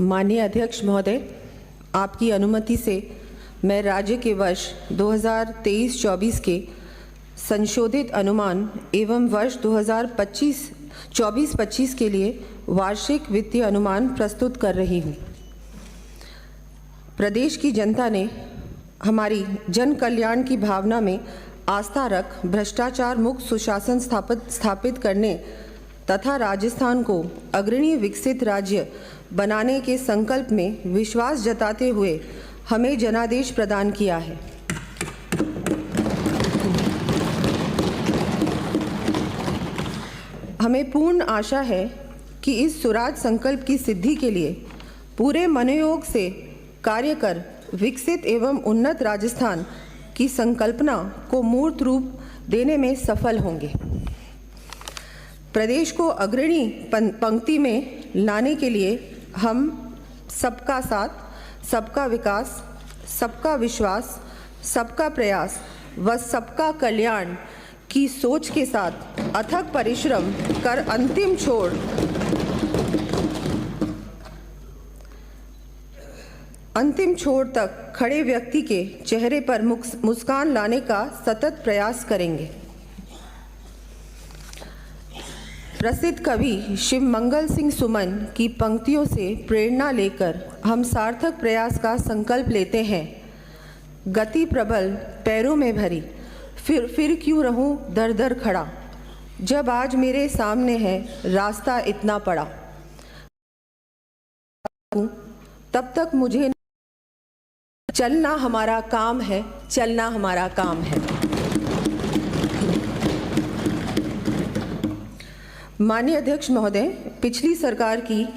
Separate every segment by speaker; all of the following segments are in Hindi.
Speaker 1: माननीय अध्यक्ष महोदय, आपकी अनुमति से मैं राज्य के वर्ष 2023-24 के संशोधित अनुमान एवं वर्ष 2024-25 के लिए वार्षिक वित्तीय अनुमान प्रस्तुत कर रही हूँ। प्रदेश की जनता ने हमारी जन कल्याण की भावना में आस्था रख भ्रष्टाचार मुक्त सुशासन स्थापित करने तथा राजस्थान को अग्रणी विकसित राज्य बनाने के संकल्प में विश्वास जताते हुए हमें जनादेश प्रदान किया है। हमें पूर्ण आशा है कि इस सुराज संकल्प की सिद्धि के लिए पूरे मनोयोग से कार्य कर विकसित एवं उन्नत राजस्थान की संकल्पना को मूर्त रूप देने में सफल होंगे। प्रदेश को अग्रणी पंक्ति में लाने के लिए हम सबका साथ, सबका विकास, सबका विश्वास, सबका प्रयास व सबका कल्याण की सोच के साथ अथक परिश्रम कर अंतिम छोर तक खड़े व्यक्ति के चेहरे पर मुस्कान लाने का सतत प्रयास करेंगे। प्रसिद्ध कवि शिव मंगल सिंह सुमन की पंक्तियों से प्रेरणा लेकर हम सार्थक प्रयास का संकल्प लेते हैं। गति प्रबल पैरों में भरी, फिर क्यों रहूं दर दर खड़ा, जब आज मेरे सामने है रास्ता इतना पड़ा। तब तक मुझे चलना हमारा काम है, चलना हमारा काम है। माननीय अध्यक्ष महोदय, पिछली सरकार की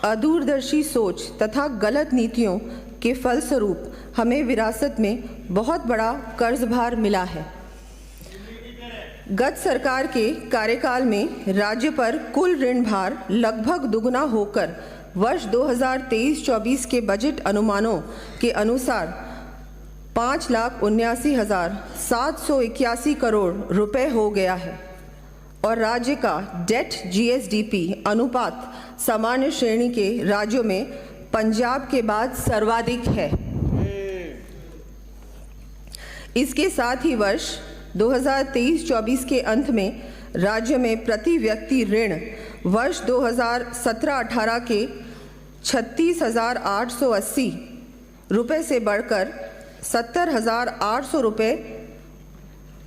Speaker 1: अदूरदर्शी सोच तथा गलत नीतियों के फलस्वरूप हमें विरासत में बहुत बड़ा कर्जभार मिला है। गत सरकार के कार्यकाल में राज्य पर कुल ऋण भार लगभग दुगुना होकर वर्ष 2023-24 के बजट अनुमानों के अनुसार 5,79,781 करोड़ रुपए हो गया है और राज्य का डेट GSDP अनुपात सामान्य श्रेणी के राज्यों में पंजाब के बाद सर्वाधिक है। इसके साथ ही वर्ष 2023-24 के अंत में राज्य में प्रति व्यक्ति ऋण वर्ष 2017-18 के 36,880 रुपये से बढ़कर 70,800 रुपये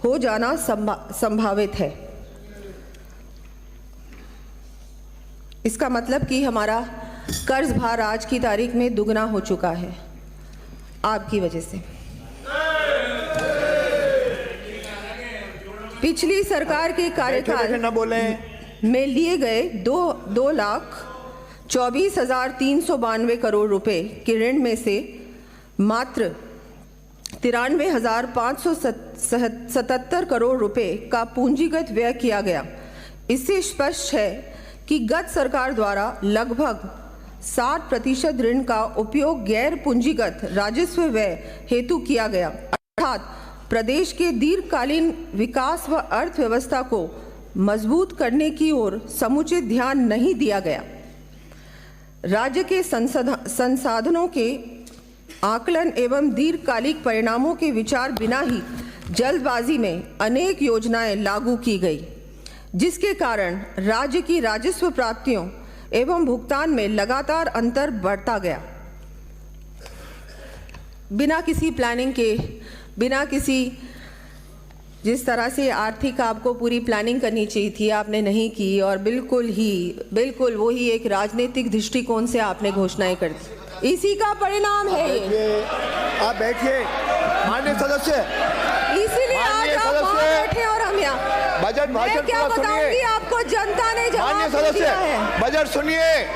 Speaker 1: हो जाना संभावित है। इसका मतलब कि हमारा कर्ज भार आज की तारीख में दुगना हो चुका है आपकी वजह से। पिछली सरकार के कार्यकाल में लिए गए 2,24,392 करोड़ रुपए के ऋण में से मात्र 93,577 करोड़ रुपए का पूंजीगत व्यय किया गया। इससे स्पष्ट है कि गत सरकार द्वारा लगभग 60% ऋण का उपयोग गैर पूंजीगत राजस्व व्यय हेतु किया गया, अर्थात प्रदेश के दीर्घकालीन विकास व अर्थव्यवस्था को मजबूत करने की ओर समुचित ध्यान नहीं दिया गया। राज्य के संसाधनों के आकलन एवं दीर्घकालिक परिणामों के विचार बिना ही जल्दबाजी में अनेक योजनाएं लागू की गई, जिसके कारण राज्य की राजस्व प्राप्तियों एवं भुगतान में लगातार अंतर बढ़ता गया। बिना किसी प्लानिंग के, बिना किसी जिस तरह से आर्थिक आपको पूरी प्लानिंग करनी चाहिए थी आपने नहीं की और बिल्कुल वही एक राजनीतिक दृष्टिकोण से आपने घोषणाएं कर दी। इसी का परिणाम है ये।
Speaker 2: आप बैठिए माननीय सदस्य,
Speaker 1: इसीलिए आज आप वहां बैठे और हम यहाँ।
Speaker 2: बजट भाषण
Speaker 1: क्या बताऊंगी आपको, जनता ने जवाब दिया है।
Speaker 2: बजट सुनिए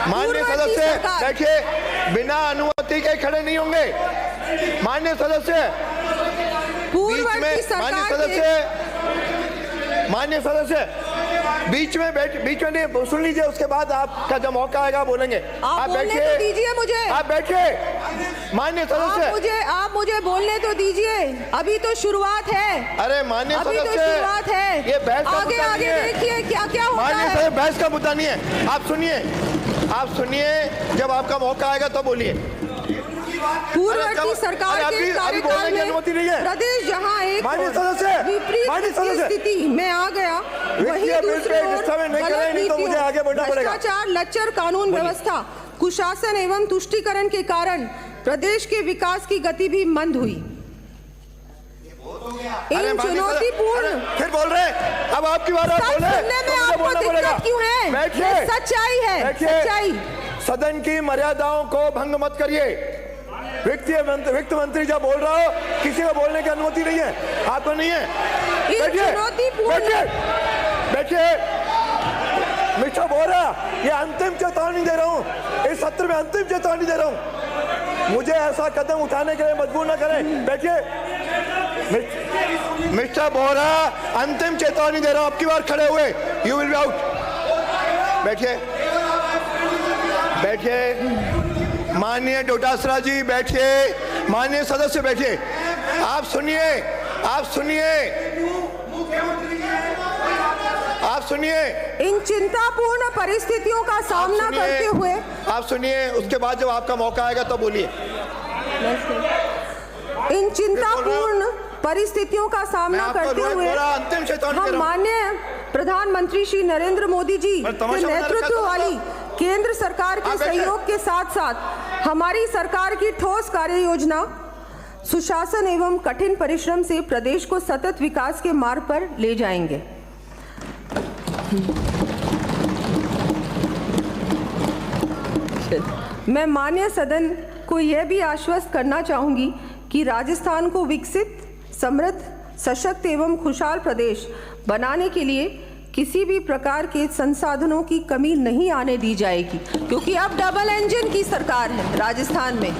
Speaker 2: माननीय सदस्य, देखिए बिना अनुमति के खड़े नहीं होंगे। माननीय सदस्य, माननीय सदस्य बीच में नहीं, सुन लीजिए, उसके बाद आपका जब मौका आएगा बोलेंगे।
Speaker 1: आप बैठिए तो दीजिए मुझे,
Speaker 2: आप बैठिए। माननीय सदस्य,
Speaker 1: आप मुझे बोलने तो दीजिए, अभी तो शुरुआत है।
Speaker 2: अरे माननीय सदस्य,
Speaker 1: अभी तो शुरुआत है,
Speaker 2: ये बहस का
Speaker 1: आगे देखिए क्या क्या होता है।
Speaker 2: माननीय सदस्य, बहस का मुद्दा नहीं है, आप सुनिए। आप सुनिए, जब आपका मौका आएगा तो बोलिए।
Speaker 1: पूर्ववर्ती सरकार के कार्यकाल में प्रदेश जहां एक विपरीत स्थिति में आ गया, वहीं दूसरी ओर गलत नीतियों, भ्रष्टाचार, लच्चर कानून व्यवस्था, कुशासन एवं तुष्टीकरण के कारण प्रदेश के विकास की गति भी मंद हुई। इन चुनौतीपूर्ण
Speaker 2: फिर बोल रहे, अब आपकी बात आप बोले,
Speaker 1: सुनने में आपको दिक्कत क्यों है?
Speaker 2: बैठिए,
Speaker 1: सच्चाई है, सच्चाई।
Speaker 2: सदन की मर्यादाओं को भंग मत करिए। वित्त मंत्री जब बोल रहा हो, किसी को बोलने की अनुमति नहीं है, आपको नहीं है। बैठिए मिस्टर बोरा, ये अंतिम चेतावनी दे रहा हूँ, इस सत्र में अंतिम चेतावनी दे रहा हूँ, मुझे ऐसा कदम उठाने के लिए मजबूर न करें। बैठिए मिस्टर बोरा, अंतिम चेतावनी दे रहा हूँ, आपकी बार खड़े हुए, यू विल बी आउट। बैठिए बैठिए, माननीय डोटासरा जी बैठिए, माननीय सदस्य बैठिए। आप सुनिए, आप सुनिए, आप सुनिए।
Speaker 1: इन चिंतापूर्ण परिस्थितियों का सामना करते हुए
Speaker 2: आप सुनिए, उसके बाद जब आपका मौका आएगा तो बोलिए।
Speaker 1: इन चिंतापूर्ण परिस्थितियों का सामना करते हुए हम माननीय प्रधानमंत्री श्री नरेंद्र मोदी जी के नेतृत्व वाली केंद्र सरकार के सहयोग के साथ साथ हमारी सरकार की ठोस कार्य योजना, सुशासन एवं कठिन परिश्रम से प्रदेश को सतत विकास के मार्ग पर ले जाएंगे। मैं माननीय सदन को यह भी आश्वस्त करना चाहूंगी कि राजस्थान को विकसित, समृद्ध, सशक्त एवं खुशहाल प्रदेश बनाने के लिए किसी भी प्रकार के संसाधनों की कमी नहीं आने दी जाएगी, क्योंकि अब डबल इंजन की सरकार है राजस्थान में।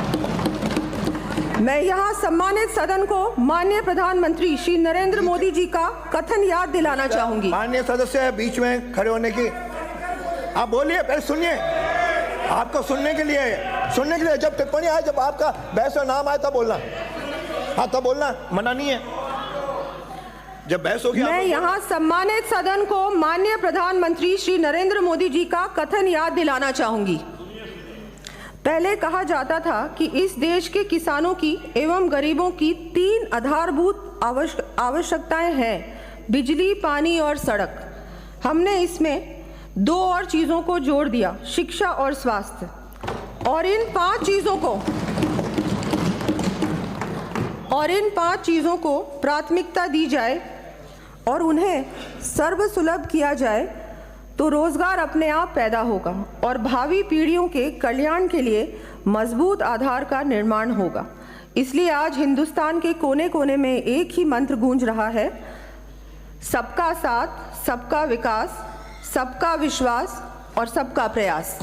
Speaker 1: मैं यहाँ सम्मानित सदन को माननीय प्रधानमंत्री श्री नरेंद्र मोदी जी का कथन याद दिलाना चाहूंगी।
Speaker 2: माननीय सदस्य बीच में खड़े होने की, आप बोलिए, पहले सुनिए, आपको सुनने के लिए जब टिप्पणी आए, जब आपका बहस का नाम आए तब बोलना। हाँ तब बोलना, मना नहीं है। जब बहस होगी,
Speaker 1: मैं यहाँ सम्मानित सदन को माननीय प्रधानमंत्री श्री नरेंद्र मोदी जी का कथन याद दिलाना चाहूंगी। पहले कहा जाता था कि इस देश के किसानों की एवं गरीबों की 3 आधारभूत आवश्यकताएं हैं, बिजली, पानी और सड़क। हमने इसमें 2 और चीज़ों को जोड़ दिया, शिक्षा और स्वास्थ्य। और इन 5 चीज़ों को प्राथमिकता दी जाए और उन्हें सर्वसुलभ किया जाए तो रोजगार अपने आप पैदा होगा और भावी पीढ़ियों के कल्याण के लिए मजबूत आधार का निर्माण होगा। इसलिए आज हिंदुस्तान के कोने कोने में एक ही मंत्र गूंज रहा है, सबका साथ, सबका विकास, सबका विश्वास और सबका प्रयास।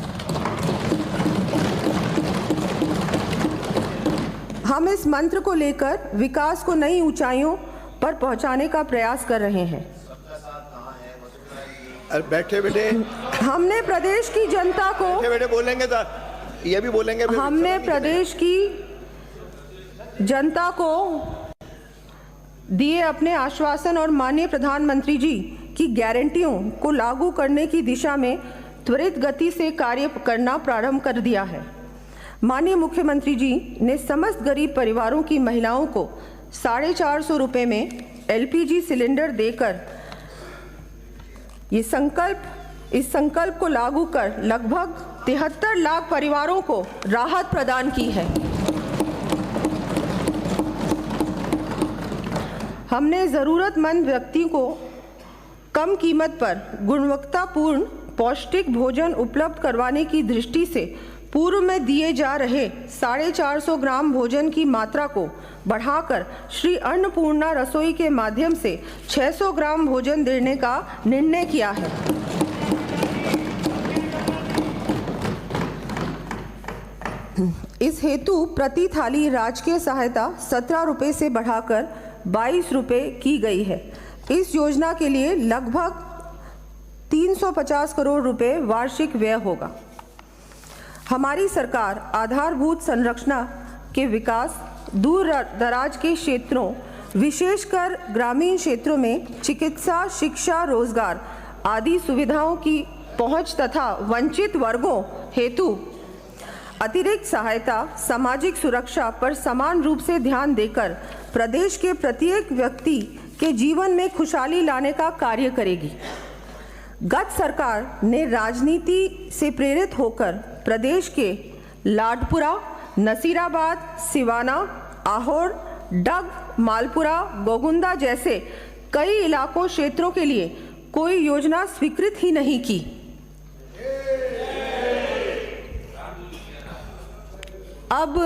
Speaker 1: हम इस मंत्र को लेकर विकास को नई ऊंचाइयों पर पहुंचाने का प्रयास कर रहे हैं।
Speaker 2: बैठे बेटे,
Speaker 1: हमने प्रदेश की जनता को,
Speaker 2: बेटे बोलेंगे तो ये भी बोलेंगे,
Speaker 1: हमने प्रदेश की जनता को दिए अपने आश्वासन और माननीय प्रधानमंत्री जी की गारंटियों को लागू करने की दिशा में त्वरित गति से कार्य करना प्रारंभ कर दिया है। माननीय मुख्यमंत्री जी ने समस्त गरीब परिवारों की महिलाओं को 450 रुपये में LPG सिलेंडर देकर इस संकल्प को लागू कर लगभग 73 लाख परिवारों को राहत प्रदान की है। हमने ज़रूरतमंद व्यक्ति को कम कीमत पर गुणवत्तापूर्ण पौष्टिक भोजन उपलब्ध करवाने की दृष्टि से पूर्व में दिए जा रहे 450 ग्राम भोजन की मात्रा को बढ़ाकर श्री अन्नपूर्णा रसोई के माध्यम से 600 ग्राम भोजन देने का निर्णय किया है। इस हेतु प्रति थाली राजकीय सहायता 17 रुपये से बढ़ाकर 22 रुपये की गई है। इस योजना के लिए लगभग 350 करोड़ रुपए वार्षिक व्यय होगा। हमारी सरकार आधारभूत संरचना के विकास, दूर दराज के क्षेत्रों विशेषकर ग्रामीण क्षेत्रों में चिकित्सा, शिक्षा, रोजगार आदि सुविधाओं की पहुंच तथा वंचित वर्गों हेतु अतिरिक्त सहायता सामाजिक सुरक्षा पर समान रूप से ध्यान देकर प्रदेश के प्रत्येक व्यक्ति के जीवन में खुशहाली लाने का कार्य करेगी। गत सरकार ने राजनीति से प्रेरित होकर प्रदेश के लाडपुरा, नसीराबाद, सिवाना, आहोर, डग, मालपुरा, गोगुंदा जैसे कई इलाकों क्षेत्रों के लिए कोई योजना स्वीकृत ही नहीं की। अब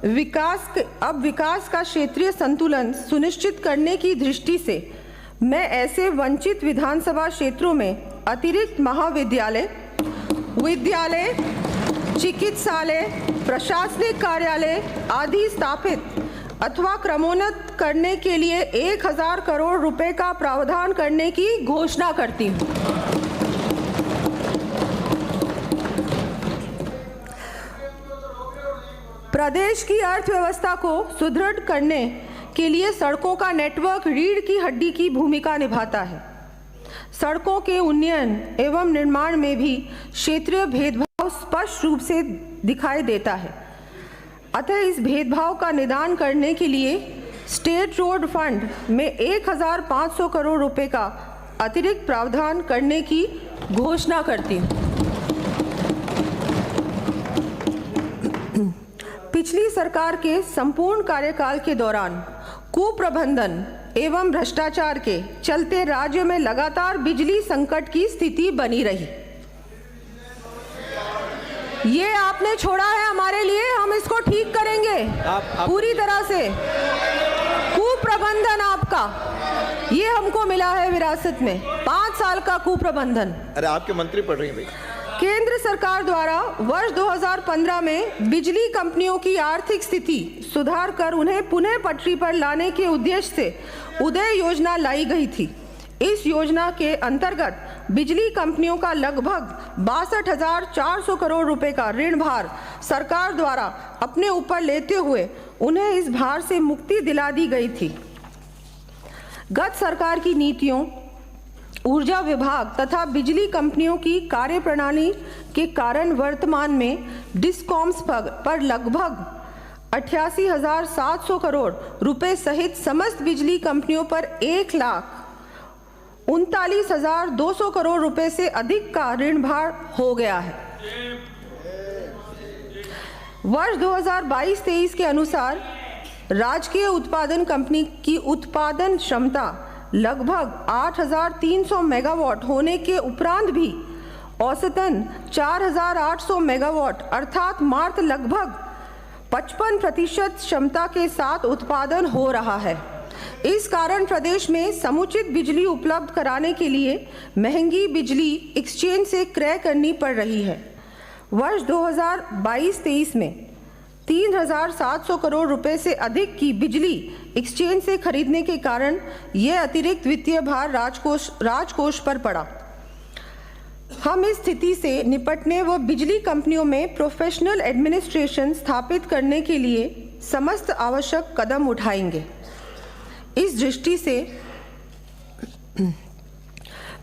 Speaker 1: विकास का क्षेत्रीय संतुलन सुनिश्चित करने की दृष्टि से मैं ऐसे वंचित विधानसभा क्षेत्रों में अतिरिक्त महाविद्यालय, विद्यालय, चिकित्सालय, प्रशासनिक कार्यालय आदि स्थापित अथवा क्रमोन्नत करने के लिए 1000 करोड़ रुपए का प्रावधान करने की घोषणा करती हूँ। प्रदेश की अर्थव्यवस्था को सुदृढ़ करने के लिए सड़कों का नेटवर्क रीढ़ की हड्डी की भूमिका निभाता है। सड़कों के उन्नयन एवं निर्माण में भी क्षेत्रीय भेदभाव स्पष्ट रूप से दिखाई देता है। अतः इस भेदभाव का निदान करने के लिए स्टेट रोड फंड में 1500 करोड़ रुपए का अतिरिक्त प्रावधान करने की घोषणा करती हूँ। पिछली सरकार के संपूर्ण कार्यकाल के दौरान कुप्रबंधन एवं भ्रष्टाचार के चलते राज्य में लगातार बिजली संकट की स्थिति बनी रही। ये आपने छोड़ा है हमारे लिए, हम इसको ठीक करेंगे पूरी तरह से। कुप्रबंधन आपका, ये हमको मिला है विरासत में, 5 साल का कुप्रबंधन।
Speaker 2: अरे आपके मंत्री पढ़ रही हैं भाई।
Speaker 1: केंद्र सरकार द्वारा वर्ष 2015 में बिजली कंपनियों की आर्थिक स्थिति सुधार कर उन्हें पुनः पटरी पर लाने के उद्देश्य से उदय योजना लाई गई थी। इस योजना के अंतर्गत बिजली कंपनियों का लगभग 62,400 करोड़ रुपए का ऋण भार सरकार द्वारा अपने ऊपर लेते हुए उन्हें इस भार से मुक्ति दिला दी गई थी। गत सरकार की नीतियों, ऊर्जा विभाग तथा बिजली कंपनियों की कार्यप्रणाली के कारण वर्तमान में डिस्कॉम्स पर लगभग 88,700 करोड़ रुपए सहित समस्त बिजली कंपनियों पर 1,39,200 करोड़ रुपए से अधिक का ऋण भार हो गया है। वर्ष 2022-23 के अनुसार राजकीय उत्पादन कंपनी की उत्पादन क्षमता लगभग 8,300 मेगावाट होने के उपरांत भी औसतन 4,800 मेगावाट अर्थात मात्र लगभग 55% क्षमता के साथ उत्पादन हो रहा है। इस कारण प्रदेश में समुचित बिजली उपलब्ध कराने के लिए महंगी बिजली एक्सचेंज से क्रय करनी पड़ रही है। वर्ष 2022-23 में 3,700 करोड़ रुपए से अधिक की बिजली एक्सचेंज से खरीदने के कारण यह अतिरिक्त वित्तीय भार राजकोष पर पड़ा। हम इस स्थिति से निपटने व बिजली कंपनियों में प्रोफेशनल एडमिनिस्ट्रेशन स्थापित करने के लिए समस्त आवश्यक कदम उठाएंगे। इस दृष्टि से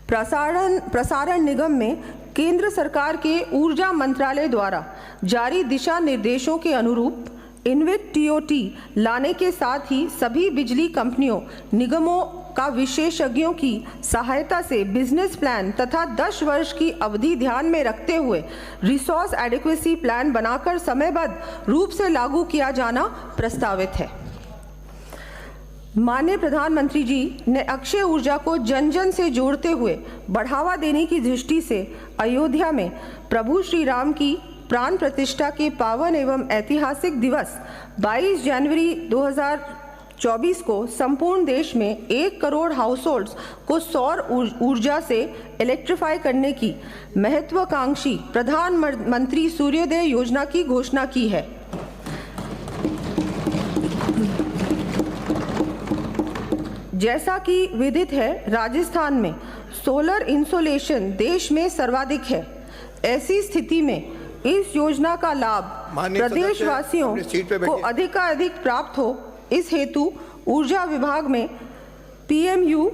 Speaker 1: प्रसारण निगम में केंद्र सरकार के ऊर्जा मंत्रालय द्वारा जारी दिशा निर्देशों के अनुरूप इनविट टीओटी लाने के साथ ही सभी बिजली कंपनियों निगमों का विशेषज्ञों की सहायता से बिजनेस प्लान तथा 10 वर्ष की अवधि ध्यान में रखते हुए रिसोर्स एडिक्वेसी प्लान बनाकर समयबद्ध रूप से लागू किया जाना प्रस्तावित है। माननीय प्रधानमंत्री जी ने अक्षय ऊर्जा को जन जन से जोड़ते हुए बढ़ावा देने की दृष्टि से अयोध्या में प्रभु श्री राम की प्राण प्रतिष्ठा के पावन एवं ऐतिहासिक दिवस 22 जनवरी 2024 को संपूर्ण देश में 1 करोड़ हाउसहोल्ड्स को सौर ऊर्जा से इलेक्ट्रीफाई करने की महत्वाकांक्षी प्रधानमंत्री सूर्योदय योजना की घोषणा की है। जैसा कि विदित है, राजस्थान में सोलर इंसोलेशन देश में सर्वाधिक है। ऐसी स्थिति में इस योजना का लाभ प्रदेशवासियों को अधिकाधिक प्राप्त हो, इस हेतु ऊर्जा विभाग में पीएमयू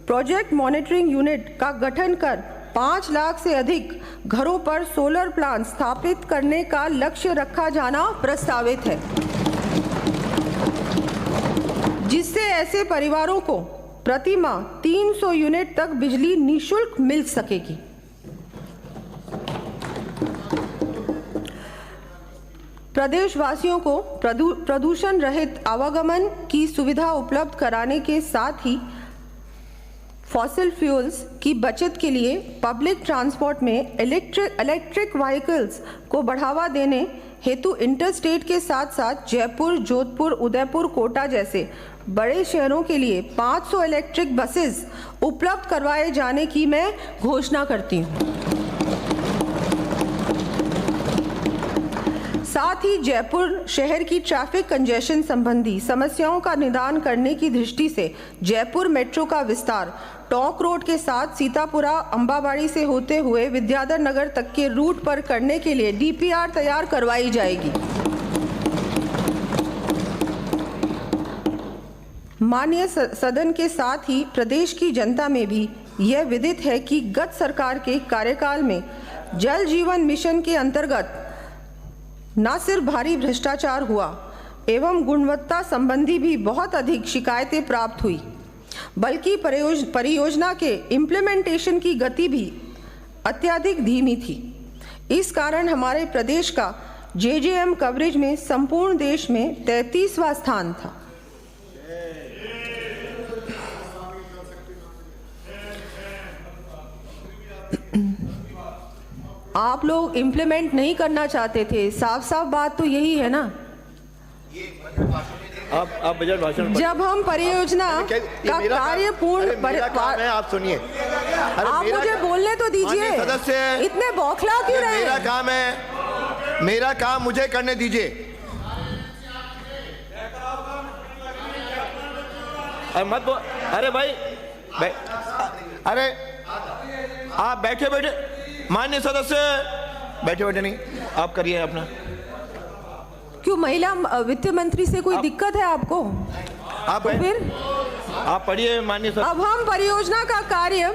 Speaker 1: प्रोजेक्ट मॉनिटरिंग यूनिट का गठन कर 5 लाख से अधिक घरों पर सोलर प्लांट स्थापित करने का लक्ष्य रखा जाना प्रस्तावित है, जिससे ऐसे परिवारों को प्रति माह 300 यूनिट तक बिजली निःशुल्क मिल सकेगी। प्रदेशवासियों को प्रदूषण रहित आवागमन की सुविधा उपलब्ध कराने के साथ ही फॉसिल फ्यूल्स की बचत के लिए पब्लिक ट्रांसपोर्ट में इलेक्ट्रिक व्हीकल्स को बढ़ावा देने हेतु इंटरस्टेट के साथ साथ जयपुर, जोधपुर, उदयपुर, कोटा जैसे बड़े शहरों के लिए 500 इलेक्ट्रिक बसेस उपलब्ध करवाए जाने की मैं घोषणा करती हूँ। साथ ही जयपुर शहर की ट्रैफिक कंजेशन संबंधी समस्याओं का निदान करने की दृष्टि से जयपुर मेट्रो का विस्तार टोंक रोड के साथ सीतापुरा, अंबाबाड़ी से होते हुए विद्याधर नगर तक के रूट पर करने के लिए डीपीआर तैयार करवाई जाएगी। माननीय सदन के साथ ही प्रदेश की जनता में भी यह विदित है कि गत सरकार के कार्यकाल में जल जीवन मिशन के अंतर्गत न सिर्फ भारी भ्रष्टाचार हुआ एवं गुणवत्ता संबंधी भी बहुत अधिक शिकायतें प्राप्त हुई, बल्कि परियोजना के इम्प्लीमेंटेशन की गति भी अत्यधिक धीमी थी। इस कारण हमारे प्रदेश का जेजेएम कवरेज में संपूर्ण देश में 33वां स्थान था। आप लोग इम्प्लीमेंट नहीं करना चाहते थे, साफ साफ बात तो यही है ना।
Speaker 2: आप बजट भाषण
Speaker 1: जब हम परियोजना का कार्य पूर्ण
Speaker 2: आप सुनिए,
Speaker 1: आप मुझे बोलने तो दीजिए, इतने बौखला क्यों रहे?
Speaker 2: मेरा काम है, मेरा काम मुझे करने दीजिए। मत बोल, अरे भाई अरे आप बैठे बैठे, माननीय सदस्य बैठे बैठे नहीं, आप करिए अपना।
Speaker 1: क्यों महिला वित्त मंत्री से कोई दिक्कत है आपको?
Speaker 2: आप
Speaker 1: तो फिर
Speaker 2: आप पढ़िए माननीय सदस्य।
Speaker 1: अब हम परियोजना का कार्य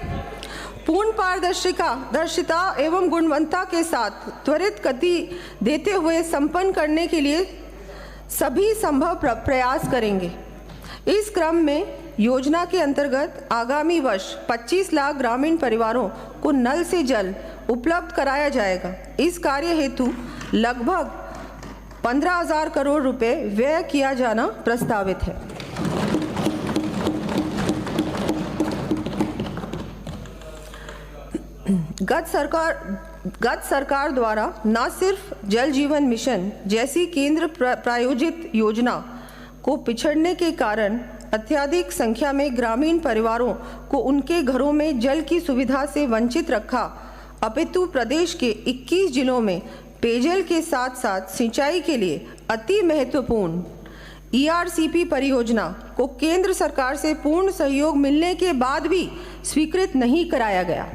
Speaker 1: पूर्ण पारदर्शिता एवं गुणवत्ता के साथ त्वरित गति देते हुए संपन्न करने के लिए सभी संभव प्रयास करेंगे। इस क्रम में योजना के अंतर्गत आगामी वर्ष 25 लाख ग्रामीण परिवारों को नल से जल उपलब्ध कराया जाएगा। इस कार्य हेतु लगभग 15,000 करोड़ रुपए व्यय किया जाना प्रस्तावित है। गत सरकार द्वारा न सिर्फ जल जीवन मिशन जैसी केंद्र प्रायोजित योजना को पिछड़ने के कारण अत्यधिक संख्या में ग्रामीण परिवारों को उनके घरों में जल की सुविधा से वंचित रखा, अपितु प्रदेश के 21 जिलों में पेयजल के साथ साथ सिंचाई के लिए अति महत्वपूर्ण ERCP परियोजना को केंद्र सरकार से पूर्ण सहयोग मिलने के बाद भी स्वीकृत नहीं कराया गया।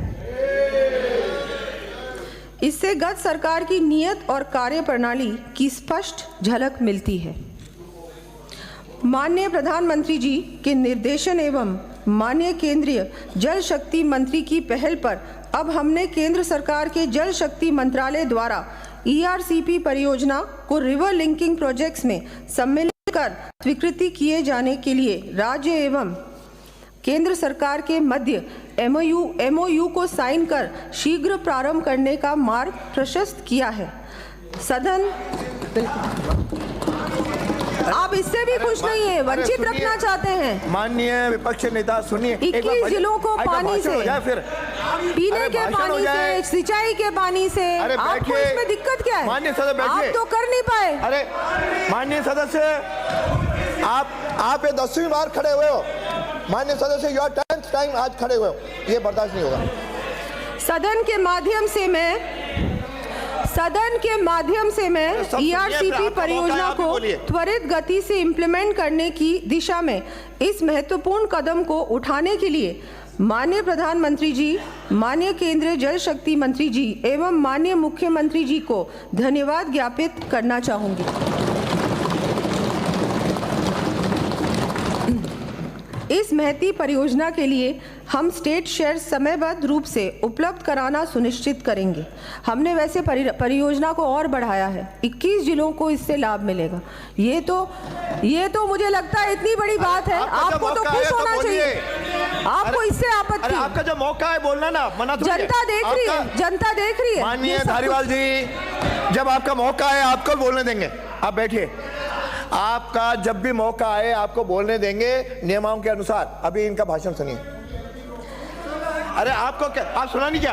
Speaker 1: इससे गत सरकार की नीयत और कार्यप्रणाली की स्पष्ट झलक मिलती है। माननीय प्रधानमंत्री जी के निर्देशन एवं माननीय केंद्रीय जल शक्ति मंत्री की पहल पर अब हमने केंद्र सरकार के जल शक्ति मंत्रालय द्वारा ERCP परियोजना को रिवर लिंकिंग प्रोजेक्ट्स में सम्मिलित कर स्वीकृति किए जाने के लिए राज्य एवं केंद्र सरकार के मध्य MOU को साइन कर शीघ्र प्रारंभ करने का मार्ग प्रशस्त किया है। सदन आप इससे भी खुश नहीं है, वंचित रखना चाहते हैं।
Speaker 2: माननीय विपक्ष नेता सुनिए,
Speaker 1: 21 जिलों को पानी से,
Speaker 2: फिर
Speaker 1: पीने के पानी से, सिंचाई के पानी से, आपको इसमें दिक्कत क्या है?
Speaker 2: माननीय सदस्य बैठिए।
Speaker 1: आप तो कर नहीं पाए।
Speaker 2: अरे माननीय सदस्य, आप ये 10वीं बार खड़े हुए हो। माननीय सदस्य, योर 10th टाइम आज खड़े हुए हो, ये बर्दाश्त नहीं होगा।
Speaker 1: सदन के माध्यम से मैं ERCP परियोजना को त्वरित गति से इम्प्लीमेंट करने की दिशा में इस महत्वपूर्ण कदम को उठाने के लिए माननीय प्रधानमंत्री जी, माननीय केंद्रीय जल शक्ति मंत्री जी एवं माननीय मुख्यमंत्री जी को धन्यवाद ज्ञापित करना चाहूंगी। इस महती परियोजना के लिए हम स्टेट शेयर समयबद्ध रूप से उपलब्ध कराना सुनिश्चित करेंगे। हमने वैसे परियोजना को और बढ़ाया है, 21 जिलों को इससे लाभ मिलेगा। ये तो मुझे लगता है इतनी बड़ी बात है, आपको तो खुश होना चाहिए। आपको इससे आपत्ति?
Speaker 2: आपका जब मौका है बोलना ना, मना थोड़ी है।
Speaker 1: जनता देख रही है, जनता देख रही है।
Speaker 2: माननीय धारीवाल जी, जब आपका मौका है आपको बोलने देंगे। आप बैठिए, आपका जब भी मौका आए आपको बोलने देंगे नियमों के अनुसार। अभी इनका भाषण सुनिए। अरे आपको क्या, आप सुना नहीं क्या?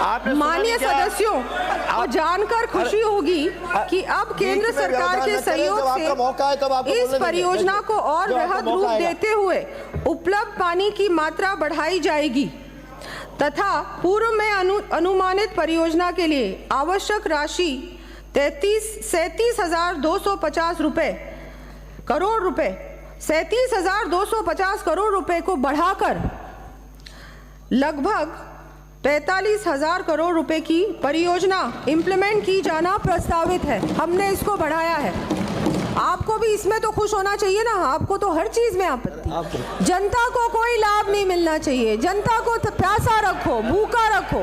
Speaker 2: आपने
Speaker 1: माननीय सदस्यों को जानकर खुशी होगी कि अब केंद्र सरकार के सहयोग से इस परियोजना को और वृहद रूप देते हुए उपलब्ध पानी की मात्रा बढ़ाई जाएगी तथा पूर्व में अनुमानित परियोजना के लिए आवश्यक राशि 37,250 करोड़ रुपए 37,250 करोड़ रुपए को बढ़ाकर लगभग 45,000 करोड़ रुपए की परियोजना इंप्लीमेंट की जाना प्रस्तावित है। हमने इसको बढ़ाया है। आपको भी इसमें तो खुश होना चाहिए ना, आपको तो हर चीज में आपत्ति। जनता को कोई लाभ नहीं मिलना चाहिए, जनता को प्यासा रखो, भूखा रखो,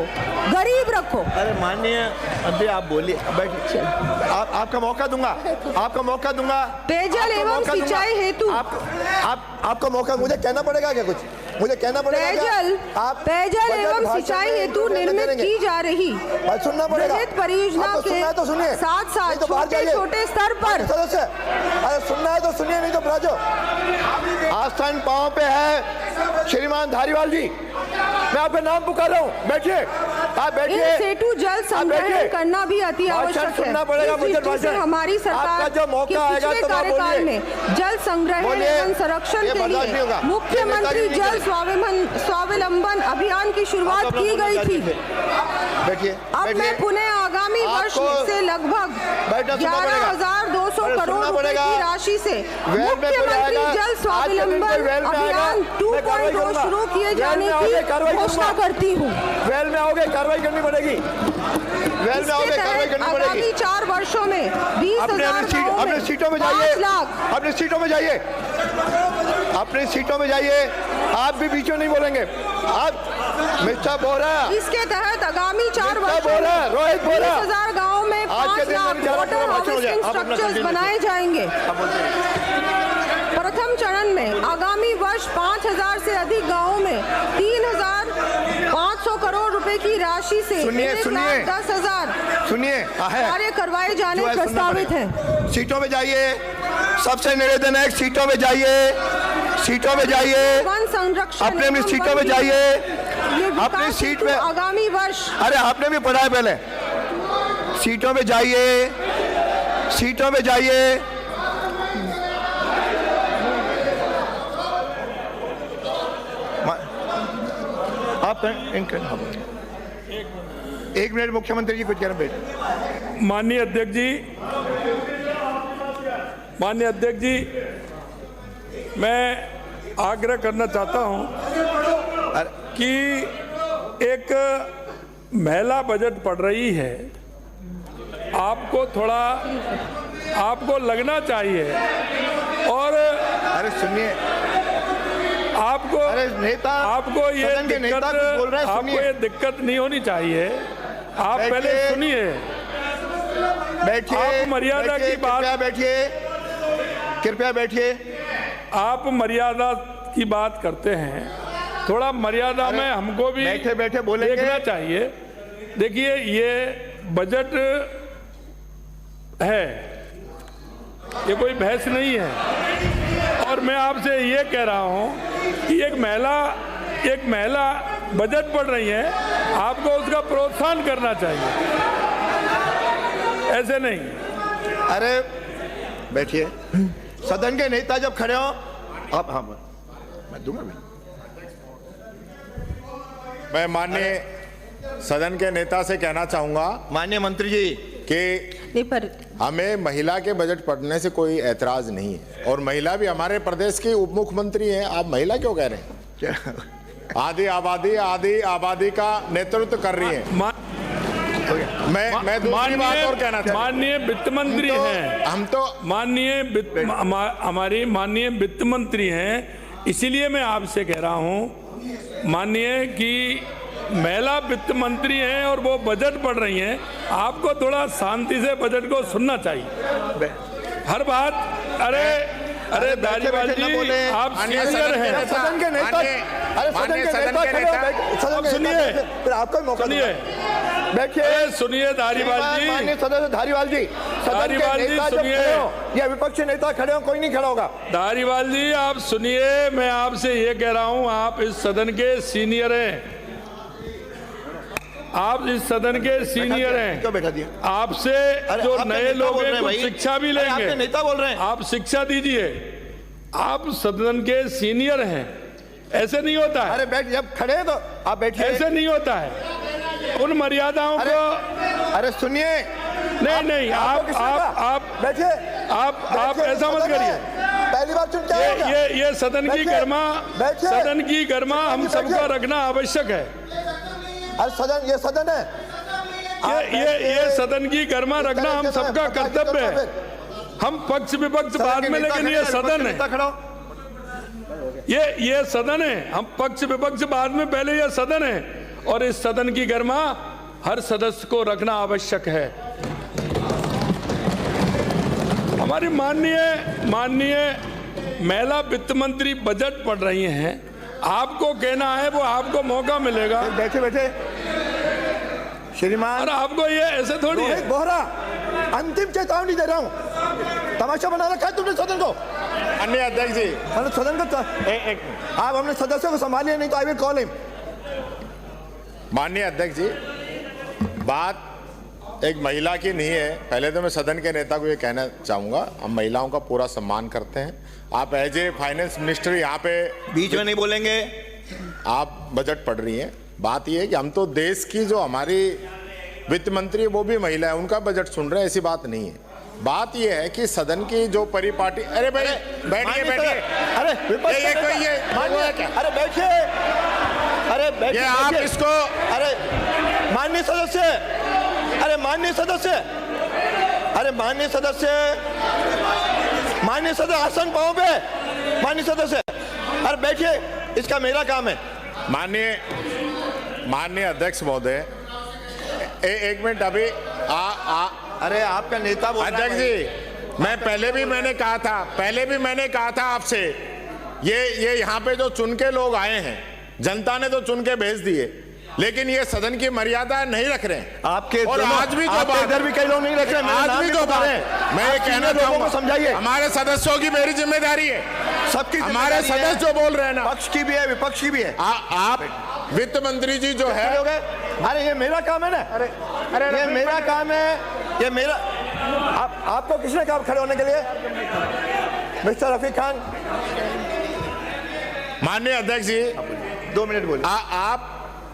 Speaker 1: गरीब रखो।
Speaker 2: अरे माननीय अभी आप बोलिए, बैठिए। आपका मौका दूंगा, आपका मौका दूंगा।
Speaker 1: पेयजल एवं सिंचाई हेतु
Speaker 2: आपका मौका, मुझे कहना पड़ेगा क्या? कुछ मुझे कहना पड़ेगा?
Speaker 1: पेयजल एवं सिंचाई हेतु निर्मित की जा रही
Speaker 2: सुनना पड़ेगा
Speaker 1: परियोजना के साथ साथ छोटे स्तर पर
Speaker 2: सदस्य, अरे सुनना है तो सुनिए, नहीं तो बुला। आस्थान पांव पे है श्रीमान धारीवाल जी, मैं आपका नाम पुकार रहा हूँ। बैठिए, आप बैठिए।
Speaker 1: सेतु जल संग्रहण करना भी अति आवश्यक है।
Speaker 2: सुनना पड़ेगा मुझे।
Speaker 1: हमारी सरकार
Speaker 2: जो मौका आएगा तो
Speaker 1: कार्यकाल में जल संग्रहण एवं संरक्षण के लिए मुख्यमंत्री जल स्वावलंबन अभियान की शुरुआत की गई थी।
Speaker 2: बैठिए।
Speaker 1: अब मैं पुनः आगामी वर्ष से लगभग 11,200 करोड़ रुपए की राशि से मुख्यमंत्री जल स्वावलंबन अभियान 2.0 शुरू किए जाने की घोषणा करती हूँ।
Speaker 2: वेल में आओगे, कार्रवाई करनी पड़ेगी। वेल में आओगे, कार्रवाई करनी पड़ेगी।
Speaker 1: आगामी 4 वर्षों में 20,000
Speaker 2: अपने सीटों में जाइए, अपनी सीटों में जाइए, अपनी सीटों में जाइए। आप भी बीचों नहीं बोलेंगे। आप मिस्टर बोरा, इसके
Speaker 1: तहत आगामी 4 वर्षों में
Speaker 2: रोहित बोरा
Speaker 1: 20,000 गाँव में 5 लाख वाटर हार्वेस्टिंग स्ट्रक्चर्स बनाए जाएंगे। प्रथम चरण में आगामी वर्ष 5,000 से अधिक गाँवों में 3,500 करोड़ रुपए की राशि से 1,10,000 कार्य करवाए जाने प्रस्तावित हैं।
Speaker 2: सीटों में जाइए, सबसे निवेदन है, सीटों में जाइए, सीटों में जाइए,
Speaker 1: वन संरक्षण
Speaker 2: अपने सीटों में जाइए, अपनी सीट में।
Speaker 1: आगामी वर्ष,
Speaker 2: अरे आपने भी पढ़ा है पहले। सीटों में जाइए, सीटों में जाइए। आप एक मिनट, मुख्यमंत्री जी कुछ कह रहे हैं।
Speaker 3: माननीय अध्यक्ष जी, मैं आग्रह करना चाहता हूं कि एक महिला बजट पढ़ रही है, आपको लगना चाहिए। और
Speaker 2: अरे सुनिए,
Speaker 3: आपको ये दिक्कत नहीं होनी चाहिए। आप पहले सुनिए,
Speaker 2: बैठिए।
Speaker 3: आप मर्यादा की बात,
Speaker 2: बैठिए, कृपया बैठिए।
Speaker 3: आप मर्यादा की बात करते हैं, थोड़ा मर्यादा में हमको भी
Speaker 2: बैठे बैठे बोलेंगे,
Speaker 3: देखना चाहिए। देखिए, ये बजट है, ये कोई बहस नहीं है। और मैं आपसे ये कह रहा हूँ कि एक महिला बजट पढ़ रही है, आपको उसका प्रोत्साहन करना चाहिए, ऐसे नहीं।
Speaker 2: अरे बैठिए। सदन के नेता जब खड़े हो आप, हाँ मैं दूंगा।
Speaker 4: मैं माननीय सदन के नेता से कहना चाहूंगा,
Speaker 2: माननीय मंत्री जी,
Speaker 4: कि हमें महिला के बजट पढ़ने से कोई ऐतराज नहीं है। और महिला भी हमारे प्रदेश की उप मुख्यमंत्री हैं, आप महिला क्यों कह रहे हैं? आधी आबादी का नेतृत्व कर रही है। मैं दूसरी बात और कहना चाहता हूं।
Speaker 3: माननीय वित्त मंत्री हैं,
Speaker 4: हम तो
Speaker 3: हमारी माननीय वित्त मंत्री हैं, इसीलिए मैं आपसे कह रहा हूं, माननीय कि महिला वित्त मंत्री हैं और वो बजट पढ़ रही हैं, आपको थोड़ा शांति से बजट को सुनना चाहिए। हर बात अरे धारीवाल जी, आप सीनियर हैं।
Speaker 2: सदन के नेता, अरे सदन के नेता खड़े हो, सदन के
Speaker 3: सुनिए,
Speaker 2: फिर आपको मौका
Speaker 3: सुनिए,
Speaker 2: बैठिए।
Speaker 3: सुनिए धारीवाल जी,
Speaker 2: माननीय सदस्य धारीवाल जी, सदन के नेता जब खड़े हो या विपक्षी नेता खड़े हो, कोई नहीं खड़ा होगा।
Speaker 3: धारीवाल जी आप सुनिए, मैं आपसे ये कह रहा हूं, आप इस सदन के सीनियर हैं, आप इस सदन के सीनियर हैं।
Speaker 2: क्यों बैठा दिया?
Speaker 3: आपसे जो नए लोग हैं कुछ शिक्षा भी लेंगे।
Speaker 2: नेता बोल रहे हैं,
Speaker 3: आप शिक्षा दीजिए, आप सदन के सीनियर हैं, ऐसे नहीं होता है।
Speaker 2: अरे बैठ, जब खड़े तो आप बैठिए।
Speaker 3: ऐसे नहीं होता है, उन मर्यादाओं को।
Speaker 2: अरे सुनिए,
Speaker 3: नहीं, आप
Speaker 2: बैठिए,
Speaker 3: आप ऐसा मत करिए।
Speaker 2: पहली बार चुन क्या
Speaker 3: ये सदन की गर्मा हम सबका रखना आवश्यक है।
Speaker 2: अरे सदन, ये सदन है,
Speaker 3: ये सदन की गर्मा रखना हम सबका कर्तव्य है। हम पक्ष विपक्ष बाद में, लेकिन ये सदन है, ये सदन है। हम पक्ष विपक्ष बाद में, पहले ये सदन है, और इस सदन की गर्मा हर सदस्य को रखना आवश्यक है। हमारी माननीय महिला वित्त मंत्री बजट पढ़ रही हैं, आपको कहना है वो आपको मौका मिलेगा।
Speaker 2: बैठे श्रीमान,
Speaker 3: और आपको ये ऐसे थोड़ी है।
Speaker 2: बोहरा, अंतिम चेतावनी दे रहा हूँ, तमाशा बना रखा है तुमने सदन को।
Speaker 4: अन्य अध्यक्ष जी,
Speaker 2: सदन को आप हमने सदस्यों को संभालिए, नहीं तो आई विल कॉल हिम।
Speaker 4: माननीय अध्यक्ष जी, बात एक महिला की नहीं है। पहले तो मैं सदन के नेता को ये कहना चाहूंगा, हम महिलाओं का पूरा सम्मान करते हैं। आप एज ए फाइनेंस मिनिस्टर यहाँ पे
Speaker 2: बीच में नहीं बोलेंगे।
Speaker 4: आप बजट पढ़ रही हैं। बात ये है कि हम तो देश की जो हमारी वित्त मंत्री है वो भी महिला है, उनका बजट सुन रहे हैं, ऐसी बात नहीं है। बात ये है कि सदन की जो परिपाटी, अरे भाई बैठिए,
Speaker 2: अरे
Speaker 4: अरे
Speaker 2: बैठिए, अरे बैठिए
Speaker 4: आप इसको,
Speaker 2: अरे माननीय सदस्य, अरे माननीय सदस्य आसन पाओ पे, माननीय सदस्य, अरे बैठिए, इसका मेरा काम है।
Speaker 4: माननीय अध्यक्ष महोदय, एक मिनट, अभी
Speaker 2: अरे आपका नेता बोल रहा है।
Speaker 4: अध्यक्ष जी, मैं पहले भी मैंने कहा था आपसे, ये यहाँ पे जो चुन के लोग आए हैं, जनता ने तो चुन के भेज दिए, लेकिन ये सदन की मर्यादा नहीं रख रहे हैं
Speaker 2: आपके।
Speaker 4: और आज भी जो बात,
Speaker 2: इधर भी कई लोग नहीं रख रहे हैं,
Speaker 4: आज भी जो बात है, मैं ये कहना चाहूंगा,
Speaker 2: समझाइए,
Speaker 4: हमारे सदस्यों की मेरी जिम्मेदारी है,
Speaker 2: सबकी
Speaker 4: हमारे सदस्य जो बोल रहे हैं ना,
Speaker 2: पक्ष की भी है विपक्ष की भी है।
Speaker 4: आप वित्त मंत्री जी जो है,
Speaker 2: अरे ये मेरा काम है ना, अरे ये मेरा काम है, ये मेरा। आपको किसने कहा खड़े होने के लिए? मिस्टर रफीक खान।
Speaker 4: माननीय अध्यक्ष जी,
Speaker 2: 2 मिनट बोलिए।
Speaker 4: आप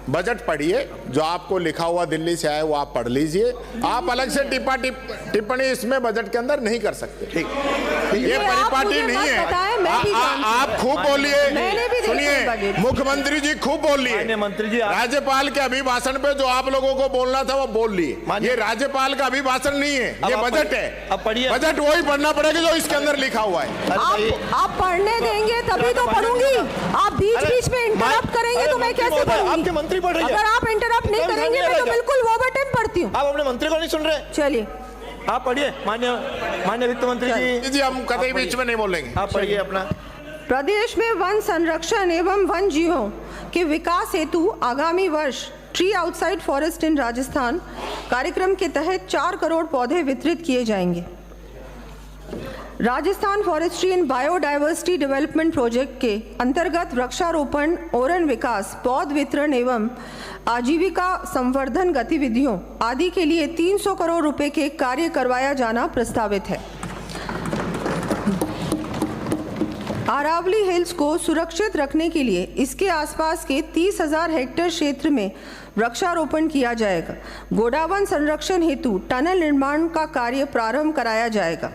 Speaker 4: बजट पढ़िए, जो आपको लिखा हुआ दिल्ली से आया वो आप पढ़ लीजिए। आप अलग से टिप्पणी इसमें बजट के अंदर नहीं कर सकते। ठीक, ये परिपाटी नहीं है। आप खूब बोलिए, सुनिए, मुख्यमंत्री जी खूब बोलिए,
Speaker 2: मंत्री जी,
Speaker 4: राज्यपाल के अभिभाषण पे जो आप लोगों को बोलना था वो बोल लिए। ये राज्यपाल का अभिभाषण नहीं है, ये बजट है।
Speaker 2: अब पढ़िए,
Speaker 4: बजट वही पढ़ना पड़ेगा जो इसके अंदर लिखा हुआ है।
Speaker 1: आप पढ़ने देंगे तभी तो पढ़ूंगी। आप बीच में इंटरप्ट करेंगे तो मैं कैसे पढ़ूंगी?
Speaker 2: आपके मंत्री पढ़ रही है।
Speaker 1: अगर आप इंटरप्ट नहीं करेंगे मैं तो बिल्कुल ओवर टाइम पढ़ती हूँ।
Speaker 2: आप अपने मंत्री को नहीं सुन रहे?
Speaker 1: चलिए
Speaker 2: आप पढ़िए, माननीय वित्त मंत्री जी,
Speaker 4: हम कतई बीच में नहीं बोलेंगे।
Speaker 2: आप पढ़िए अपना।
Speaker 1: प्रदेश में वन संरक्षण एवं वन जीवों के विकास हेतु आगामी वर्ष ट्री आउटसाइड फॉरेस्ट इन राजस्थान कार्यक्रम के तहत 4 करोड़ पौधे वितरित किए जाएंगे। Rajasthan forestry and biodiversity development project के अंतर्गत वृक्षारोपण, ओरन विकास, पौध वितरण एवं आजीविका संवर्धन गतिविधियों आदि के लिए 300 करोड़ रुपए के कार्य करवाया जाना प्रस्तावित है। अरावली हिल्स को सुरक्षित रखने के लिए इसके आसपास के 30,000 हेक्टेयर क्षेत्र में वृक्षारोपण किया जाएगा। गोडावन संरक्षण हेतु टनल निर्माण का कार्य प्रारंभ कराया जाएगा।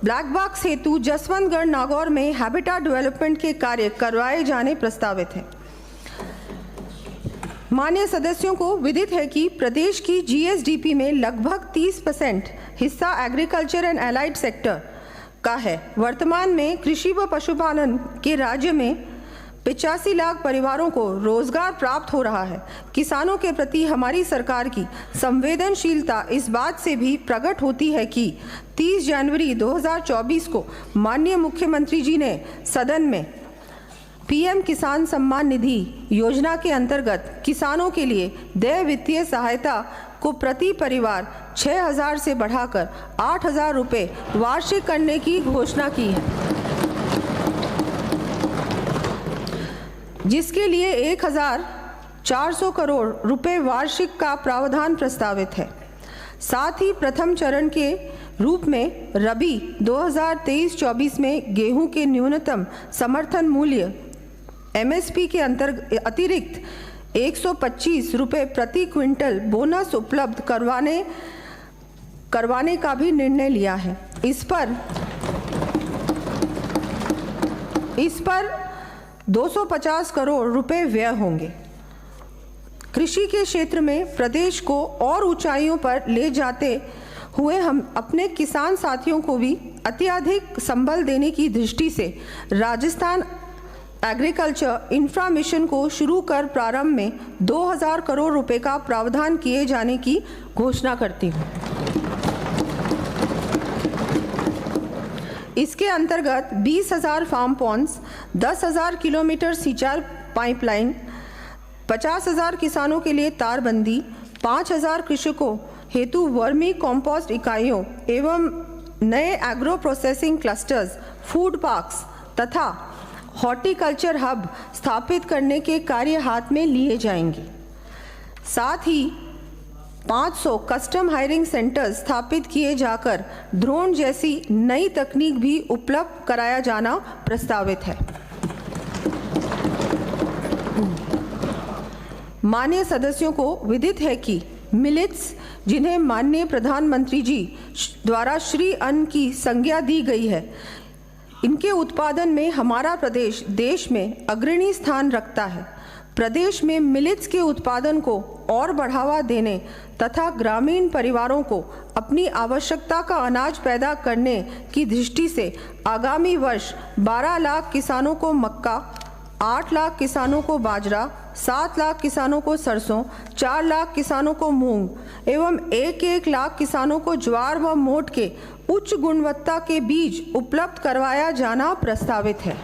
Speaker 1: ब्लैक बॉक्स हेतु जसवंतगढ़ नागौर में हैबिटेट डेवलपमेंट के कार्य करवाए जाने प्रस्तावित है। माननीय सदस्यों को विदित है कि प्रदेश की जीएसडीपी में लगभग 30% हिस्सा एग्रीकल्चर एंड एलाइड सेक्टर का है। वर्तमान में कृषि व पशुपालन के राज्य में 85 लाख परिवारों को रोजगार प्राप्त हो रहा है। किसानों के प्रति हमारी सरकार की संवेदनशीलता इस बात से भी प्रकट होती है कि 30 जनवरी 2024 को माननीय मुख्यमंत्री जी ने सदन में पीएम किसान सम्मान निधि योजना के अंतर्गत किसानों के लिए देय वित्तीय सहायता को प्रति परिवार 6,000 से बढ़ाकर 8,000 रुपये वार्षिक करने की घोषणा की है, जिसके लिए 1,400 करोड़ रुपए वार्षिक का प्रावधान प्रस्तावित है। साथ ही प्रथम चरण के रूप में रबी 2023-24 में गेहूं के न्यूनतम समर्थन मूल्य एमएसपी के अतिरिक्त 125 रुपये प्रति क्विंटल बोनस उपलब्ध करवाने का भी निर्णय लिया है। इस पर 250 करोड़ रुपए व्यय होंगे। कृषि के क्षेत्र में प्रदेश को और ऊंचाइयों पर ले जाते हुए हम अपने किसान साथियों को भी अत्यधिक संबल देने की दृष्टि से राजस्थान एग्रीकल्चर इंफ्रा मिशन को शुरू कर प्रारंभ में 2,000 करोड़ रुपए का प्रावधान किए जाने की घोषणा करती हूँ। इसके अंतर्गत 20,000 फार्म पॉन्ड्स, 10,000 किलोमीटर सिंचाई पाइपलाइन, 50,000 किसानों के लिए तारबंदी, 5,000 कृषकों हेतु वर्मी कॉम्पोस्ट इकाइयों एवं नए agro processing clusters, food parks तथा हॉर्टिकल्चर हब स्थापित करने के कार्य हाथ में लिए जाएंगे। साथ ही 500 कस्टम हायरिंग सेंटर्स स्थापित किए जाकर ड्रोन जैसी नई तकनीक भी उपलब्ध कराया जाना प्रस्तावित है। माननीय सदस्यों को विदित है कि मिलेट्स, जिन्हें माननीय प्रधानमंत्री जी द्वारा श्री अन्न की संज्ञा दी गई है, इनके उत्पादन में हमारा प्रदेश देश में अग्रणी स्थान रखता है। प्रदेश में मिलेट्स के उत्पादन को और बढ़ावा देने तथा ग्रामीण परिवारों को अपनी आवश्यकता का अनाज पैदा करने की दृष्टि से आगामी वर्ष 12 लाख किसानों को मक्का, 8 लाख किसानों को बाजरा, 7 लाख किसानों को सरसों, 4 लाख किसानों को मूंग एवं 1-1 लाख किसानों को ज्वार व मोट के उच्च गुणवत्ता के बीज उपलब्ध करवाया जाना प्रस्तावित है।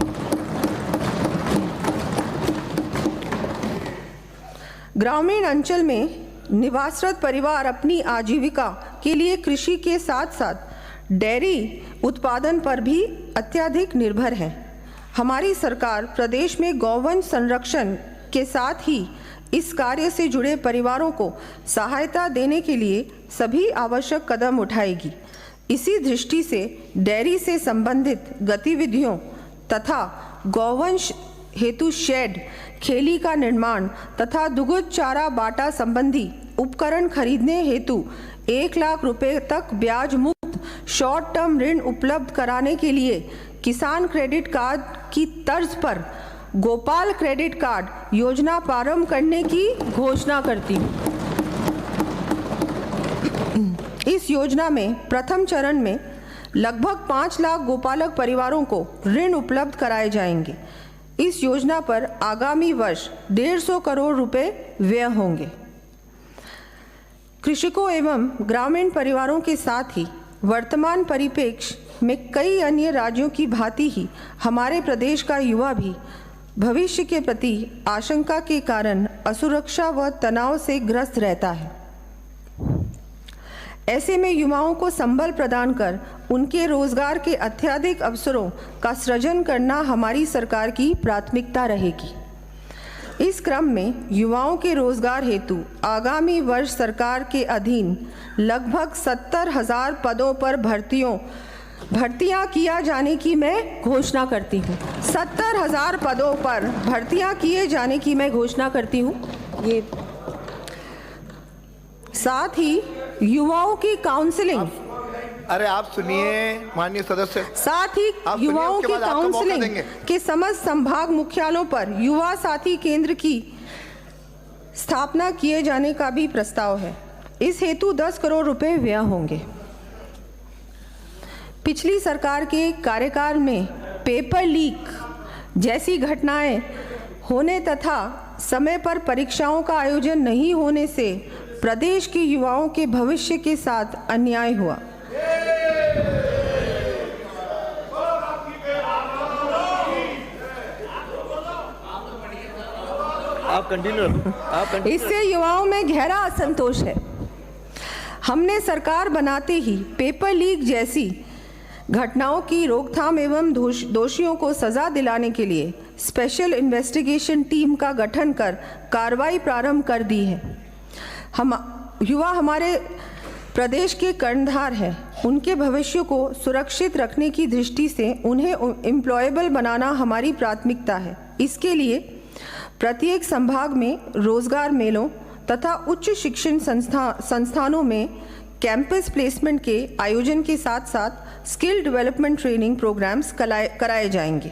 Speaker 1: ग्रामीण अंचल में निवासरत परिवार अपनी आजीविका के लिए कृषि के साथ साथ डेयरी उत्पादन पर भी अत्यधिक निर्भर है। हमारी सरकार प्रदेश में गौवंश संरक्षण के साथ ही इस कार्य से जुड़े परिवारों को सहायता देने के लिए सभी आवश्यक कदम उठाएगी। इसी दृष्टि से डेयरी से संबंधित गतिविधियों तथा गौवंश हेतु शेड, खेली का निर्माण तथा दुग्ध चारा बाटा संबंधी उपकरण खरीदने हेतु 1 लाख रुपए तक ब्याज मुक्त शॉर्ट टर्म ऋण उपलब्ध कराने के लिए किसान क्रेडिट कार्ड की तर्ज पर गोपाल क्रेडिट कार्ड योजना प्रारंभ करने की घोषणा करती हूँ। इस योजना में प्रथम चरण में लगभग 5 लाख गोपालक परिवारों को ऋण उपलब्ध कराए जाएंगे। इस योजना पर आगामी वर्ष 150 करोड़ रुपए व्यय होंगे। कृषकों एवं ग्रामीण परिवारों के साथ ही वर्तमान परिप्रेक्ष्य में कई अन्य राज्यों की भांति ही हमारे प्रदेश का युवा भी भविष्य के प्रति आशंका के कारण असुरक्षा व तनाव से ग्रस्त रहता है। ऐसे में युवाओं को संबल प्रदान कर उनके रोजगार के अत्यधिक अवसरों का सृजन करना हमारी सरकार की प्राथमिकता रहेगी। इस क्रम में युवाओं के रोजगार हेतु आगामी वर्ष सरकार के अधीन लगभग 70,000 पदों पर भर्तियां किया जाने की मैं घोषणा करती हूँ। 70,000 पदों पर भर्तियां किए जाने की मैं घोषणा करती हूँ। ये साथ ही युवाओं की काउंसलिंग,
Speaker 2: अरे आप सुनिए माननीय सदस्य,
Speaker 1: साथ ही युवाओं की काउंसलिंग के समस्त संभाग मुख्यालयों पर युवा साथी केंद्र की स्थापना किए जाने का भी प्रस्ताव है। इस हेतु 10 करोड़ रुपए व्यय होंगे। पिछली सरकार के कार्यकाल में पेपर लीक जैसी घटनाएं होने तथा समय पर परीक्षाओं का आयोजन नहीं होने से प्रदेश के युवाओं के भविष्य के साथ अन्याय हुआ।
Speaker 2: आप कंटिन्यू।
Speaker 1: इससे युवाओं में गहरा असंतोष है। हमने सरकार बनाते ही पेपर लीक जैसी घटनाओं की रोकथाम एवं दोषियों को सजा दिलाने के लिए स्पेशल इन्वेस्टिगेशन टीम का गठन कर कार्रवाई प्रारंभ कर दी है। युवा हमारे प्रदेश के कर्णधार हैं। उनके भविष्य को सुरक्षित रखने की दृष्टि से उन्हें एम्प्लॉयबल बनाना हमारी प्राथमिकता है। इसके लिए प्रत्येक संभाग में रोजगार मेलों तथा उच्च शिक्षण संस्थानों में कैंपस प्लेसमेंट के आयोजन के साथ साथ स्किल डेवलपमेंट ट्रेनिंग प्रोग्राम्स कराए जाएंगे।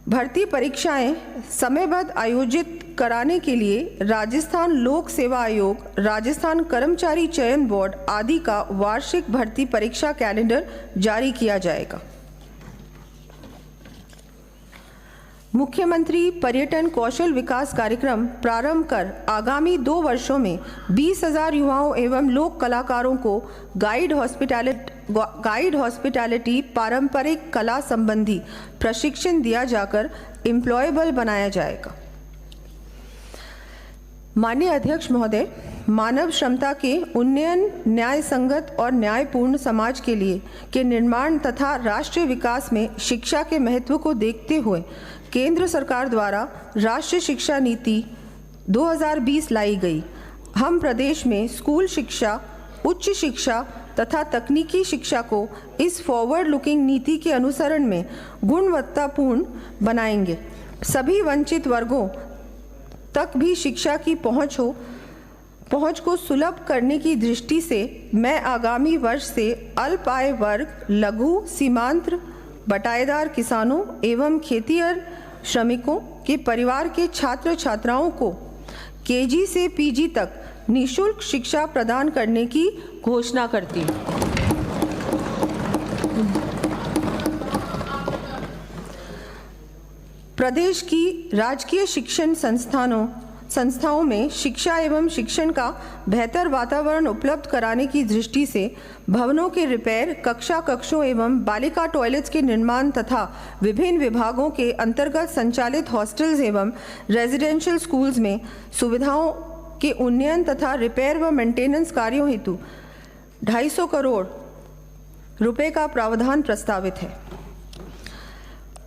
Speaker 1: भर्ती परीक्षाएं समयबद्ध आयोजित कराने के लिए राजस्थान लोक सेवा आयोग, राजस्थान कर्मचारी चयन बोर्ड आदि का वार्षिक भर्ती परीक्षा कैलेंडर जारी किया जाएगा। मुख्यमंत्री पर्यटन कौशल विकास कार्यक्रम प्रारंभ कर आगामी 2 वर्षों में 20,000 युवाओं एवं लोक कलाकारों को गाइड हॉस्पिटैलिटी पारंपरिक कला संबंधी प्रशिक्षण दिया जाकर एम्प्लॉयबल बनाया जाएगा। माननीय अध्यक्ष महोदय, मानव क्षमता के उन्नयन, न्याय संगत और न्यायपूर्ण समाज के निर्माण तथा राष्ट्रीय विकास में शिक्षा के महत्व को देखते हुए केंद्र सरकार द्वारा राष्ट्रीय शिक्षा नीति 2020 लाई गई। हम प्रदेश में स्कूल शिक्षा, उच्च शिक्षा तथा तकनीकी शिक्षा को इस फॉरवर्ड लुकिंग नीति के अनुसरण में गुणवत्तापूर्ण बनाएंगे। सभी वंचित वर्गों तक भी शिक्षा की पहुंच को सुलभ करने की दृष्टि से मैं आगामी वर्ष से अल्प आय वर्ग, लघु, सीमांत, बटाईदार किसानों एवं खेतिहर श्रमिकों के परिवार के छात्र छात्राओं को केजी से पीजी तक निःशुल्क शिक्षा प्रदान करने की घोषणा करती हूँ। प्रदेश की राजकीय शिक्षण संस्थाओं में शिक्षा एवं शिक्षण का बेहतर वातावरण उपलब्ध कराने की दृष्टि से भवनों के रिपेयर, कक्षों एवं बालिका टॉयलेट्स के निर्माण तथा विभिन्न विभागों के अंतर्गत संचालित हॉस्टल्स एवं रेजिडेंशियल स्कूल्स में सुविधाओं के उन्नयन तथा रिपेयर व मेंटेनेंस कार्यों हेतु 250 करोड़ रुपए का प्रावधान प्रस्तावित है।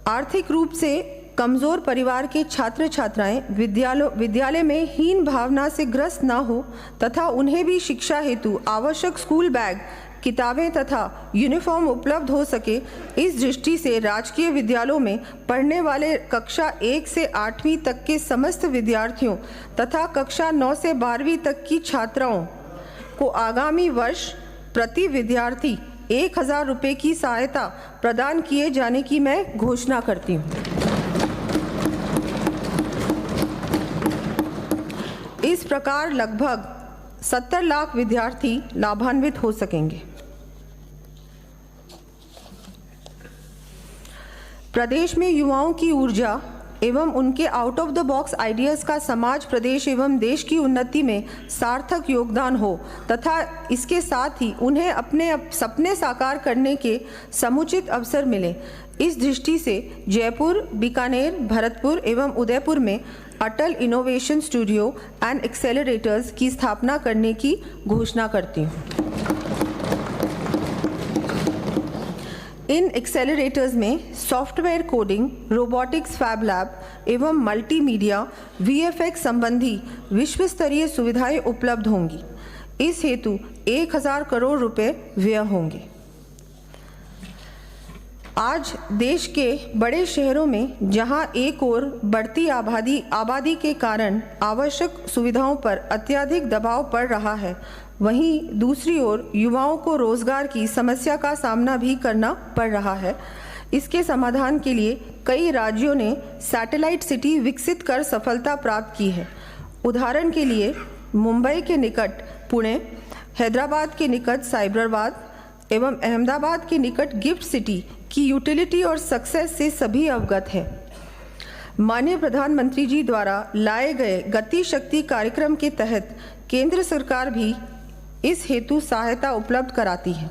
Speaker 1: आर्थिक रूप से कमजोर परिवार के छात्र छात्राएं विद्यालय में हीन भावना से ग्रस्त ना हो तथा उन्हें भी शिक्षा हेतु आवश्यक स्कूल बैग, किताबें तथा यूनिफॉर्म उपलब्ध हो सके, इस दृष्टि से राजकीय विद्यालयों में पढ़ने वाले कक्षा 1 से 8वीं तक के समस्त विद्यार्थियों तथा कक्षा 9 से 12वीं तक की छात्राओं को आगामी वर्ष प्रति विद्यार्थी 1,000 रुपये की सहायता प्रदान किए जाने की मैं घोषणा करती हूँ। इस प्रकार लगभग 70 लाख विद्यार्थी लाभान्वित हो सकेंगे। प्रदेश में युवाओं की ऊर्जा एवं उनके out of the box ideas का समाज, प्रदेश एवं देश की उन्नति में सार्थक योगदान हो तथा इसके साथ ही उन्हें अपने सपने साकार करने के समुचित अवसर मिले, इस दृष्टि से जयपुर, बीकानेर, भरतपुर एवं उदयपुर में Atal innovation studio and accelerators की स्थापना करने की घोषणा करती हूँ। इन एक्सेलरेटर्स में software coding, robotics fab lab एवं मल्टीमीडिया वीएफएक्स संबंधी विश्व स्तरीय सुविधाएं उपलब्ध होंगी। इस हेतु 1,000 करोड़ रुपए व्यय होंगे। आज देश के बड़े शहरों में जहां एक ओर बढ़ती आबादी के कारण आवश्यक सुविधाओं पर अत्यधिक दबाव पड़ रहा है, वहीं दूसरी ओर युवाओं को रोजगार की समस्या का सामना भी करना पड़ रहा है। इसके समाधान के लिए कई राज्यों ने सैटेलाइट सिटी विकसित कर सफलता प्राप्त की है। उदाहरण के लिए मुंबई के निकट पुणे, हैदराबाद के निकट साइबराबाद एवं अहमदाबाद के निकट गिफ्ट सिटी की यूटिलिटी और सक्सेस से सभी अवगत है। माननीय प्रधानमंत्री जी द्वारा लाए गए गति शक्ति कार्यक्रम के तहत केंद्र सरकार भी इस हेतु सहायता उपलब्ध कराती है।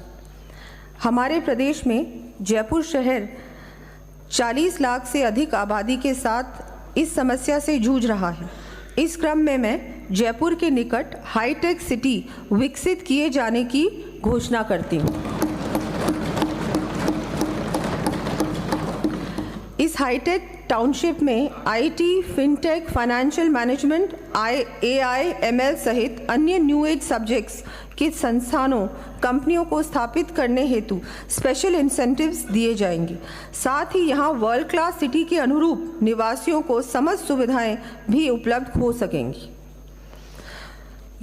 Speaker 1: हमारे प्रदेश में जयपुर शहर 40 लाख से अधिक आबादी के साथ इस समस्या से जूझ रहा है। इस क्रम में मैं जयपुर के निकट हाईटेक सिटी विकसित किए जाने की घोषणा करती हूँ। इस हाईटेक टाउनशिप में IT, fintech, financial management, AI, ML सहित अन्य न्यू एज सब्जेक्ट्स के संस्थानों, कंपनियों को स्थापित करने हेतु स्पेशल इंसेंटिव्स दिए जाएंगे। साथ ही यहाँ वर्ल्ड क्लास सिटी के अनुरूप निवासियों को समस्त सुविधाएं भी उपलब्ध हो सकेंगी।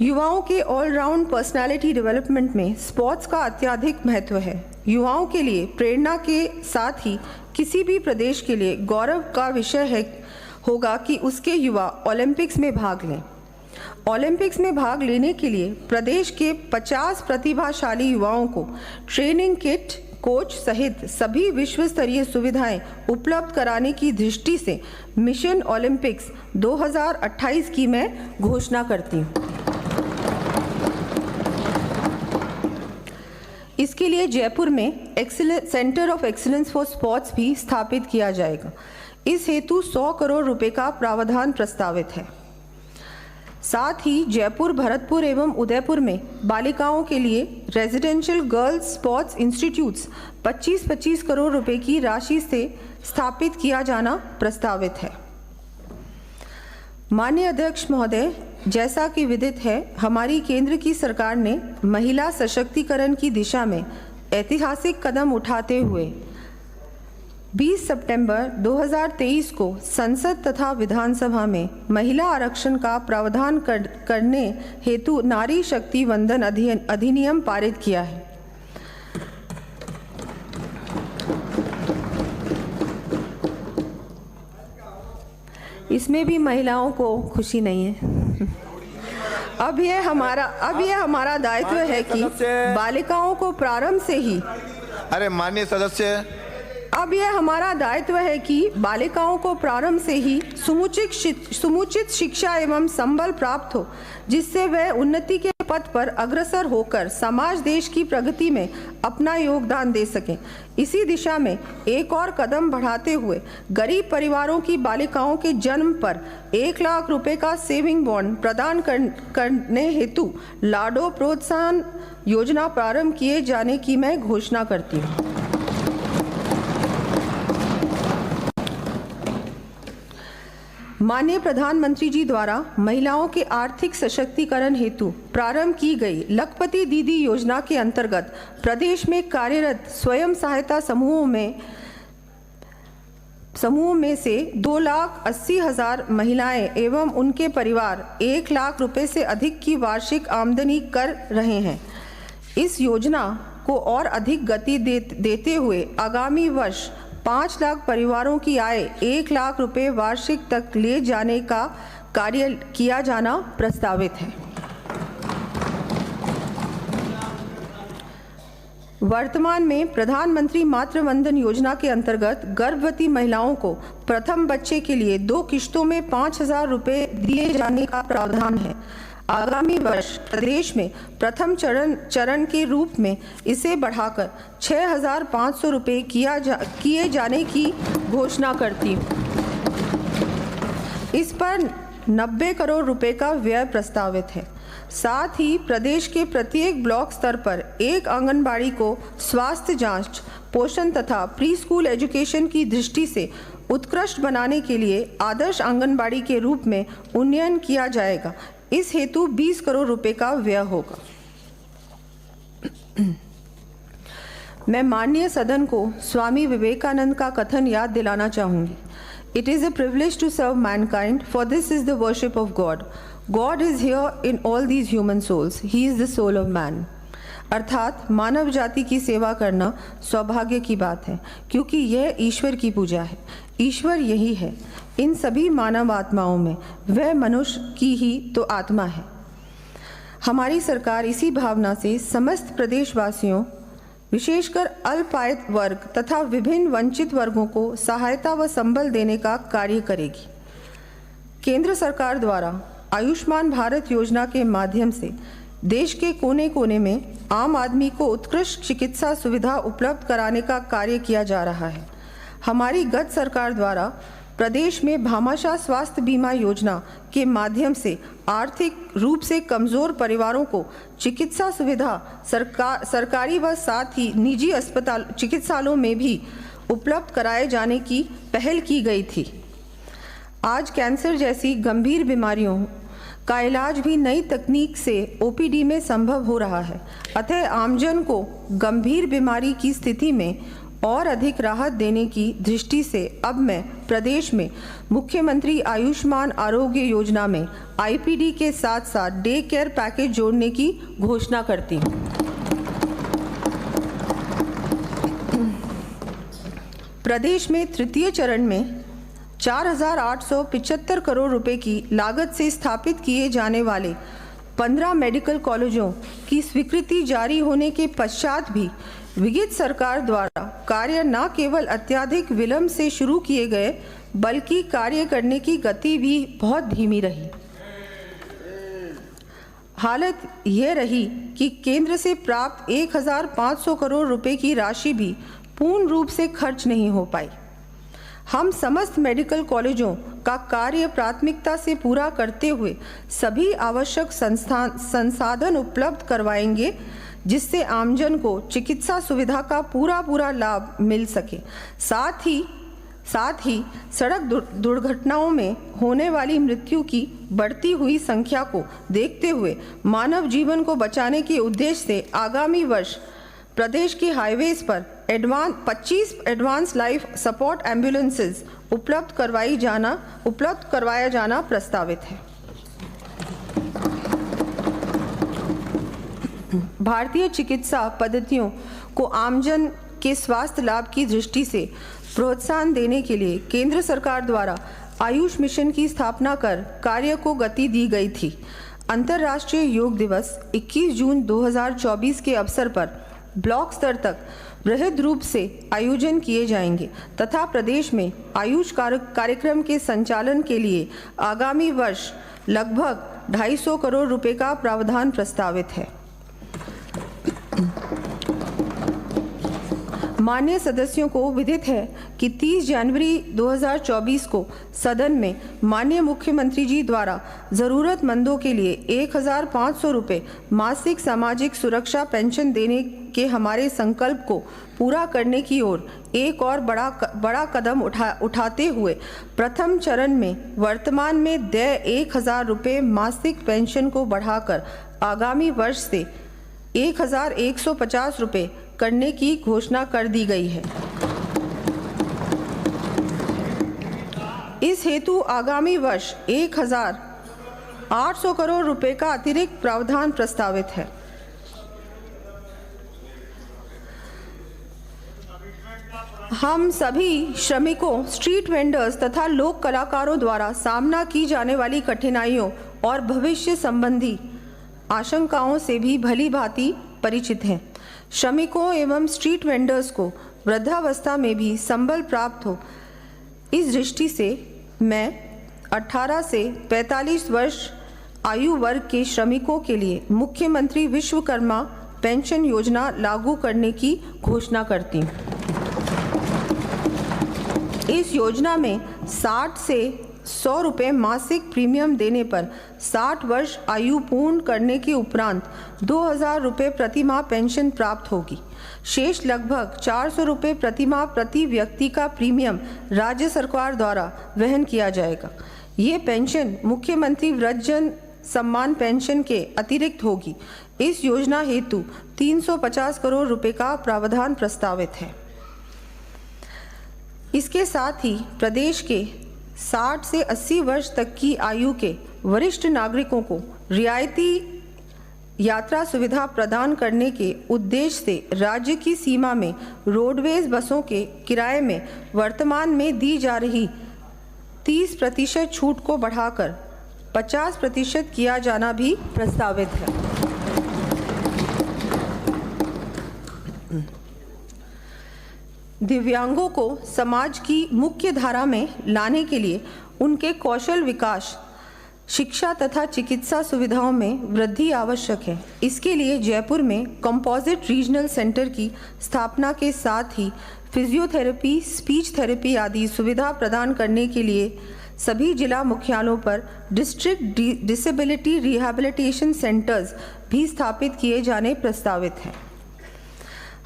Speaker 1: युवाओं के ऑलराउंड पर्सनालिटी डेवलपमेंट में स्पोर्ट्स का अत्यधिक महत्व है। युवाओं के लिए प्रेरणा के साथ ही किसी भी प्रदेश के लिए गौरव का विषय होगा कि उसके युवा ओलंपिक्स में भाग लें। ओलंपिक्स में भाग लेने के लिए प्रदेश के 50 प्रतिभाशाली युवाओं को ट्रेनिंग किट, कोच सहित सभी विश्व स्तरीय सुविधाएं उपलब्ध कराने की दृष्टि से मिशन ओलंपिक्स 2028 की मैं घोषणा करती हूँ। इसके लिए जयपुर में centre of excellence for sports भी स्थापित किया जाएगा। इस हेतु 100 करोड़ रुपए का प्रावधान प्रस्तावित है। साथ ही जयपुर, भरतपुर एवं उदयपुर में बालिकाओं के लिए residential girls sports institutes 25-25 crore रुपए की राशि से स्थापित किया जाना प्रस्तावित है। माननीय अध्यक्ष महोदय, जैसा कि विदित है, हमारी केंद्र की सरकार ने महिला सशक्तिकरण की दिशा में ऐतिहासिक कदम उठाते हुए 20 सितंबर 2023 को संसद तथा विधानसभा में महिला आरक्षण का प्रावधान करने हेतु नारी शक्ति वंदन अधिनियम पारित किया है। इसमें भी महिलाओं को खुशी नहीं है। अब यह हमारा दायित्व है कि बालिकाओं को प्रारंभ से ही
Speaker 2: माननीय सदस्य,
Speaker 1: अब यह हमारा दायित्व है कि बालिकाओं को प्रारंभ से ही समुचित शिक्षा एवं संबल प्राप्त हो, जिससे वह उन्नति के पथ पर अग्रसर होकर समाज देश की प्रगति में अपना योगदान दे सकें। इसी दिशा में एक और कदम बढ़ाते हुए गरीब परिवारों की बालिकाओं के जन्म पर 1 लाख रुपए का सेविंग बॉन्ड प्रदान करने हेतु लाडो प्रोत्साहन योजना प्रारंभ किए जाने की मैं घोषणा करती हूँ। माननीय प्रधानमंत्री जी द्वारा महिलाओं के आर्थिक सशक्तिकरण हेतु प्रारंभ की गई लखपति दीदी योजना के अंतर्गत प्रदेश में कार्यरत स्वयं सहायता समूहों में से 2,80,000 महिलाएं एवं उनके परिवार 1 लाख रुपए से अधिक की वार्षिक आमदनी कर रहे हैं। इस योजना को और अधिक गति देते हुए आगामी वर्ष 5 लाख परिवारों की आय 1 लाख रुपए वार्षिक तक ले जाने का कार्य किया जाना प्रस्तावित है। वर्तमान में प्रधानमंत्री मातृ वंदन योजना के अंतर्गत गर्भवती महिलाओं को प्रथम बच्चे के लिए 2 किश्तों में 5,000 रुपए दिए जाने का प्रावधान है। आगामी वर्ष प्रदेश में प्रथम चरण के रूप में इसे बढ़ाकर 6,500 रुपये किए जाने की घोषणा करती हूँ। इस पर 90 करोड़ रुपए का व्यय प्रस्तावित है। साथ ही प्रदेश के प्रत्येक ब्लॉक स्तर पर एक आंगनबाड़ी को स्वास्थ्य जांच, पोषण तथा प्री स्कूल एजुकेशन की दृष्टि से उत्कृष्ट बनाने के लिए आदर्श आंगनबाड़ी के रूप में उन्नयन किया जाएगा। इस हेतु 20 करोड़ रुपए का व्यय होगा। मैं माननीय सदन को स्वामी विवेकानंद का कथन याद दिलाना चाहूँगी। It is a privilege to serve mankind, for this is the worship of God. God is here in all these human souls. He is the soul of man. अर्थात मानव जाति की सेवा करना सौभाग्य की बात है, क्योंकि यह ईश्वर की पूजा है। ईश्वर यही है, इन सभी मानव आत्माओं में वह मनुष्य की ही तो आत्मा है। हमारी सरकार इसी भावना से समस्त प्रदेशवासियों विशेषकर अल्पायत वर्ग तथा विभिन्न वंचित वर्गों को सहायता व संबल देने का कार्य करेगी। केंद्र सरकार द्वारा आयुष्मान भारत योजना के माध्यम से देश के कोने कोने में आम आदमी को उत्कृष्ट चिकित्सा सुविधा उपलब्ध कराने का कार्य किया जा रहा है। हमारी गत सरकार द्वारा प्रदेश में भामाशाह स्वास्थ्य बीमा योजना के माध्यम से आर्थिक रूप से कमजोर परिवारों को चिकित्सा सुविधा सरकारी व साथ ही निजी अस्पताल चिकित्सालयों में भी उपलब्ध कराए जाने की पहल की गई थी। आज कैंसर जैसी गंभीर बीमारियों का इलाज भी नई तकनीक से ओपीडी में संभव हो रहा है। अतः आमजन को गंभीर बीमारी की स्थिति में और अधिक राहत देने की दृष्टि से अब मैं प्रदेश में मुख्यमंत्री आयुष्मान आरोग्य योजना में आईपीडी के साथ साथ डे केयर पैकेज जोड़ने की घोषणा करती हूँ। प्रदेश में तृतीय चरण में 4,875 करोड़ रुपए की लागत से स्थापित किए जाने वाले 15 मेडिकल कॉलेजों की स्वीकृति जारी होने के पश्चात भी विगत सरकार द्वारा कार्य न केवल अत्यधिक विलंब से शुरू किए गए बल्कि कार्य करने की गति भी बहुत धीमी रही। हालत यह रही कि केंद्र से प्राप्त 1,500 करोड़ रुपए की राशि भी पूर्ण रूप से खर्च नहीं हो पाई। हम समस्त मेडिकल कॉलेजों का कार्य प्राथमिकता से पूरा करते हुए सभी आवश्यक संसाधन उपलब्ध करवाएंगे जिससे आमजन को चिकित्सा सुविधा का पूरा लाभ मिल सके। साथ ही सड़क दुर्घटनाओं में होने वाली मृत्यु की बढ़ती हुई संख्या को देखते हुए मानव जीवन को बचाने के उद्देश्य से आगामी वर्ष प्रदेश के हाईवेज पर 25 एडवांस लाइफ सपोर्ट एम्बुलेंसेज उपलब्ध करवाया जाना प्रस्तावित है। भारतीय चिकित्सा पद्धतियों को आमजन के स्वास्थ्य लाभ की दृष्टि से प्रोत्साहन देने के लिए केंद्र सरकार द्वारा आयुष मिशन की स्थापना कर कार्य को गति दी गई थी। अंतर्राष्ट्रीय योग दिवस 21 जून 2024 के अवसर पर ब्लॉक स्तर तक वृहद रूप से आयोजन किए जाएंगे तथा प्रदेश में आयुष कार्यक्रम के संचालन के लिए आगामी वर्ष लगभग 250 करोड़ रुपए का प्रावधान प्रस्तावित है। माननीय सदस्यों को विदित है कि 30 जनवरी 2024 को सदन में माननीय मुख्यमंत्री जी द्वारा ज़रूरतमंदों के लिए 1,500 रुपये मासिक सामाजिक सुरक्षा पेंशन देने के हमारे संकल्प को पूरा करने की ओर एक और बड़ा कदम उठाते हुए प्रथम चरण में वर्तमान में देय 1,000 रुपये मासिक पेंशन को बढ़ाकर आगामी वर्ष से 1,150 रुपये करने की घोषणा कर दी गई है। इस हेतु आगामी वर्ष 1,800 करोड़ रुपए का अतिरिक्त प्रावधान प्रस्तावित है। हम सभी श्रमिकों, स्ट्रीट वेंडर्स तथा लोक कलाकारों द्वारा सामना की जाने वाली कठिनाइयों और भविष्य संबंधी आशंकाओं से भी भली भांति परिचित हैं। श्रमिकों एवं स्ट्रीट वेंडर्स को वृद्धावस्था में भी संबल प्राप्त हो, इस दृष्टि से मैं 18 से 45 वर्ष आयु वर्ग के श्रमिकों के लिए मुख्यमंत्री विश्वकर्मा पेंशन योजना लागू करने की घोषणा करती हूँ। इस योजना में 60 से 100 रुपये मासिक प्रीमियम देने पर 60 वर्ष आयु पूर्ण करने के उपरांत 2,000 रुपये प्रति माह पेंशन प्राप्त होगी। शेष लगभग 400 रुपये प्रति माह प्रति व्यक्ति का प्रीमियम राज्य सरकार द्वारा वहन किया जाएगा। ये पेंशन मुख्यमंत्री वृद्धजन सम्मान पेंशन के अतिरिक्त होगी। इस योजना हेतु 350 करोड़ रुपए का प्रावधान प्रस्तावित है। इसके साथ ही प्रदेश के 60 से 80 वर्ष तक की आयु के वरिष्ठ नागरिकों को रियायती यात्रा सुविधा प्रदान करने के उद्देश्य से राज्य की सीमा में रोडवेज बसों के किराए में वर्तमान में दी जा रही 30% छूट को बढ़ाकर 50% किया जाना भी प्रस्तावित है। दिव्यांगों को समाज की मुख्य धारा में लाने के लिए उनके कौशल विकास, शिक्षा तथा चिकित्सा सुविधाओं में वृद्धि आवश्यक है। इसके लिए जयपुर में कंपोजिट रीजनल सेंटर की स्थापना के साथ ही फिजियोथेरेपी, स्पीच थेरेपी आदि सुविधा प्रदान करने के लिए सभी जिला मुख्यालयों पर डिस्ट्रिक्ट डिसेबिलिटी रिहैबिलिटेशन सेंटर्स भी स्थापित किए जाने प्रस्तावित हैं।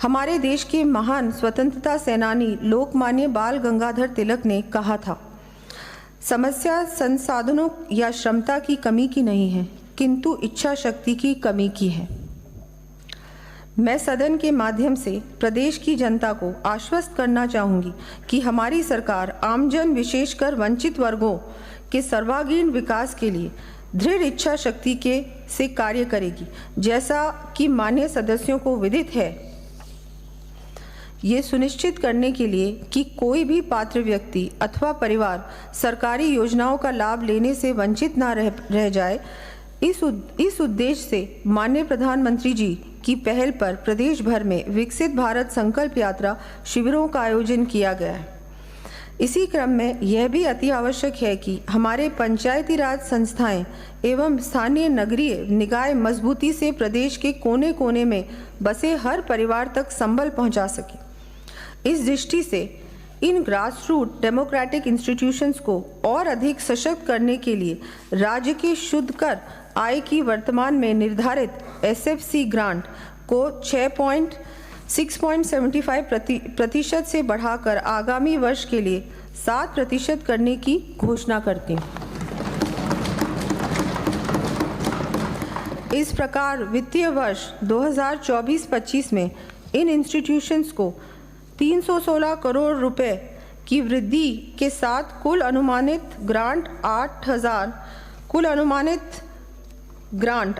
Speaker 1: हमारे देश के महान स्वतंत्रता सेनानी लोकमान्य बाल गंगाधर तिलक ने कहा था, समस्या संसाधनों या क्षमता की कमी की नहीं है, किंतु इच्छा शक्ति की कमी की है। मैं सदन के माध्यम से प्रदेश की जनता को आश्वस्त करना चाहूँगी कि हमारी सरकार आमजन, विशेषकर वंचित वर्गों के सर्वांगीण विकास के लिए दृढ़ इच्छा शक्ति से कार्य करेगी। जैसा कि माननीय सदस्यों को विदित है, ये सुनिश्चित करने के लिए कि कोई भी पात्र व्यक्ति अथवा परिवार सरकारी योजनाओं का लाभ लेने से वंचित ना रह जाए, इस उद्देश्य से माननीय प्रधानमंत्री जी की पहल पर प्रदेश भर में विकसित भारत संकल्प यात्रा शिविरों का आयोजन किया गया है। इसी क्रम में यह भी अति आवश्यक है कि हमारे पंचायती राज संस्थाएं एवं स्थानीय नगरीय निकाय मजबूती से प्रदेश के कोने कोने में बसे हर परिवार तक संबल पहुंचा सके। इस दृष्टि से इन ग्रासरूट डेमोक्रेटिक इंस्टीट्यूशंस को और अधिक सशक्त करने के लिए राज्य के शुद्ध कर आय की वर्तमान में निर्धारित SFC ग्रांट को 6.75% से बढ़ाकर आगामी वर्ष के लिए 7% करने की घोषणा करती हूँ। इस प्रकार वित्तीय वर्ष 2024-25 में इन इंस्टीट्यूशंस को 316 करोड़ रुपए की वृद्धि के साथ कुल अनुमानित ग्रांट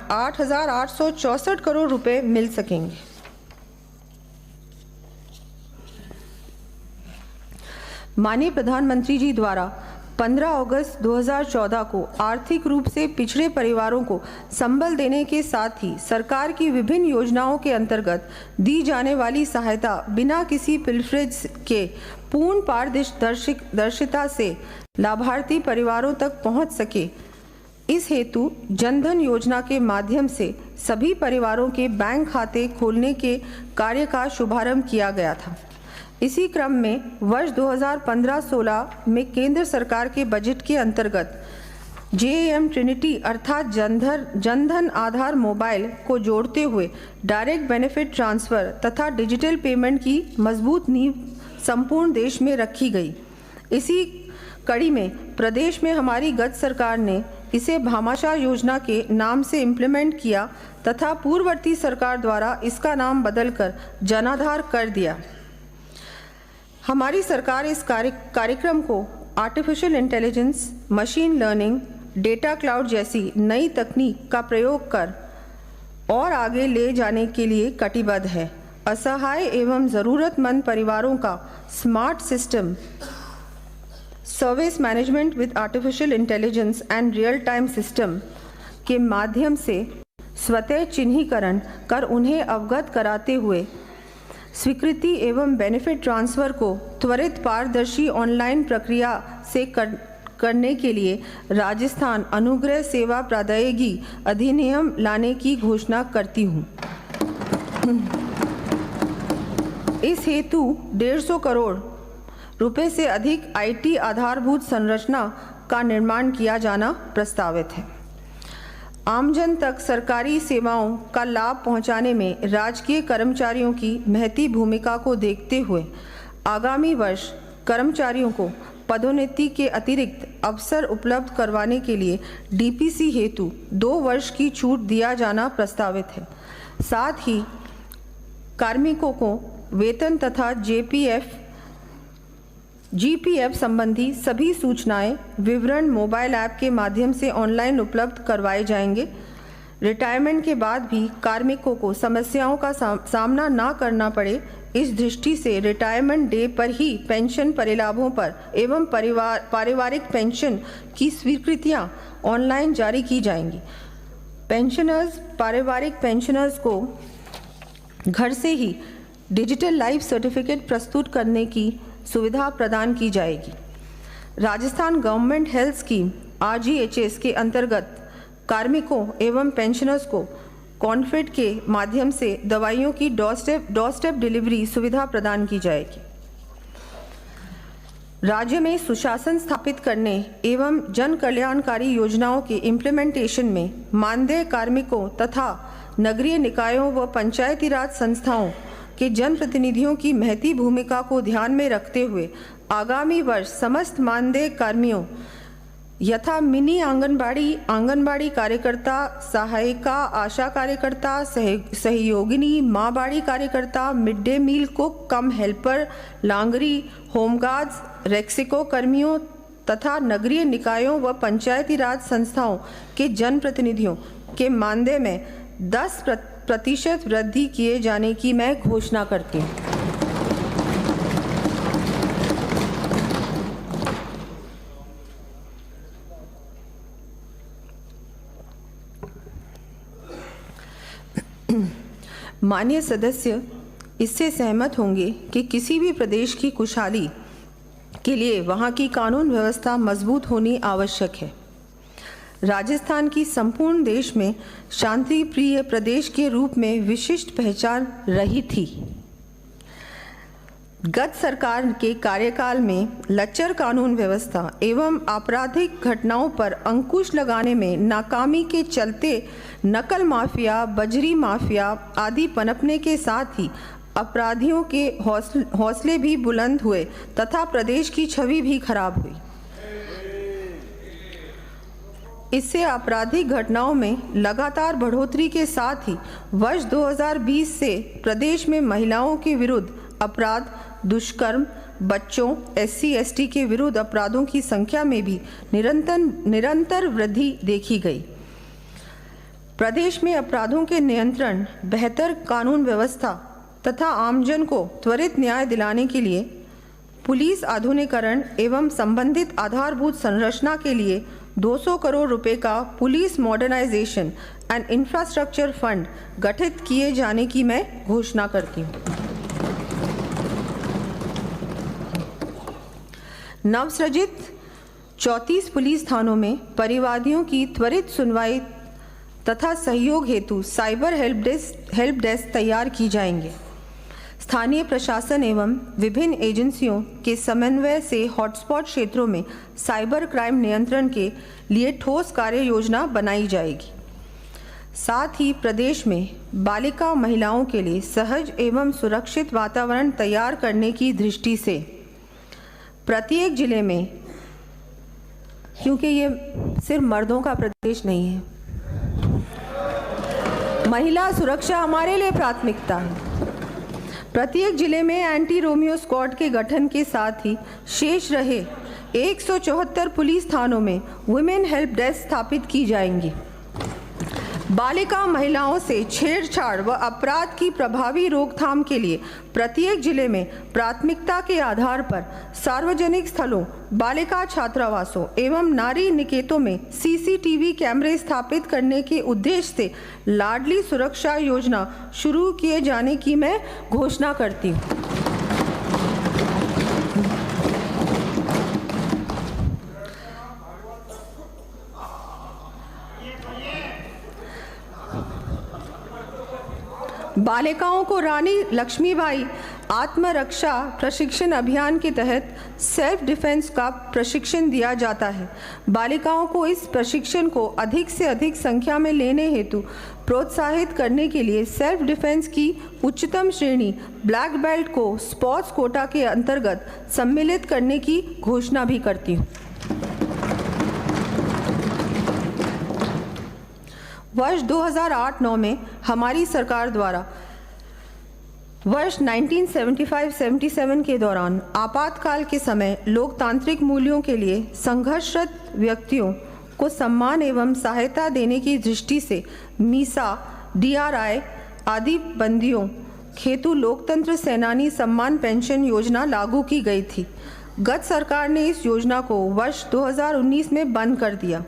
Speaker 1: 8,864 करोड़ रुपए मिल सकेंगे। माननीय प्रधानमंत्री जी द्वारा 15 अगस्त 2014 को आर्थिक रूप से पिछड़े परिवारों को संबल देने के साथ ही सरकार की विभिन्न योजनाओं के अंतर्गत दी जाने वाली सहायता बिना किसी पिलफरेज के पूर्ण पारदर्शिता से लाभार्थी परिवारों तक पहुंच सके, इस हेतु जनधन योजना के माध्यम से सभी परिवारों के बैंक खाते खोलने के कार्य का शुभारंभ किया गया था। इसी क्रम में वर्ष 2015-16 में केंद्र सरकार के बजट के अंतर्गत JAM ट्रिनिटी अर्थात जनधन आधार मोबाइल को जोड़ते हुए डायरेक्ट बेनिफिट ट्रांसफ़र तथा डिजिटल पेमेंट की मजबूत नींव संपूर्ण देश में रखी गई। इसी कड़ी में प्रदेश में हमारी गत सरकार ने इसे भामाशाह योजना के नाम से इम्प्लीमेंट किया तथा पूर्ववर्ती सरकार द्वारा इसका नाम बदलकर जनाधार कर दिया। हमारी सरकार इस कार्यक्रम को artificial intelligence, machine learning, data cloud जैसी नई तकनीक का प्रयोग कर और आगे ले जाने के लिए कटिबद्ध है। असहाय एवं ज़रूरतमंद परिवारों का smart system service management with artificial intelligence and real time system के माध्यम से स्वतः चिन्हीकरण कर उन्हें अवगत कराते हुए स्वीकृति एवं बेनिफिट ट्रांसफ़र को त्वरित पारदर्शी ऑनलाइन प्रक्रिया से करने के लिए राजस्थान अनुग्रह सेवा प्रादायिकी अधिनियम लाने की घोषणा करती हूँ। इस हेतु 150 करोड़ रुपए से अधिक IT आधारभूत संरचना का निर्माण किया जाना प्रस्तावित है। आमजन तक सरकारी सेवाओं का लाभ पहुंचाने में राजकीय कर्मचारियों की महती भूमिका को देखते हुए आगामी वर्ष कर्मचारियों को पदोन्नति के अतिरिक्त अवसर उपलब्ध करवाने के लिए DPC हेतु 2 वर्ष की छूट दिया जाना प्रस्तावित है। साथ ही कार्मिकों को वेतन तथा GPF संबंधी सभी सूचनाएं विवरण मोबाइल ऐप के माध्यम से ऑनलाइन उपलब्ध करवाए जाएंगे। रिटायरमेंट के बाद भी कार्मिकों को समस्याओं का सामना ना करना पड़े, इस दृष्टि से रिटायरमेंट डे पर ही पेंशन परिलाभों पर एवं पारिवारिक पेंशन की स्वीकृतियां ऑनलाइन जारी की जाएंगी। पारिवारिक पेंशनर्स को घर से ही डिजिटल लाइफ सर्टिफिकेट प्रस्तुत करने की सुविधा प्रदान की जाएगी। Rajasthan government health scheme RGHS के अंतर्गत कार्मिकों एवं पेंशनर्स को कॉन्फिड के माध्यम से दवाइयों की डोर स्टेप डिलीवरी सुविधा प्रदान की जाएगी। राज्य में सुशासन स्थापित करने एवं जन कल्याणकारी योजनाओं के इम्प्लीमेंटेशन में मानदेय कार्मिकों तथा नगरीय निकायों व पंचायती राज संस्थाओं के जनप्रतिनिधियों की महती भूमिका को ध्यान में रखते हुए आगामी वर्ष समस्त मानदेय कर्मियों यथा मिनी आंगनबाड़ी कार्यकर्ता, सहायिका, आशा कार्यकर्ता, सहयोगिनी, माँ बाड़ी कार्यकर्ता, मिड डे मील कुक कम हेल्पर, लांगरी, होमगार्ड्स, रेक्सिको कर्मियों तथा नगरीय निकायों व पंचायती राज संस्थाओं के जनप्रतिनिधियों के मानदेय में 10% वृद्धि किए जाने की मैं घोषणा करती हूँ। माननीय सदस्य इससे सहमत होंगे कि किसी भी प्रदेश की खुशहाली के लिए वहाँ की कानून व्यवस्था मजबूत होनी आवश्यक है। राजस्थान की संपूर्ण देश में शांति प्रिय प्रदेश के रूप में विशिष्ट पहचान रही थी। गत सरकार के कार्यकाल में लचर कानून व्यवस्था एवं आपराधिक घटनाओं पर अंकुश लगाने में नाकामी के चलते नकल माफिया, बजरी माफिया आदि पनपने के साथ ही अपराधियों के हौसले भी बुलंद हुए तथा प्रदेश की छवि भी खराब हुई। इससे आपराधिक घटनाओं में लगातार बढ़ोतरी के साथ ही वर्ष 2020 से प्रदेश में महिलाओं के विरुद्ध अपराध, दुष्कर्म, बच्चों, SC/ST के विरुद्ध अपराधों की संख्या में भी निरंतर वृद्धि देखी गई। प्रदेश में अपराधों के नियंत्रण, बेहतर कानून व्यवस्था तथा आमजन को त्वरित न्याय दिलाने के लिए पुलिस आधुनिकीकरण एवं संबंधित आधारभूत संरचना के लिए 200 करोड़ रुपए का police modernisation and infrastructure fund गठित किए जाने की मैं घोषणा करती हूँ। नवसृजित 34 पुलिस थानों में परिवादियों की त्वरित सुनवाई तथा सहयोग हेतु साइबर हेल्प डेस्क तैयार की जाएंगे। स्थानीय प्रशासन एवं विभिन्न एजेंसियों के समन्वय से हॉटस्पॉट क्षेत्रों में साइबर क्राइम नियंत्रण के लिए ठोस कार्य योजना बनाई जाएगी। साथ ही प्रदेश में बालिका महिलाओं के लिए सहज एवं सुरक्षित वातावरण तैयार करने की दृष्टि से प्रत्येक जिले में, क्योंकि ये सिर्फ मर्दों का प्रदेश नहीं है, महिला सुरक्षा हमारे लिए प्राथमिकता है। प्रत्येक जिले में एंटी रोमियो स्क्वाड के गठन के साथ ही शेष रहे 174 पुलिस थानों में वुमेन हेल्प डेस्क स्थापित की जाएंगी। बालिका महिलाओं से छेड़छाड़ व अपराध की प्रभावी रोकथाम के लिए प्रत्येक जिले में प्राथमिकता के आधार पर सार्वजनिक स्थलों, बालिका छात्रावासों एवं नारी निकेतों में CCTV कैमरे स्थापित करने के उद्देश्य से लाडली सुरक्षा योजना शुरू किए जाने की मैं घोषणा करती हूँ। बालिकाओं को रानी लक्ष्मीबाई आत्मरक्षा प्रशिक्षण अभियान के तहत सेल्फ डिफेंस का प्रशिक्षण दिया जाता है। बालिकाओं को इस प्रशिक्षण को अधिक से अधिक संख्या में लेने हेतु प्रोत्साहित करने के लिए सेल्फ डिफेंस की उच्चतम श्रेणी ब्लैक बेल्ट को स्पोर्ट्स कोटा के अंतर्गत सम्मिलित करने की घोषणा भी करती हूँ। वर्ष 2008-9 में हमारी सरकार द्वारा वर्ष 1975-77 के दौरान आपातकाल के समय लोकतांत्रिक मूल्यों के लिए संघर्षरत व्यक्तियों को सम्मान एवं सहायता देने की दृष्टि से मीसा, DRI आदि बंदियों हेतु लोकतंत्र सेनानी सम्मान पेंशन योजना लागू की गई थी। गत सरकार ने इस योजना को वर्ष 2019 में बंद कर दिया।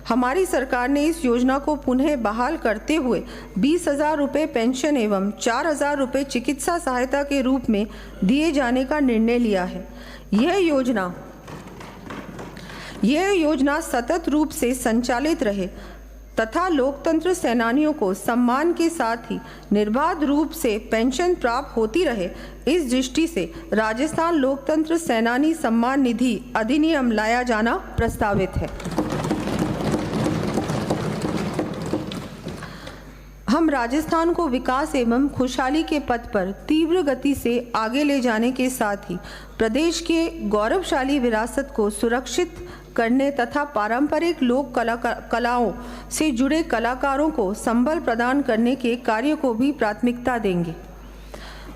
Speaker 1: हमारी सरकार ने इस योजना को पुनः बहाल करते हुए 20,000 रुपये पेंशन एवं 4,000 रुपये चिकित्सा सहायता के रूप में दिए जाने का निर्णय लिया है। यह योजना सतत रूप से संचालित रहे तथा लोकतंत्र सेनानियों को सम्मान के साथ ही निर्बाध रूप से पेंशन प्राप्त होती रहे, इस दृष्टि से राजस्थान लोकतंत्र सेनानी सम्मान निधि अधिनियम लाया जाना प्रस्तावित है। हम राजस्थान को विकास एवं खुशहाली के पथ पर तीव्र गति से आगे ले जाने के साथ ही प्रदेश के गौरवशाली विरासत को सुरक्षित करने तथा पारंपरिक लोक कलाओं से जुड़े कलाकारों को संबल प्रदान करने के कार्य को भी प्राथमिकता देंगे।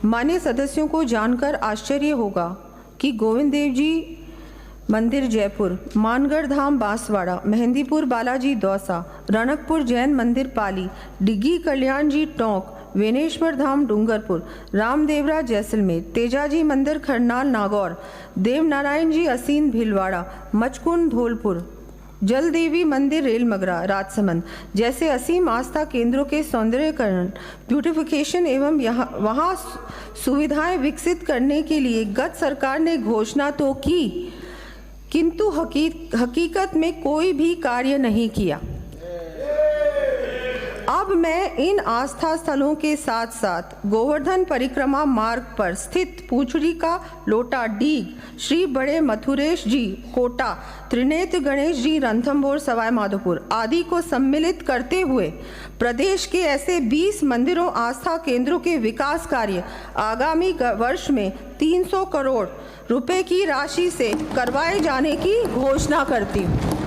Speaker 1: मान्य सदस्यों को जानकर आश्चर्य होगा कि गोविंद देव जी मंदिर जयपुर, मानगढ़ धाम बांसवाड़ा, मेहंदीपुर बालाजी दौसा, रणकपुर जैन मंदिर पाली, डिग्गी कल्याण जी टोंक, वेनेश्वर धाम डूंगरपुर, रामदेवरा जैसलमेर, तेजाजी मंदिर खरनाल नागौर, देवनारायण जी असीन भीलवाड़ा, मचकुंड धौलपुर, जल देवी मंदिर रेलमगरा राजसमंद जैसे असीम आस्था केंद्रों के सौंदर्यकरण, ब्यूटिफिकेशन एवं वहाँ सुविधाएं विकसित करने के लिए गत सरकार ने घोषणा तो की, किंतु हकीकत में कोई भी कार्य नहीं किया। अब मैं इन आस्था स्थलों के साथ साथ गोवर्धन परिक्रमा मार्ग पर स्थित पूछड़ी का लोटा डीग, श्री बड़े मथुरेश जी कोटा, त्रिनेत्र गणेश जी रणथंभौर सवाई माधोपुर आदि को सम्मिलित करते हुए प्रदेश के ऐसे 20 मंदिरों आस्था केंद्रों के विकास कार्य आगामी वर्ष में 300 करोड़ रुपए की राशि से करवाए जाने की घोषणा करती हूँ।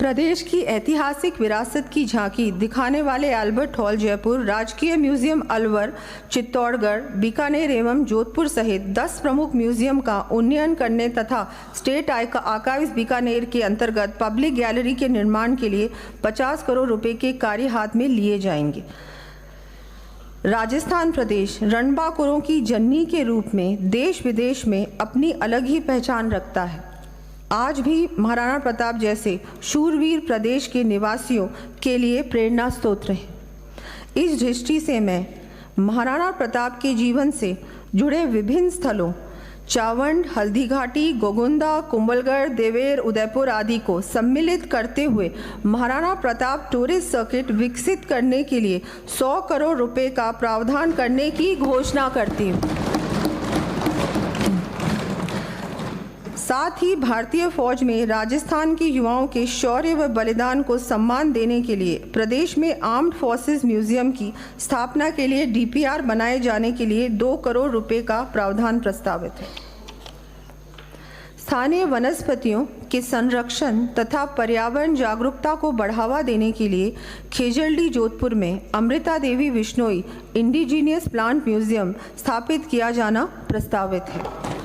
Speaker 1: प्रदेश की ऐतिहासिक विरासत की झांकी दिखाने वाले अल्बर्ट हॉल जयपुर, राजकीय म्यूजियम अलवर, चित्तौड़गढ़, बीकानेर एवं जोधपुर सहित 10 प्रमुख म्यूजियम का उन्नयन करने तथा स्टेट आर्काइव्स बीकानेर के अंतर्गत पब्लिक गैलरी के निर्माण के लिए 50 करोड़ रुपए के कार्य हाथ में लिए जाएंगे। राजस्थान प्रदेश रणबांकुरों की जननी के रूप में देश विदेश में अपनी अलग ही पहचान रखता है। आज भी महाराणा प्रताप जैसे शूरवीर प्रदेश के निवासियों के लिए प्रेरणा स्रोत हैं। इस दृष्टि से मैं महाराणा प्रताप के जीवन से जुड़े विभिन्न स्थलों चावंड, हल्दीघाटी, गोगुंदा, कुंभलगढ़, देवेर, उदयपुर आदि को सम्मिलित करते हुए महाराणा प्रताप टूरिस्ट सर्किट विकसित करने के लिए 100 करोड़ रुपए का प्रावधान करने की घोषणा करती हूँ। साथ ही भारतीय फौज में राजस्थान के युवाओं के शौर्य व बलिदान को सम्मान देने के लिए प्रदेश में आर्म्ड फोर्सेस म्यूजियम की स्थापना के लिए डीपीआर बनाए जाने के लिए 2 करोड़ रुपए का प्रावधान प्रस्तावित है। स्थानीय वनस्पतियों के संरक्षण तथा पर्यावरण जागरूकता को बढ़ावा देने के लिए खेजड़डी जोधपुर में Amrita Devi Bishnoi indigenous plant museum स्थापित किया जाना प्रस्तावित है।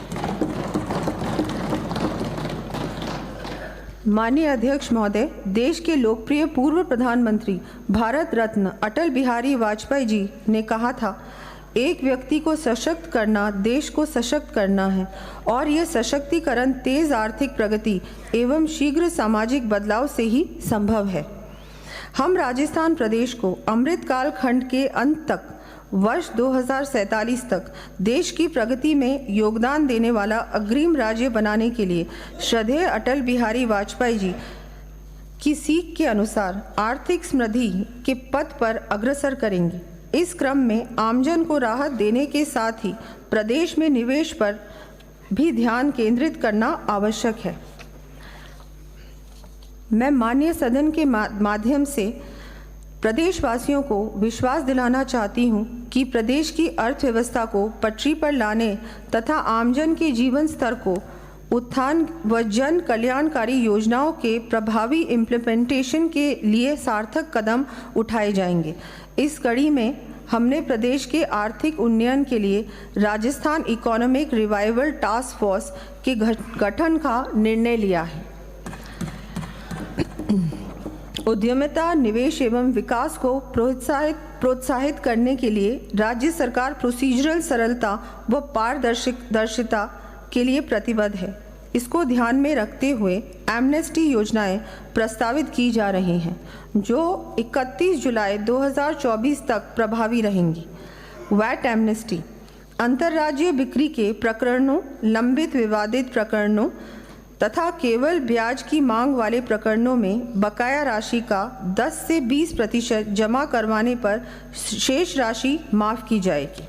Speaker 1: माननीय अध्यक्ष महोदय, देश के लोकप्रिय पूर्व प्रधानमंत्री भारत रत्न अटल बिहारी वाजपेयी जी ने कहा था, एक व्यक्ति को सशक्त करना देश को सशक्त करना है और यह सशक्तिकरण तेज आर्थिक प्रगति एवं शीघ्र सामाजिक बदलाव से ही संभव है। हम राजस्थान प्रदेश को अमृतकाल खंड के अंत तक वर्ष 2047 तक देश की प्रगति में योगदान देने वाला अग्रिम राज्य बनाने के लिए श्रद्धेय अटल बिहारी वाजपेयी जी की सीख के अनुसार आर्थिक समृद्धि के पथ पर अग्रसर करेंगे। इस क्रम में आमजन को राहत देने के साथ ही प्रदेश में निवेश पर भी ध्यान केंद्रित करना आवश्यक है। मैं माननीय सदन के माध्यम से प्रदेशवासियों को विश्वास दिलाना चाहती हूं कि प्रदेश की अर्थव्यवस्था को पटरी पर लाने तथा आमजन के जीवन स्तर को उत्थान व जन कल्याणकारी योजनाओं के प्रभावी इम्प्लीमेंटेशन के लिए सार्थक कदम उठाए जाएंगे। इस कड़ी में हमने प्रदेश के आर्थिक उन्नयन के लिए Rajasthan economic revival task force के गठन का निर्णय लिया है। उद्यमिता, निवेश एवं विकास को प्रोत्साहित करने के लिए राज्य सरकार प्रोसीजरल सरलता व पारदर्शिता के लिए प्रतिबद्ध है। इसको ध्यान में रखते हुए एमनेस्टी योजनाएं प्रस्तावित की जा रही हैं, जो 31 जुलाई 2024 तक प्रभावी रहेंगी। वैट एमनेस्टी अंतर्राज्यीय बिक्री के प्रकरणों, लंबित विवादित प्रकरणों तथा केवल ब्याज की मांग वाले प्रकरणों में बकाया राशि का 10 से 20% जमा करवाने पर शेष राशि माफ की जाएगी।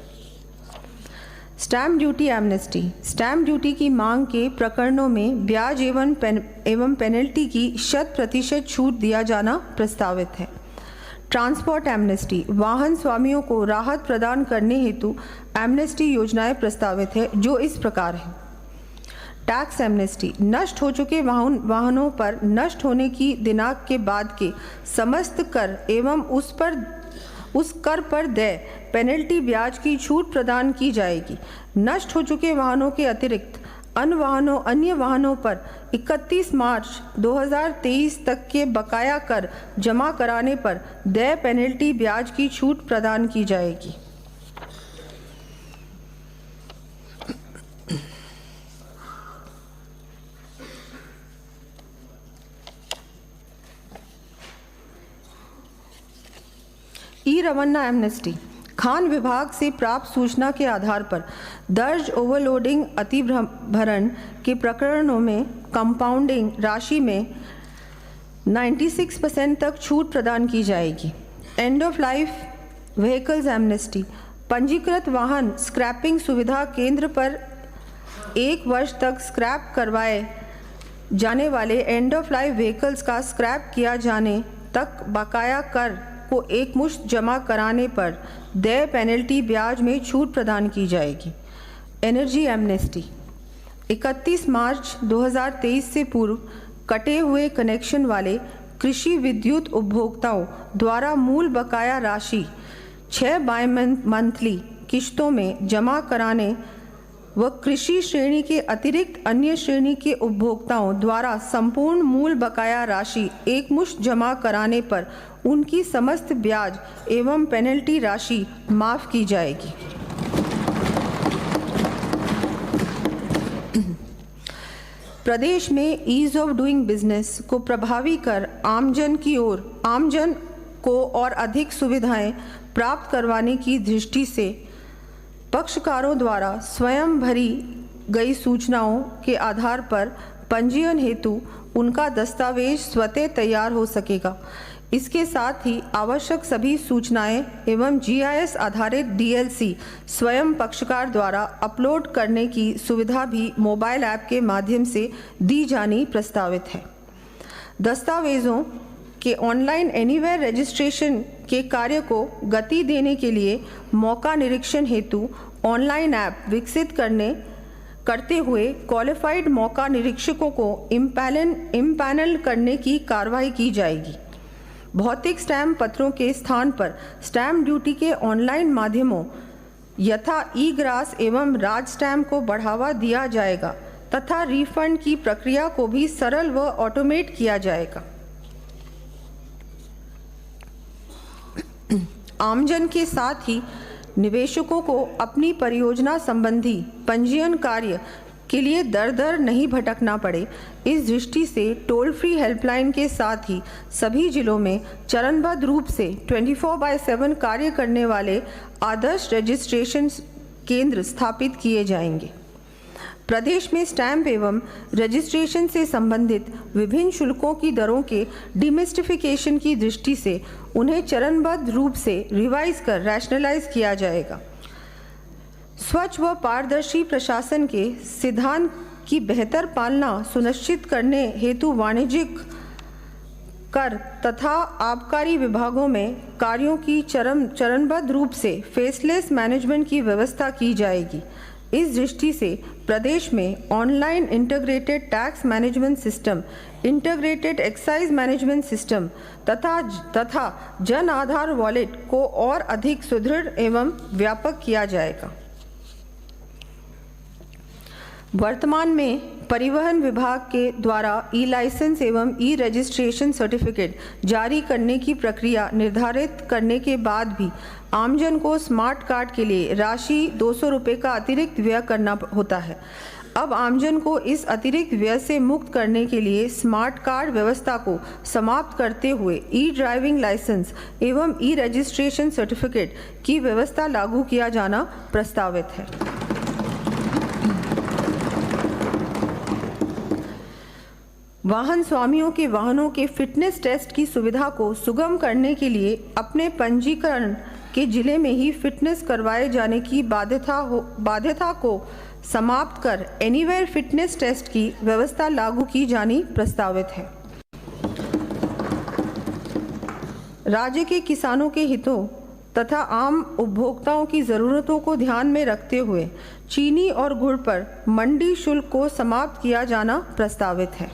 Speaker 1: Stamp duty amnesty stamp duty की मांग के प्रकरणों में ब्याज एवं पेनल्टी की 100% छूट दिया जाना प्रस्तावित है। ट्रांसपोर्ट एमनेस्टी वाहन स्वामियों को राहत प्रदान करने हेतु एमनेस्टी योजनाएं प्रस्तावित है, जो इस प्रकार है। टैक्स एमनेस्टी नष्ट हो चुके वाहनों पर नष्ट होने की दिनांक के बाद के समस्त कर एवं उस कर पर देय पेनल्टी ब्याज की छूट प्रदान की जाएगी। नष्ट हो चुके वाहनों के अतिरिक्त अन्य वाहनों पर 31 मार्च 2023 तक के बकाया कर जमा कराने पर देय पेनल्टी ब्याज की छूट प्रदान की जाएगी। ई रवाना एमनेस्टी खान विभाग से प्राप्त सूचना के आधार पर दर्ज ओवरलोडिंग अतिभरण के प्रकरणों में कंपाउंडिंग राशि में 96% तक छूट प्रदान की जाएगी। End of life vehicles amnesty पंजीकृत वाहन स्क्रैपिंग सुविधा केंद्र पर 1 वर्ष तक स्क्रैप करवाए जाने वाले एंड ऑफ लाइफ व्हीकल्स का स्क्रैप किया जाने तक बकाया कर को एकमुश्त जमा कराने पर देय पेनल्टी ब्याज में छूट प्रदान की जाएगी। एनर्जी एमनेस्टी 31 मार्च 2023 से पूर्व कटे हुए कनेक्शन वाले कृषि विद्युत उपभोक्ताओं द्वारा मूल बकाया राशि 6 बाई-मंथली किश्तों में जमा कराने व कृषि श्रेणी के अतिरिक्त अन्य श्रेणी के उपभोक्ताओं द्वारा संपूर्ण मूल बकाया राशि एकमुश्त जमा कराने पर उनकी समस्त ब्याज एवं पेनल्टी राशि माफ की जाएगी। प्रदेश में ईज ऑफ डूइंग बिजनेस को प्रभावी कर आमजन को और अधिक सुविधाएं प्राप्त करवाने की दृष्टि से पक्षकारों द्वारा स्वयं भरी गई सूचनाओं के आधार पर पंजीयन हेतु उनका दस्तावेज स्वतः तैयार हो सकेगा। इसके साथ ही आवश्यक सभी सूचनाएं एवं जीआईएस आधारित डीएलसी स्वयं पक्षकार द्वारा अपलोड करने की सुविधा भी मोबाइल ऐप के माध्यम से दी जानी प्रस्तावित है। दस्तावेजों के ऑनलाइन एनीवेयर रजिस्ट्रेशन के कार्य को गति देने के लिए मौका निरीक्षण हेतु ऑनलाइन ऐप विकसित करते हुए क्वालिफाइड मौका निरीक्षकों को इम्पैनल करने की कार्रवाई की जाएगी। भौतिक स्टैम्प पत्रों के स्थान पर स्टैम्प ड्यूटी के ऑनलाइन माध्यमों यथा ई ग्रास एवं राज स्टैम्प को बढ़ावा दिया जाएगा तथा रिफंड की प्रक्रिया को भी सरल व ऑटोमेट किया जाएगा। आमजन के साथ ही निवेशकों को अपनी परियोजना संबंधी पंजीयन कार्य के लिए दर दर नहीं भटकना पड़े, इस दृष्टि से टोल फ्री हेल्पलाइन के साथ ही सभी जिलों में चरणबद्ध रूप से 24/7 कार्य करने वाले आदर्श रजिस्ट्रेशन केंद्र स्थापित किए जाएंगे। प्रदेश में स्टैंप एवं रजिस्ट्रेशन से संबंधित विभिन्न शुल्कों की दरों के डिमिस्टिफिकेशन की दृष्टि से उन्हें चरणबद्ध रूप से रिवाइज कर रैशनलाइज किया जाएगा। स्वच्छ व पारदर्शी प्रशासन के सिद्धांत की बेहतर पालना सुनिश्चित करने हेतु वाणिज्यिक कर तथा आबकारी विभागों में कार्यों की चरणबद्ध रूप से फेसलेस मैनेजमेंट की व्यवस्था की जाएगी। इस दृष्टि से प्रदेश में online integrated tax management system, integrated excise management system तथा जन आधार वॉलेट को और अधिक सुदृढ़ एवं व्यापक किया जाएगा। वर्तमान में परिवहन विभाग के द्वारा ई लाइसेंस एवं ई रजिस्ट्रेशन सर्टिफिकेट जारी करने की प्रक्रिया निर्धारित करने के बाद भी आमजन को स्मार्ट कार्ड के लिए राशि 200 रुपये का अतिरिक्त व्यय करना होता है। अब आमजन को इस अतिरिक्त व्यय से मुक्त करने के लिए स्मार्ट कार्ड व्यवस्था को समाप्त करते हुए ई ड्राइविंग लाइसेंस एवं ई रजिस्ट्रेशन सर्टिफिकेट की व्यवस्था लागू किया जाना प्रस्तावित है। वाहन स्वामियों के वाहनों के फिटनेस टेस्ट की सुविधा को सुगम करने के लिए अपने पंजीकरण के जिले में ही फिटनेस करवाए जाने की बाध्यता को समाप्त कर एनीवेयर फिटनेस टेस्ट की व्यवस्था लागू की जानी प्रस्तावित है। राज्य के किसानों के हितों तथा आम उपभोक्ताओं की ज़रूरतों को ध्यान में रखते हुए चीनी और गुड़ पर मंडी शुल्क को समाप्त किया जाना प्रस्तावित है।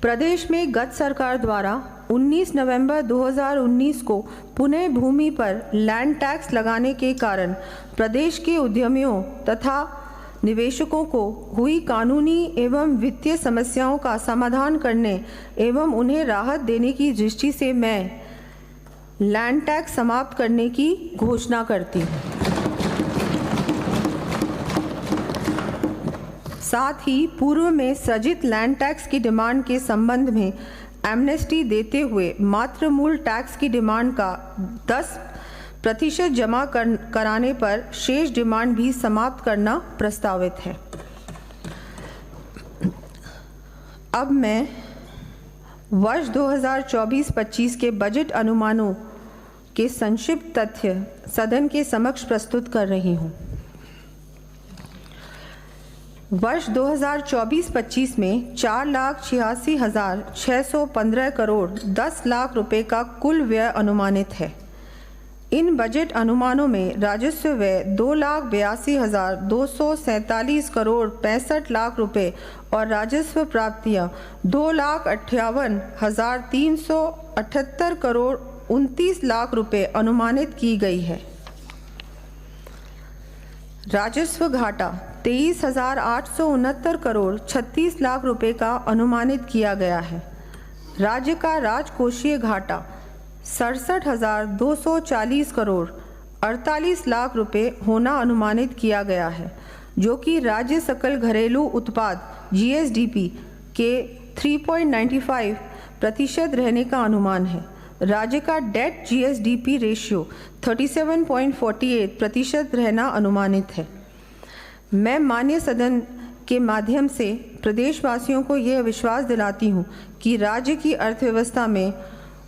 Speaker 1: प्रदेश में गत सरकार द्वारा 19 नवंबर 2019 को पुणे भूमि पर लैंड टैक्स लगाने के कारण प्रदेश के उद्यमियों तथा निवेशकों को हुई कानूनी एवं वित्तीय समस्याओं का समाधान करने एवं उन्हें राहत देने की दृष्टि से मैं लैंड टैक्स समाप्त करने की घोषणा करती हूँ। साथ ही पूर्व में सृजित लैंड टैक्स की डिमांड के संबंध में एमनेस्टी देते हुए मात्र मूल टैक्स की डिमांड का 10% जमा कराने पर शेष डिमांड भी समाप्त करना प्रस्तावित है। अब मैं वर्ष 2024-25 के बजट अनुमानों के संक्षिप्त तथ्य सदन के समक्ष प्रस्तुत कर रही हूँ। वर्ष 2024-25 में 4,86,615 करोड़ 10 लाख रुपए का कुल व्यय अनुमानित है। इन बजट अनुमानों में राजस्व व्यय 2,82,247 करोड़ 65 लाख रुपए और राजस्व प्राप्तियां 2,58,378 करोड़ 29 लाख रुपए अनुमानित की गई है। राजस्व घाटा 23,869 करोड़ 36 लाख रुपए का अनुमानित किया गया है। राज्य का राजकोषीय घाटा 67,240 करोड़ 48 लाख रुपए होना अनुमानित किया गया है, जो कि राज्य सकल घरेलू उत्पाद GSDP के 3.95% रहने का अनुमान है। राज्य का डेट GSDP रेशियो 37.48% रहना अनुमानित है। मैं माननीय सदन के माध्यम से प्रदेशवासियों को यह विश्वास दिलाती हूँ कि राज्य की अर्थव्यवस्था में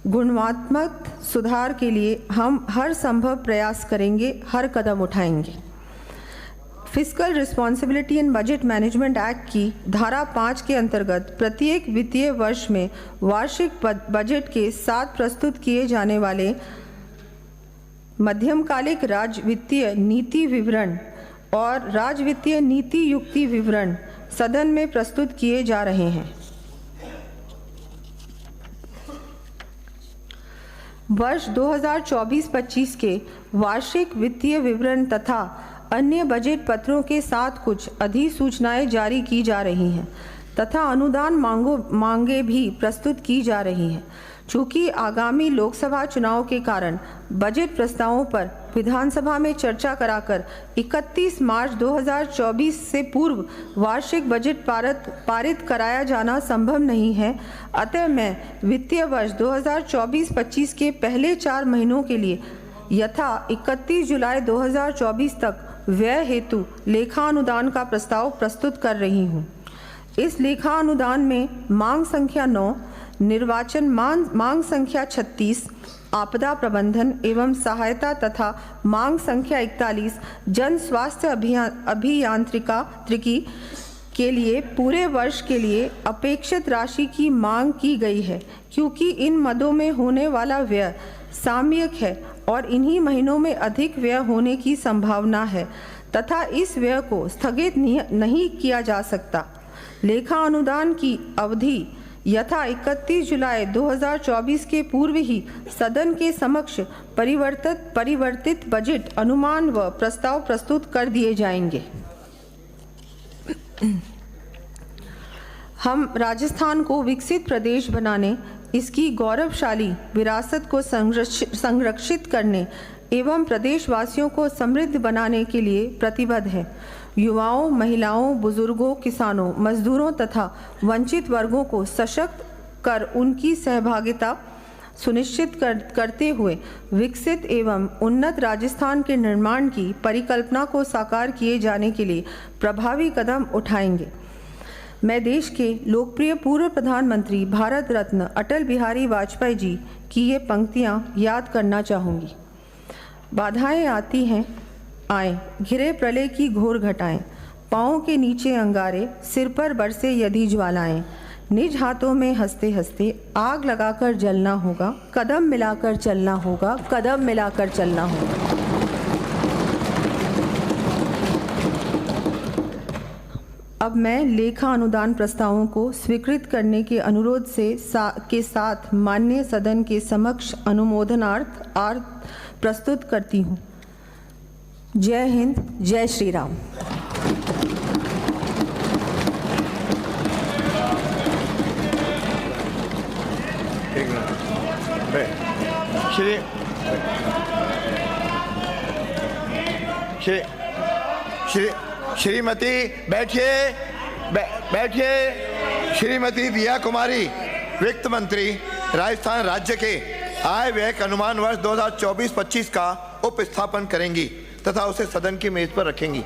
Speaker 1: गुणात्मक सुधार के लिए हम हर संभव प्रयास करेंगे, हर कदम उठाएंगे। Fiscal responsibility and budget management act की धारा 5 के अंतर्गत प्रत्येक वित्तीय वर्ष में वार्षिक बजट के साथ प्रस्तुत किए जाने वाले मध्यमकालिक राज्य वित्तीय नीति विवरण और राज्य वित्तीय नीति युक्ति विवरण सदन में प्रस्तुत किए जा रहे हैं। वर्ष 2024-25 के वार्षिक वित्तीय विवरण तथा अन्य बजट पत्रों के साथ कुछ अधिसूचनाएं जारी की जा रही हैं तथा अनुदान मांगे भी प्रस्तुत की जा रही हैं। चूँकि आगामी लोकसभा चुनाव के कारण बजट प्रस्तावों पर विधानसभा में चर्चा कराकर 31 मार्च 2024 से पूर्व वार्षिक बजट पारित कराया जाना संभव नहीं है, अतः मैं वित्तीय वर्ष 2024-25 के पहले 4 महीनों के लिए यथा 31 जुलाई 2024 तक व्यय हेतु लेखा अनुदान का प्रस्ताव प्रस्तुत कर रही हूँ। इस लेखा अनुदान में मांग संख्या 9, निर्वाचन मांग संख्या 36, आपदा प्रबंधन एवं सहायता तथा मांग संख्या 41, जन स्वास्थ्य अभियांत्रिकी के लिए पूरे वर्ष के लिए अपेक्षित राशि की मांग की गई है, क्योंकि इन मदों में होने वाला व्यय सामयिक है और इन्हीं महीनों में अधिक व्यय होने की संभावना है तथा इस व्यय को स्थगित नहीं किया जा सकता। लेखा अनुदान की अवधि यथा 31 जुलाई 2024 के पूर्व ही सदन के समक्ष परिवर्तित बजट अनुमान व प्रस्ताव प्रस्तुत कर दिए जाएंगे। हम राजस्थान को विकसित प्रदेश बनाने, इसकी गौरवशाली विरासत को संरक्षित करने एवं प्रदेशवासियों को समृद्ध बनाने के लिए प्रतिबद्ध है। युवाओं, महिलाओं, बुजुर्गों, किसानों, मजदूरों तथा वंचित वर्गों को सशक्त कर उनकी सहभागिता सुनिश्चित करते हुए विकसित एवं उन्नत राजस्थान के निर्माण की परिकल्पना को साकार किए जाने के लिए प्रभावी कदम उठाएंगे। मैं देश के लोकप्रिय पूर्व प्रधानमंत्री भारत रत्न अटल बिहारी वाजपेयी जी की ये पंक्तियाँ याद करना चाहूँगी। बाधाएं आती हैं आए, घिरे प्रलय की घोर घटाएं, पाँव के नीचे अंगारे, सिर पर बरसे यदि ज्वालाएं, निज हाथों में हंसते हंसते आग लगाकर जलना होगा, कदम मिलाकर चलना होगा, कदम मिलाकर चलना होगा। अब मैं लेखा अनुदान प्रस्तावों को स्वीकृत करने के अनुरोध के साथ माननीय सदन के समक्ष अनुमोदनार्थ प्रस्तुत करती हूँ। जय हिंद, जय श्री राम।
Speaker 2: श्रीमती बैठिए, बैठिए। श्रीमती दिया कुमारी वित्त मंत्री राजस्थान राज्य के आय व्यय का अनुमान वर्ष 2024-25 का उपस्थापन करेंगी तथा उसे सदन की मेज पर रखेंगी।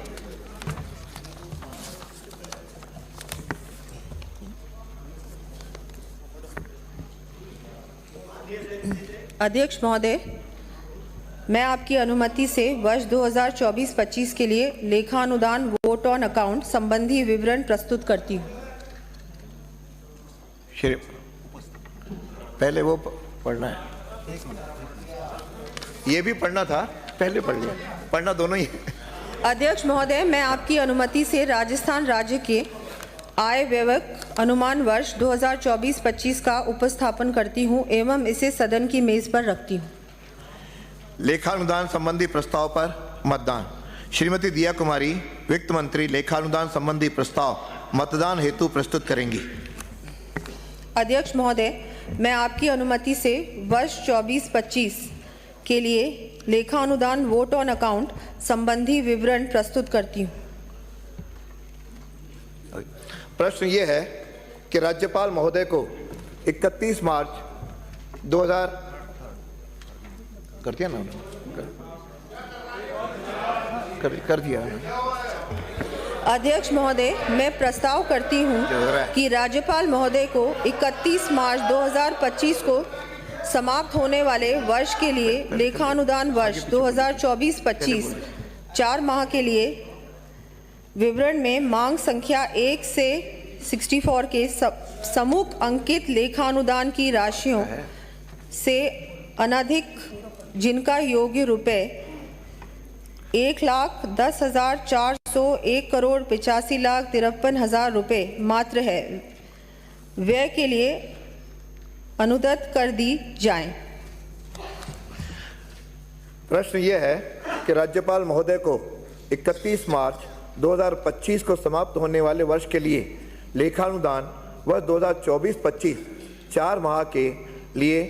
Speaker 1: अध्यक्ष महोदय, मैं आपकी अनुमति से वर्ष 2024-25 के लिए लेखा अनुदान वोट ऑन अकाउंट संबंधी विवरण प्रस्तुत करती हूँ।
Speaker 2: पहले वो पढ़ना है, ये भी पढ़ना था, पहले पढ़ लिया, पढ़ना दोनों ही।
Speaker 1: अध्यक्ष महोदय, मैं आपकी अनुमति से राजस्थान राज्य के आय व्यय अनुमान वर्ष 2024-25 का उपस्थापन करती हूँ एवं इसे सदन की मेज पर रखती हूँ।
Speaker 2: लेखानुदान संबंधी प्रस्ताव पर मतदान। श्रीमती दिया कुमारी वित्त मंत्री लेखानुदान संबंधी प्रस्ताव मतदान हेतु प्रस्तुत करेंगी।
Speaker 1: अध्यक्ष महोदय, मैं आपकी अनुमति से वर्ष 24-25 के लिए लेखा अनुदान वोट ऑन अकाउंट संबंधी विवरण प्रस्तुत करती हूँ।
Speaker 2: प्रश्न ये है कि राज्यपाल महोदय को 31 मार्च 2000 कर दिया ना, कर दिया।
Speaker 1: अध्यक्ष महोदय, मैं प्रस्ताव करती हूँ कि राज्यपाल महोदय को 31 मार्च 2025 को समाप्त होने वाले वर्ष के लिए लेखानुदान वर्ष 2024-25 4 माह के लिए विवरण में मांग संख्या 1 से 64 के सम्मुख अंकित लेखानुदान की राशियों से अनधिक जिनका योग्य रुपए 1,10,401,85,53,53,000 रुपए मात्र है, व्यय के लिए अनुदत्त कर दी जाए।
Speaker 2: प्रश्न यह है कि राज्यपाल महोदय को 31 मार्च 2025 को समाप्त होने वाले वर्ष के लिए लेखानुदान वर्ष 2024-25 4 माह के लिए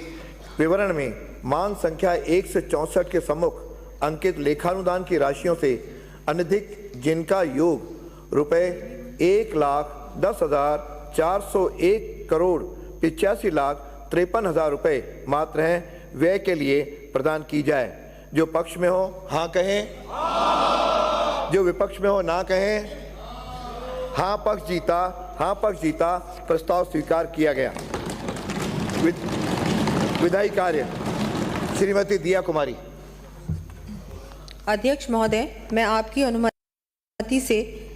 Speaker 2: विवरण में मांग संख्या 1 से 64 के सम्मुख अंकित लेखानुदान की राशियों से अनधिक जिनका योग रुपए 1,10,401,85,53,000 रुपए मात्र हैं, व्यय के लिए प्रदान की जाए। जो पक्ष में हो हाँ कहें, जो विपक्ष में हो ना कहें। हाँ पक्ष जीता, हाँ पक्ष जीता। प्रस्ताव स्वीकार किया गया। विधायी कार्य श्रीमती दिया कुमारी।
Speaker 1: अध्यक्ष महोदय, मैं आपकी अनुमति से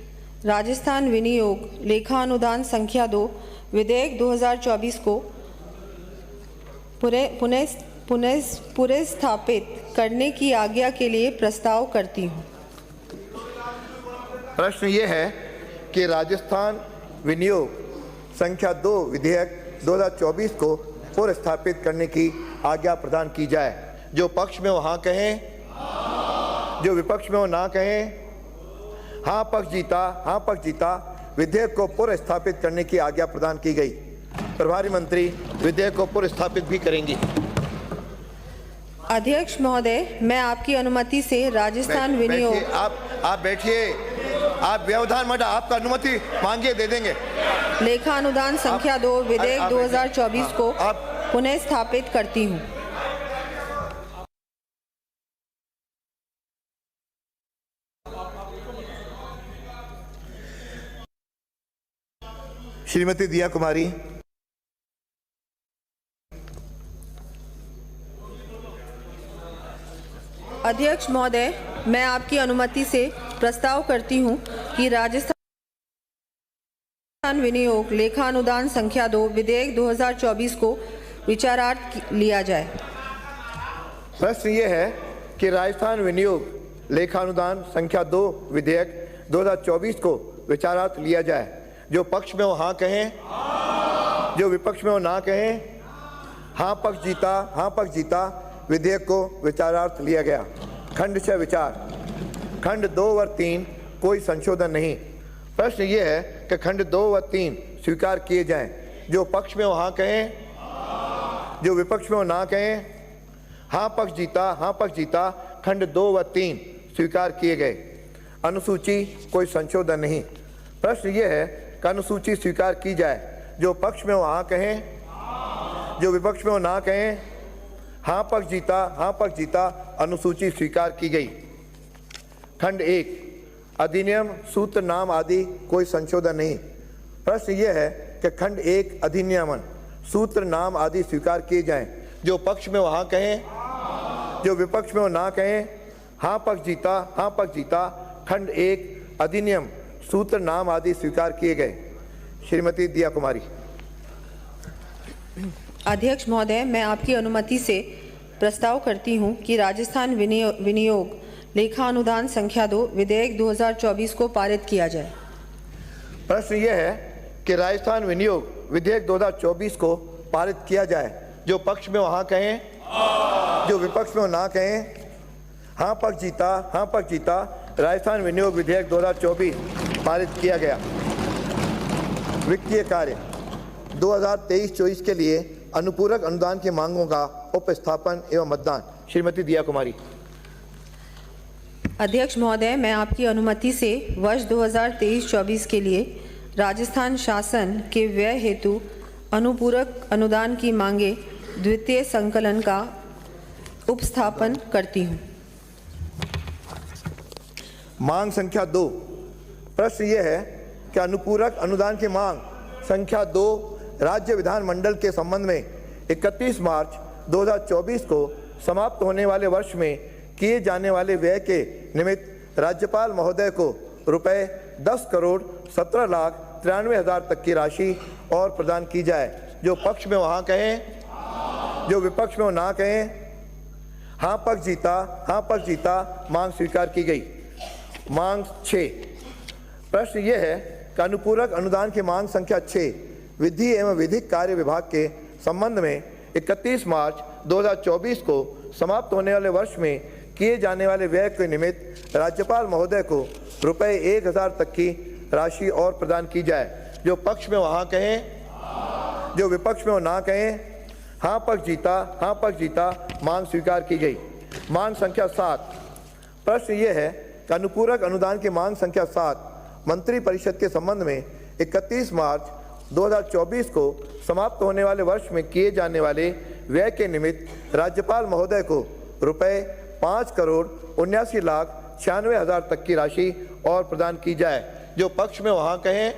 Speaker 1: राजस्थान विनियोग लेखा अनुदान संख्या 2 विधेयक 2024 को पुनः स्थापित करने की आज्ञा के लिए प्रस्ताव करती हूँ।
Speaker 2: प्रश्न ये है कि राजस्थान विनियोग संख्या 2 विधेयक 2024 को पुनर्स्थापित करने की आज्ञा प्रदान की जाए। जो पक्ष में हो हाँ कहें, जो विपक्ष में हो ना कहें। हाँ पक्ष जीता, हाँ पक्ष जीता। विधेयक को पुनर्स्थापित करने की आज्ञा प्रदान की गई। प्रभारी मंत्री विधेयक को पुनर्स्थापित भी करेंगी।
Speaker 1: अध्यक्ष महोदय, मैं आपकी अनुमति से राजस्थान विनियोग
Speaker 2: बैठिए, आप बैठिए। आप व्यवधान मत, आपका अनुमति मांगिए, दे देंगे।
Speaker 1: लेखा अनुदान संख्या 2 विधेयक
Speaker 2: आप-
Speaker 1: 2024 को
Speaker 2: आप-
Speaker 1: पुनः स्थापित करती हूँ।
Speaker 2: श्रीमती दिया कुमारी।
Speaker 1: अध्यक्ष महोदय, मैं आपकी अनुमति से प्रस्ताव करती हूँ कि राजस्थान विनियोग लेखा अनुदान संख्या 2 विधेयक 2024 को विचारार्थ लिया जाए।
Speaker 2: प्रश्न ये है कि राजस्थान विनियोग लेखानुदान संख्या 2 विधेयक 2024 को विचारार्थ लिया जाए। जो पक्ष में हो हाँ कहें, जो विपक्ष में हो ना कहें। हाँ पक्ष जीता, हाँ पक्ष जीता। विधेयक को विचारार्थ लिया गया। खंड 6 विचार। खंड 2 व 3 कोई संशोधन नहीं। प्रश्न ये है कि खंड 2 व 3 स्वीकार किए जाएं। जो पक्ष में हो हाँ कहें, जो विपक्ष में हो ना कहें। हाँ पक्ष जीता, हाँ पक्ष जीता। खंड 2 व 3 स्वीकार किए गए। अनुसूची कोई संशोधन नहीं। प्रश्न ये है कि अनुसूची स्वीकार की जाए। जो पक्ष में हो हाँ कहें, जो विपक्ष में हो ना कहें। हाँ पक्ष जीता, हाँ पक्ष जीता। अनुसूची स्वीकार की गई। खंड 1 अधिनियम सूत्र नाम आदि कोई संशोधन नहीं। प्रश्न ये है कि खंड 1 अधिनियमन सूत्र नाम आदि स्वीकार किए जाएं। जो पक्ष में हो हाँ कहें, जो विपक्ष में हो ना कहें। हाँ पक्ष जीता, हाँ पक्ष जीता। खंड 1 अधिनियम सूत्र नाम आदि स्वीकार किए गए। श्रीमती दिया कुमारी।
Speaker 1: अध्यक्ष महोदय, मैं आपकी अनुमति से प्रस्ताव करती हूँ कि राजस्थान विनियोग लेखा अनुदान संख्या 2 विधेयक 2024 को पारित किया जाए।
Speaker 2: प्रश्न यह है कि राजस्थान विनियोग विधेयक 2024 को पारित किया जाए। जो पक्ष में हो हाँ कहें, जो विपक्ष में हो ना कहें। हाँ पक्ष जीता, हाँ पक्ष जीता। राजस्थान विनियोग विधेयक 2024 पारित किया गया। वित्तीय कार्य 2023-24 के लिए अनुपूरक अनुदान की मांगों का उपस्थापन एवं मतदान। श्रीमती दिया कुमारी।
Speaker 1: अध्यक्ष महोदय, मैं आपकी अनुमति से वर्ष 2023-24 के लिए राजस्थान शासन के व्यय हेतु अनुपूरक अनुदान की मांगे द्वितीय संकलन का उपस्थापन करती हूँ।
Speaker 2: मांग संख्या 2। प्रश्न यह है कि अनुपूरक अनुदान की मांग संख्या 2 राज्य विधानमंडल के संबंध में 31 मार्च 2024 को समाप्त होने वाले वर्ष में किए जाने वाले व्यय के निमित्त राज्यपाल महोदय को रुपए 10,17,93,000 तक की राशि और प्रदान की जाए। जो पक्ष में हो हाँ कहें, जो विपक्ष में हो ना कहें। हाँ पक्ष जीता, हाँ पक्ष जीता। मांग स्वीकार की गई। मांग 6। प्रश्न यह है कि अनुपूरक अनुदान की मांग संख्या 6 विधि एवं विधिक कार्य विभाग के संबंध में 31 मार्च 2024 को समाप्त होने वाले वर्ष में किए जाने वाले व्यय के निमित्त राज्यपाल महोदय को रुपए 1,000 तक की राशि और प्रदान की जाए। जो पक्ष में हो हाँ कहें, जो विपक्ष में हो ना कहें। हाँ पक्ष जीता, हाँ पक्ष जीता। मांग स्वीकार की गई। मांग संख्या 7। प्रश्न यह है कि अनुपूरक अनुदान की मांग संख्या 7 मंत्री परिषद के संबंध में 31 मार्च 2024 को समाप्त होने वाले वर्ष में किए जाने वाले व्यय के निमित्त राज्यपाल महोदय को रुपए 5,79,96,000 तक की राशि और प्रदान की जाए। जो पक्ष में हो हाँ कहें,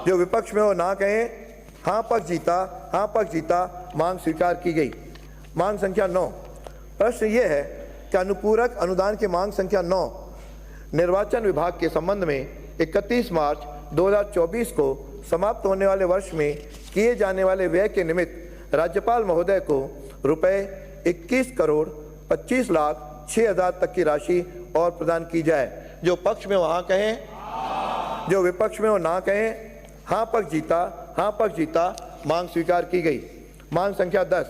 Speaker 2: जो विपक्ष में हो ना कहें। हाँ पक्ष जीता, हाँ पक्ष जीता। मांग स्वीकार की गई। मांग संख्या 9। प्रश्न यह है कि अनुपूरक अनुदान की मांग संख्या 9 निर्वाचन विभाग के संबंध में 31 मार्च 2024 को समाप्त होने वाले वर्ष में किए जाने वाले व्यय के निमित्त राज्यपाल महोदय को रुपए 21,25,06,000 तक की राशि और प्रदान की जाए। जो पक्ष में हो हाँ कहें, जो विपक्ष में हो ना कहें। हाँ पक्ष जीता, हाँ पक्ष जीता। मांग स्वीकार की गई। मांग संख्या 10।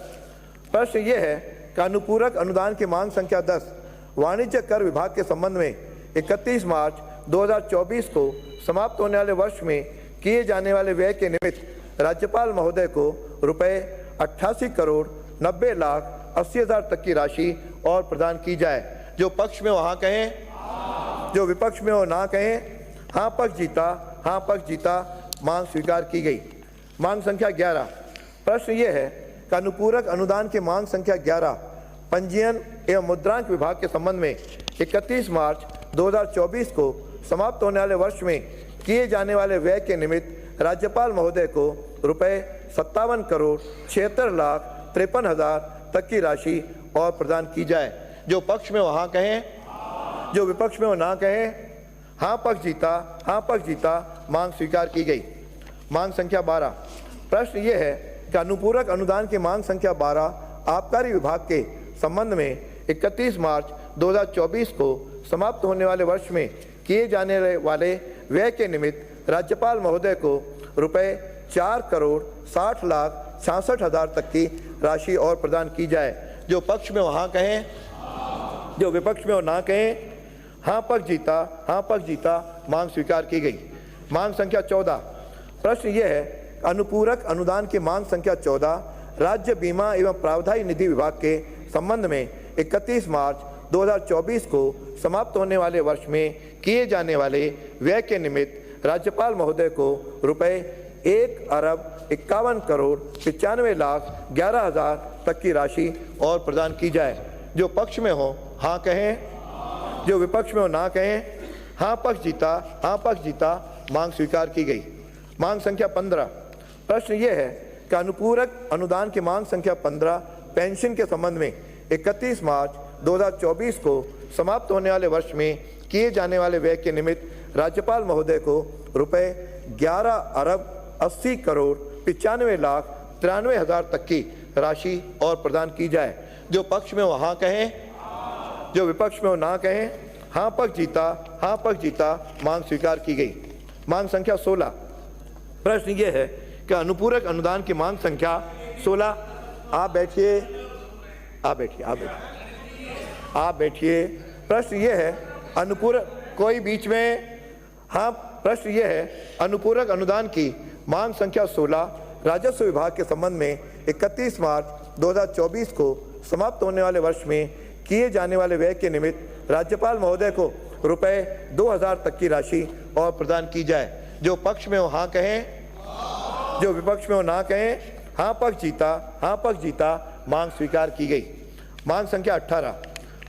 Speaker 2: प्रश्न यह है कि अनुपूरक अनुदान की मांग संख्या 10 वाणिज्य कर विभाग के संबंध में 31 मार्च 2024 को समाप्त होने वाले वर्ष में किए जाने वाले व्यय के निमित्त राज्यपाल महोदय को रुपए 88,90,00,000 80,000 तक की राशि और प्रदान की जाए। जो पक्ष में हो हाँ कहें, जो विपक्ष में हो ना कहें। हाँ पक्ष जीता, हाँ पक्ष जीता, मांग स्वीकार की गई। मांग संख्या 11। प्रश्न ये है कि अनुपूरक अनुदान की मांग संख्या 11 पंजीयन एवं मुद्रांक विभाग के संबंध में 31 मार्च 2024 को समाप्त होने वाले वर्ष में किए जाने वाले व्यय के निमित्त राज्यपाल महोदय को रुपए 57,76,53,000 तक की राशि और प्रदान की जाए। जो पक्ष में हो हाँ कहें, जो विपक्ष में हो ना कहें। हाँ पक्ष जीता, हाँ पक्ष जीता, मांग स्वीकार की गई। मांग संख्या 12। प्रश्न ये है कि अनुपूरक अनुदान की मांग संख्या 12 आबकारी विभाग के संबंध में 31 मार्च 2024 को समाप्त होने वाले वर्ष में किए जाने वाले व्यय के निमित्त राज्यपाल महोदय को रुपए 4,60,66,000 तक की राशि और प्रदान की जाए। जो पक्ष में हो हाँ कहें, जो विपक्ष में हो ना कहें। हाँ पक्ष जीता, हाँ पक्ष जीता, मांग स्वीकार की गई। मांग संख्या 14। प्रश्न यह है अनुपूरक अनुदान की मांग संख्या 14 राज्य बीमा एवं प्रावधायी निधि विभाग के संबंध में 31 मार्च 2024 को समाप्त होने वाले वर्ष में किए जाने वाले व्यय के निमित्त राज्यपाल महोदय को रुपए 1,51,95,11,000 तक की राशि और प्रदान की जाए। जो पक्ष में हो हाँ कहें, जो विपक्ष में हो ना कहें। हाँ पक्ष जीता, हाँ पक्ष जीता, मांग स्वीकार की गई। मांग संख्या 15। प्रश्न ये है कि अनुपूरक अनुदान की मांग संख्या 15 पेंशन के संबंध में 31 मार्च 2024 को समाप्त होने वाले वर्ष में किए जाने वाले व्यय के निमित्त राज्यपाल महोदय को रुपए 11,80,95,93,000 तक की राशि और प्रदान की जाए। जो पक्ष में हो हाँ कहें, जो विपक्ष में हो ना कहें। हाँ पक्ष जीता, हाँ पक्ष जीता, मांग स्वीकार की गई। मांग संख्या 16। प्रश्न ये है कि अनुपूरक अनुदान की मांग संख्या 16। आप बैठिए, आप बैठिए, आप बैठिए, आप बैठिए। प्रश्न ये है अनुपूरक, कोई बीच में। हाँ प्रश्न ये है अनुपूरक अनुदान की मांग संख्या 16 राजस्व विभाग के संबंध में 31 मार्च 2024 को समाप्त होने वाले वर्ष में किए जाने वाले व्यय के निमित्त राज्यपाल महोदय को रुपए 2,000 तक की राशि और प्रदान की जाए। जो पक्ष में हो हाँ कहें, जो विपक्ष में हो ना कहें। हाँ पक्ष जीता, हाँ पक्ष जीता, मांग स्वीकार की गई। मांग संख्या 18।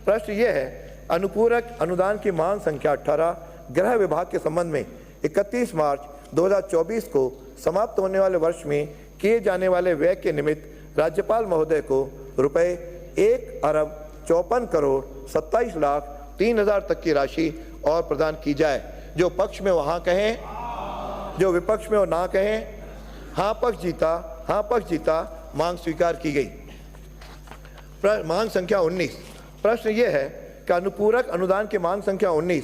Speaker 2: प्रश्न ये है अनुपूरक अनुदान की मांग संख्या 18 गृह विभाग के संबंध में 31 मार्च 2024 को समाप्त होने वाले वर्ष में किए जाने वाले व्यय के निमित्त राज्यपाल महोदय को रुपए 1,54,27,03,000 तक की राशि और प्रदान की जाए। जो पक्ष में हो हाँ कहें, जो विपक्ष में हो ना कहें। हाँ पक्ष जीता, हाँ पक्ष जीता, मांग स्वीकार की गई। मांग संख्या 19। प्रश्न ये है कि अनुपूरक अनुदान की मांग संख्या 19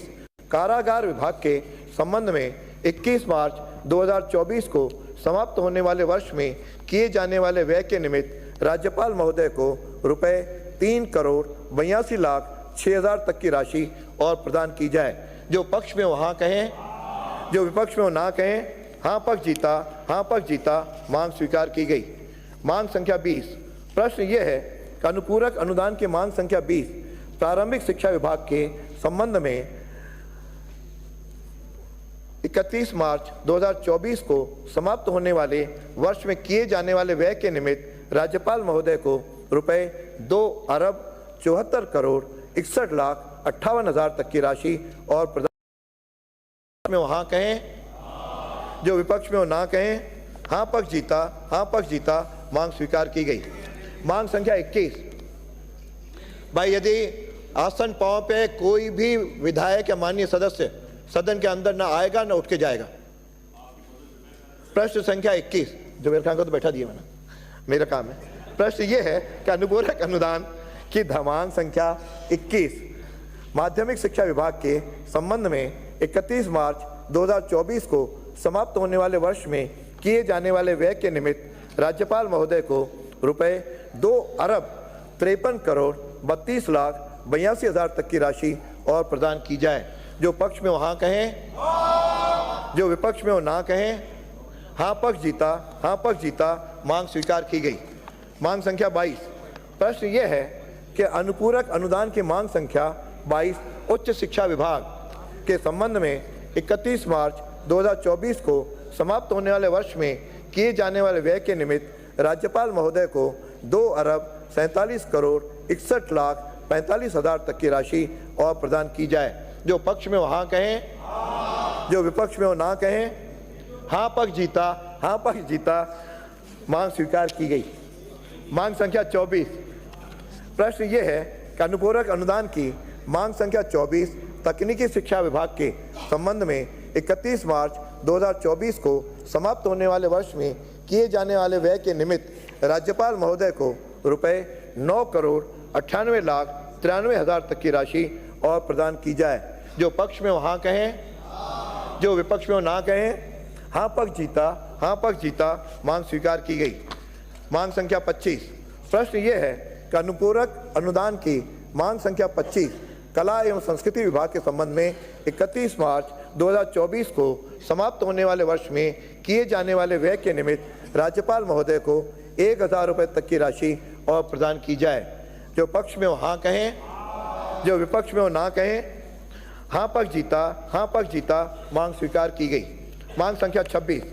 Speaker 2: कारागार विभाग के संबंध में 21 मार्च 2024 को समाप्त होने वाले वर्ष में किए जाने वाले व्यय के निमित्त राज्यपाल महोदय को रुपए 3,82,06,000 तक की राशि और प्रदान की जाए। जो पक्ष में हो हाँ कहें, जो विपक्ष में हो ना कहें। हाँ पक्ष जीता, हाँ पक्ष जीता, मांग स्वीकार की गई। मांग संख्या 20। प्रश्न ये है कि अनुपूरक अनुदान की मांग संख्या 20 प्रारंभिक शिक्षा विभाग के संबंध में 31 मार्च 2024 को समाप्त होने वाले वर्ष में किए जाने वाले व्यय के निमित्त राज्यपाल महोदय को रुपए 2,64,61,58,000 तक की राशि और प्रदान में वहाँ कहें, जो विपक्ष में हो ना कहें। हाँ पक्ष जीता, हाँ पक्ष जीता, मांग स्वीकार की गई। मांग संख्या 21। भाई यदि आसन पांव पे कोई भी विधायक या माननीय सदस्य सदन के अंदर ना आएगा ना उठ के जाएगा। प्रश्न संख्या 21, जो मेरे खान को तो बैठा दिया मैंने, मेरा काम है। प्रश्न ये है कि अनुपूरक अनुदान की मांग संख्या 21 माध्यमिक शिक्षा विभाग के संबंध में 31 मार्च 2024 को समाप्त होने वाले वर्ष में किए जाने वाले व्यय के निमित्त राज्यपाल महोदय को रुपए 2,53,32,82,000 तक की राशि और प्रदान की जाए। जो पक्ष में हो हाँ कहें, जो विपक्ष में हो ना कहें। हाँ पक्ष जीता, हाँ पक्ष जीता, मांग स्वीकार की गई। मांग संख्या 22। प्रश्न ये है कि अनुपूरक अनुदान की मांग संख्या 22 उच्च शिक्षा विभाग के संबंध में 31 मार्च 2024 को समाप्त होने वाले वर्ष में किए जाने वाले व्यय के निमित्त राज्यपाल महोदय को 2,47,61,45,000 तक की राशि और प्रदान की जाए। जो पक्ष में वो हाँ कहें, जो विपक्ष में वो ना कहें। हाँ पक्ष जीता, हाँ पक्ष जीता। मांग स्वीकार की गई। मांग संख्या 24। प्रश्न ये है कि अनुपूरक अनुदान की मांग संख्या 24 तकनीकी शिक्षा विभाग के संबंध में 31 मार्च 2024 को समाप्त होने वाले वर्ष में किए जाने वाले व्यय के निमित्त राज्यपाल महोदय को रुपए 9,98,93,000 तक की राशि और प्रदान की जाए। जो पक्ष में वो हाँ कहें, जो विपक्ष में वो ना कहें। हाँ पक्ष जीता, हाँ पक्ष जीता। मांग स्वीकार की गई। मांग संख्या 25। प्रश्न ये है कि अनुपूरक अनुदान की मांग संख्या 25 कला एवं संस्कृति विभाग के संबंध में 31 मार्च 2024 को समाप्त होने वाले वर्ष में किए जाने वाले व्यय के निमित्त राज्यपाल महोदय को 1,000 रुपये तक की राशि और प्रदान की जाए। जो पक्ष में वो हाँ कहें, जो विपक्ष में वो ना कहें। हाँ पक्ष जीता, हाँ पक्ष जीता। मांग स्वीकार की गई। मांग संख्या 26।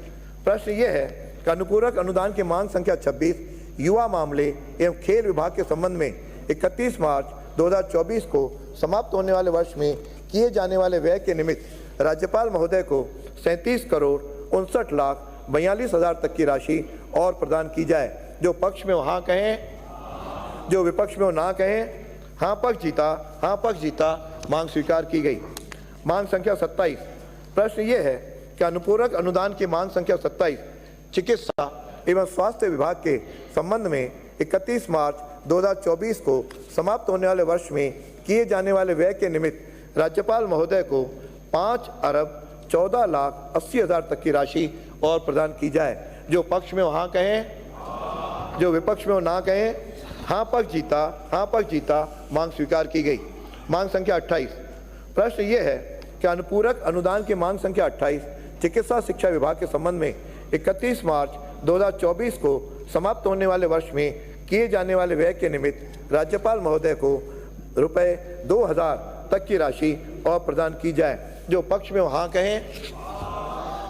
Speaker 2: प्रश्न ये है कि अनुपूरक अनुदान की मांग संख्या 26 युवा मामले एवं खेल विभाग के संबंध में 31 मार्च 2024 को समाप्त होने वाले वर्ष में किए जाने वाले व्यय के निमित्त राज्यपाल महोदय को 37,59,42,000 तक की राशि और प्रदान की जाए। जो पक्ष में वो हाँ कहें, जो विपक्ष में वो ना कहें। हाँ पक्ष जीता, हाँ पक्ष जीता। मांग स्वीकार की गई। मांग संख्या 27। प्रश्न ये है कि अनुपूरक अनुदान की मांग संख्या 27 चिकित्सा एवं स्वास्थ्य विभाग के संबंध में 31 मार्च 2024 को समाप्त होने वाले वर्ष में किए जाने वाले व्यय के निमित्त राज्यपाल महोदय को 5,14,80,000 तक की राशि और प्रदान की जाए। जो पक्ष में वो हाँ कहें, जो विपक्ष में वो ना कहें। हाँ पक्ष जीता, हाँ पक्ष जीता। मांग स्वीकार की गई। मांग संख्या 28। प्रश्न ये है कि अनुपूरक अनुदान की मांग संख्या 28 चिकित्सा शिक्षा विभाग के संबंध में 31 मार्च 2024 को समाप्त होने वाले वर्ष में किए जाने वाले व्यय के निमित्त राज्यपाल महोदय को रुपए 2,000 तक की राशि और प्रदान की जाए। जो पक्ष में वो हाँ कहें,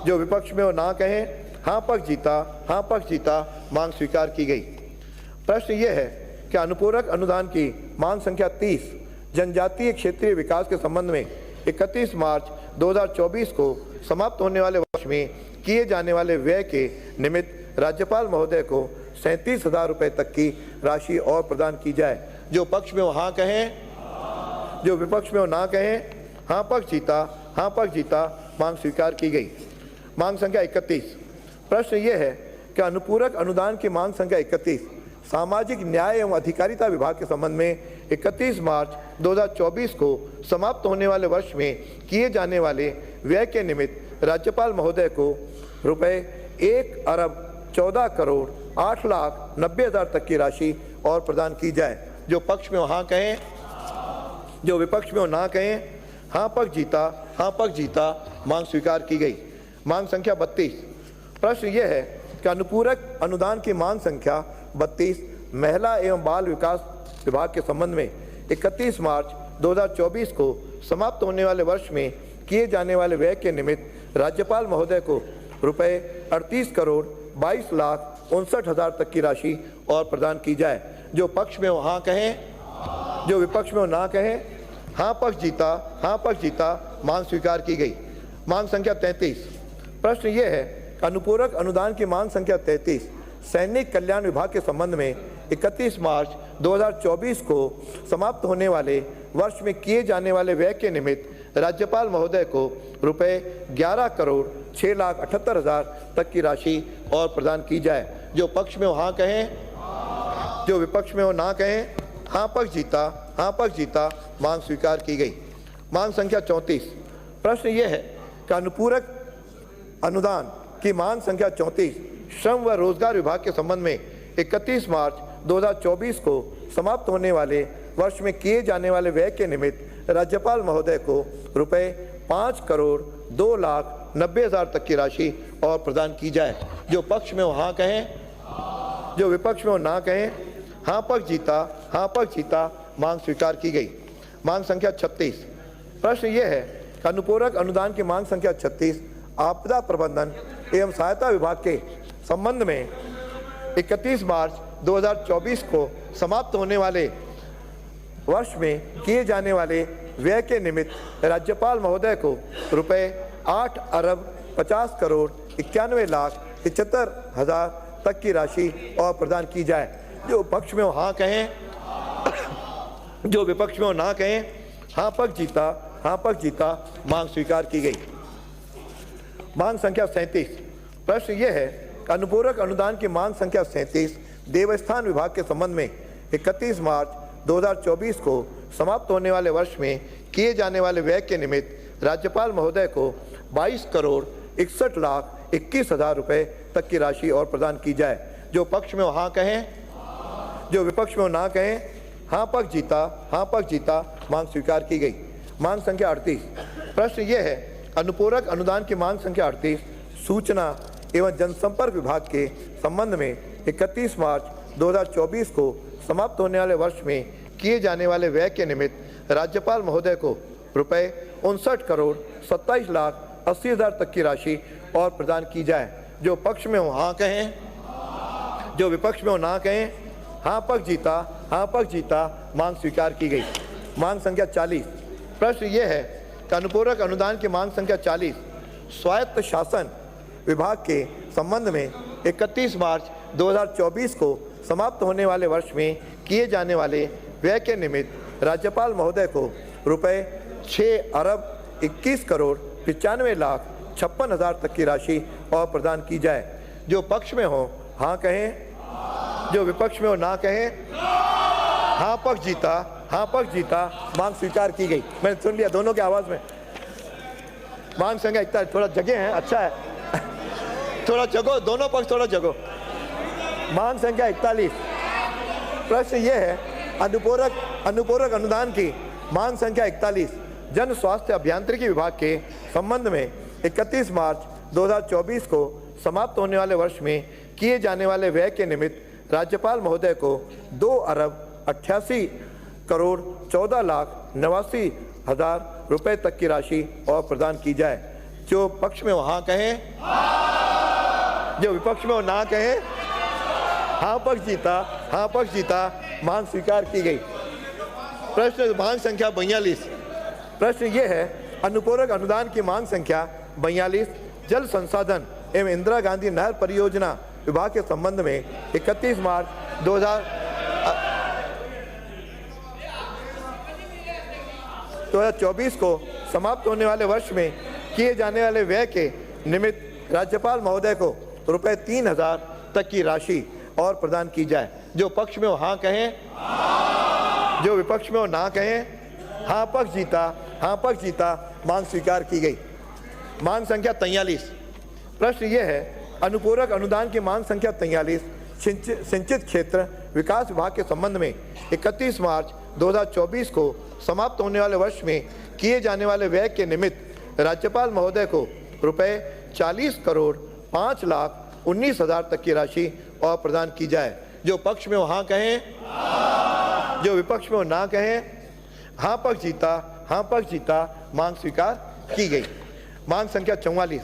Speaker 2: जो विपक्ष में वो ना कहें। हाँ पक्ष जीता, हाँ पक्ष जीता। मांग स्वीकार की गई। प्रश्न ये है कि अनुपूरक अनुदान की मांग संख्या 30 जनजातीय क्षेत्रीय विकास के संबंध में 31 मार्च 2024 को समाप्त होने वाले वर्ष में किए जाने वाले व्यय के निमित्त राज्यपाल महोदय को 37,000 रुपये तक की राशि और प्रदान की जाए। जो पक्ष में वो हाँ कहें, जो विपक्ष में वो ना कहें। हाँ पक्ष जीता, हाँ पक्ष जीता। मांग स्वीकार की गई। मांग संख्या 31। प्रश्न ये है कि अनुपूरक अनुदान की मांग संख्या 31 सामाजिक न्याय एवं अधिकारिता विभाग के संबंध में 31 मार्च 2024 को समाप्त होने वाले वर्ष में किए जाने वाले व्यय के निमित्त राज्यपाल महोदय को रुपए 1,14,08,90,000 तक की राशि और प्रदान की जाए। जो पक्ष में वो हाँ कहें, जो विपक्ष में वो ना कहें। हाँ पक्ष जीता, हाँ पक्ष जीता। मांग स्वीकार की गई। मांग संख्या 32। प्रश्न ये है कि अनुपूरक अनुदान की मांग संख्या 32 महिला एवं बाल विकास विभाग के संबंध में 31 मार्च 2024 को समाप्त होने वाले वर्ष में किए जाने वाले व्यय के निमित्त राज्यपाल महोदय को रुपए 38,22,59,000 तक की राशि और प्रदान की जाए। जो पक्ष में वो हाँ कहें, जो विपक्ष में वो ना कहें। हाँ पक्ष जीता, हाँ पक्ष जीता। मांग स्वीकार की गई। मांग संख्या 33। प्रश्न ये है कि अनुपूरक अनुदान की मांग संख्या 33 सैनिक कल्याण विभाग के संबंध में 31 मार्च 2024 को समाप्त होने वाले वर्ष में किए जाने वाले व्यय के निमित्त राज्यपाल महोदय को रुपए 11,06,78,000 तक की राशि और प्रदान की जाए। जो पक्ष में वो हाँ कहें, जो विपक्ष में वो ना कहें। हाँ पक्ष जीता, हाँ पक्ष जीता। मांग स्वीकार की गई। मांग संख्या 34। प्रश्न ये है कि अनुपूरक अनुदान की मांग संख्या 34 श्रम व रोजगार विभाग के संबंध में 31 मार्च 2024 को समाप्त होने वाले वर्ष में किए जाने वाले व्यय के निमित्त राज्यपाल महोदय को रुपए 5,02,90,000 तक की राशि और प्रदान की जाए। जो पक्ष में वो हाँ कहें, जो विपक्ष में वो ना कहें। हाँ पक्ष जीता, हाँ पक्ष जीता, मांग स्वीकार की गई। मांग संख्या 36। प्रश्न यह है कि अनुपूरक अनुदान की मांग संख्या 36 आपदा प्रबंधन एवं सहायता विभाग के संबंध में 31 मार्च 2024 को समाप्त होने वाले वर्ष में किए जाने वाले व्यय के निमित्त राज्यपाल महोदय को रुपए 8 अरब 50 करोड़ 91,71,000 तक की राशि और प्रदान की जाए। जो पक्ष में हो हाँ कहें, जो विपक्ष में हो ना कहें। हाँ पक्ष जीता, हाँ पक्ष जीता, मांग स्वीकार की गई। मांग संख्या 37। प्रश्न यह है कि अनुपूरक अनुदान की मांग संख्या 37 देवस्थान विभाग के संबंध में 31 मार्च 2024 को समाप्त होने वाले वर्ष में किए जाने वाले व्यय के निमित्त राज्यपाल महोदय को 22 करोड़ 61,21,000 रुपये तक की राशि और प्रदान की जाए। जो पक्ष में हो हाँ कहें, जो विपक्ष में हो ना कहें। हाँ पक्ष जीता, हाँ पक्ष जीता, मांग स्वीकार की गई। मांग संख्या 38। प्रश्न यह है अनुपूरक अनुदान की मांग संख्या 38 सूचना एवं जनसंपर्क विभाग के संबंध में 31 मार्च 2024 को समाप्त होने वाले वर्ष में किए जाने वाले व्यय के निमित्त राज्यपाल महोदय को रुपए 59 करोड़ 27,80,000 तक की राशि और प्रदान की जाए। जो पक्ष में हो हाँ कहें, जो विपक्ष में हो ना कहें। हाँ पक्ष जीता, हाँ पक्ष जीता, मांग स्वीकार की गई। मांग संख्या 40। प्रश्न यह है कि अनुपूरक अनुदान की मांग संख्या 40 स्वायत्त शासन विभाग के संबंध में 31 मार्च 2024 को समाप्त होने वाले वर्ष में किए जाने वाले व्यय के निमित्त राज्यपाल महोदय को रुपए 6 अरब 21 करोड़ 95,56,000 तक की राशि और प्रदान की जाए। जो पक्ष में हो हाँ कहें, जो विपक्ष में हो ना कहें। हाँ पक्ष जीता, हाँ पक्ष जीता, मांग स्वीकार की गई। मैंने सुन लिया दोनों की आवाज में। मांग संख्या 41। थोड़ा जगह है, अच्छा है, थोड़ा जगो, दोनों पक्ष थोड़ा जगो। मांग संख्या 41। प्रश्न यह है अनुपूरक अनुदान की मांग संख्या 41 जन स्वास्थ्य अभियांत्रिकी विभाग के संबंध में 31 मार्च 2024 को समाप्त होने वाले वर्ष में किए जाने वाले व्यय के निमित्त राज्यपाल महोदय को 2 अरब 88 करोड़ 14,89,000 रुपए तक की राशि और प्रदान की जाए। जो पक्ष में हो हाँ कहें, जो विपक्ष में हो ना कहें। हाँ पक्ष जीता, हाँ पक्ष जीता, मांग स्वीकार की गई। प्रश्न मांग संख्या 42। प्रश्न ये है अनुपूरक अनुदान की मांग संख्या 42 जल संसाधन एवं इंदिरा गांधी नहर परियोजना विभाग के संबंध में 31 मार्च 2024 को समाप्त होने वाले वर्ष में किए जाने वाले व्यय के निमित्त राज्यपाल महोदय को रुपए 3,000 तक की राशि और प्रदान की जाए। जो पक्ष में हो हाँ कहें, जो विपक्ष में हो ना कहें। हाँ पक्ष जीता, हाँ पक्ष जीता, मांग स्वीकार की गई। मांग संख्या 43। प्रश्न ये है अनुपूरक अनुदान की मांग संख्या 43 सिंचित क्षेत्र विकास विभाग के संबंध में 31 मार्च 2024 को समाप्त होने वाले वर्ष में किए जाने वाले व्यय के निमित्त राज्यपाल महोदय को रुपए 40 करोड़ 5,19,000 तक की राशि और प्रदान की जाए। जो पक्ष में हो हाँ कहें, जो विपक्ष में हो ना कहें। हाँ पक्ष जीता, हाँ पक्ष जीता, मांग स्वीकार की गई। मांग संख्या 44।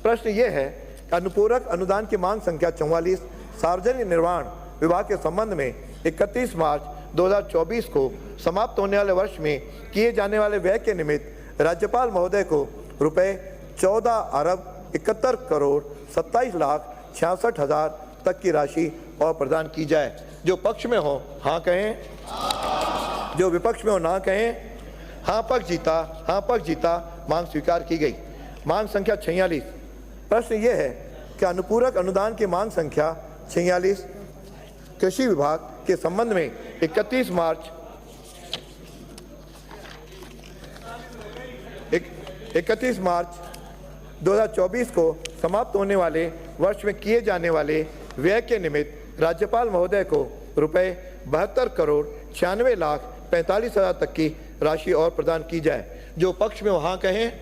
Speaker 2: प्रश्न ये है अनुपूरक अनुदान की मांग संख्या 44 सार्वजनिक निर्माण विभाग के संबंध में 31 मार्च 2024 को समाप्त होने वाले वर्ष में किए जाने वाले व्यय के निमित्त राज्यपाल महोदय को रुपए 14 अरब 71 करोड़ 27,66,000 तक की राशि और प्रदान की जाए। जो पक्ष में हो हाँ कहें, जो विपक्ष में हो ना कहें। हाँ पक्ष जीता, हाँ पक्ष जीता, मांग स्वीकार की गई। मांग संख्या 46। प्रश्न ये है कि अनुपूरक अनुदान की मांग संख्या 46 कृषि विभाग के संबंध में 31 मार्च 2024 को समाप्त होने वाले वर्ष में किए जाने वाले व्यय के निमित्त राज्यपाल महोदय को रुपए 72 करोड़ 96,45,000 तक की राशि और प्रदान की जाए। जो पक्ष में हो हाँ कहें,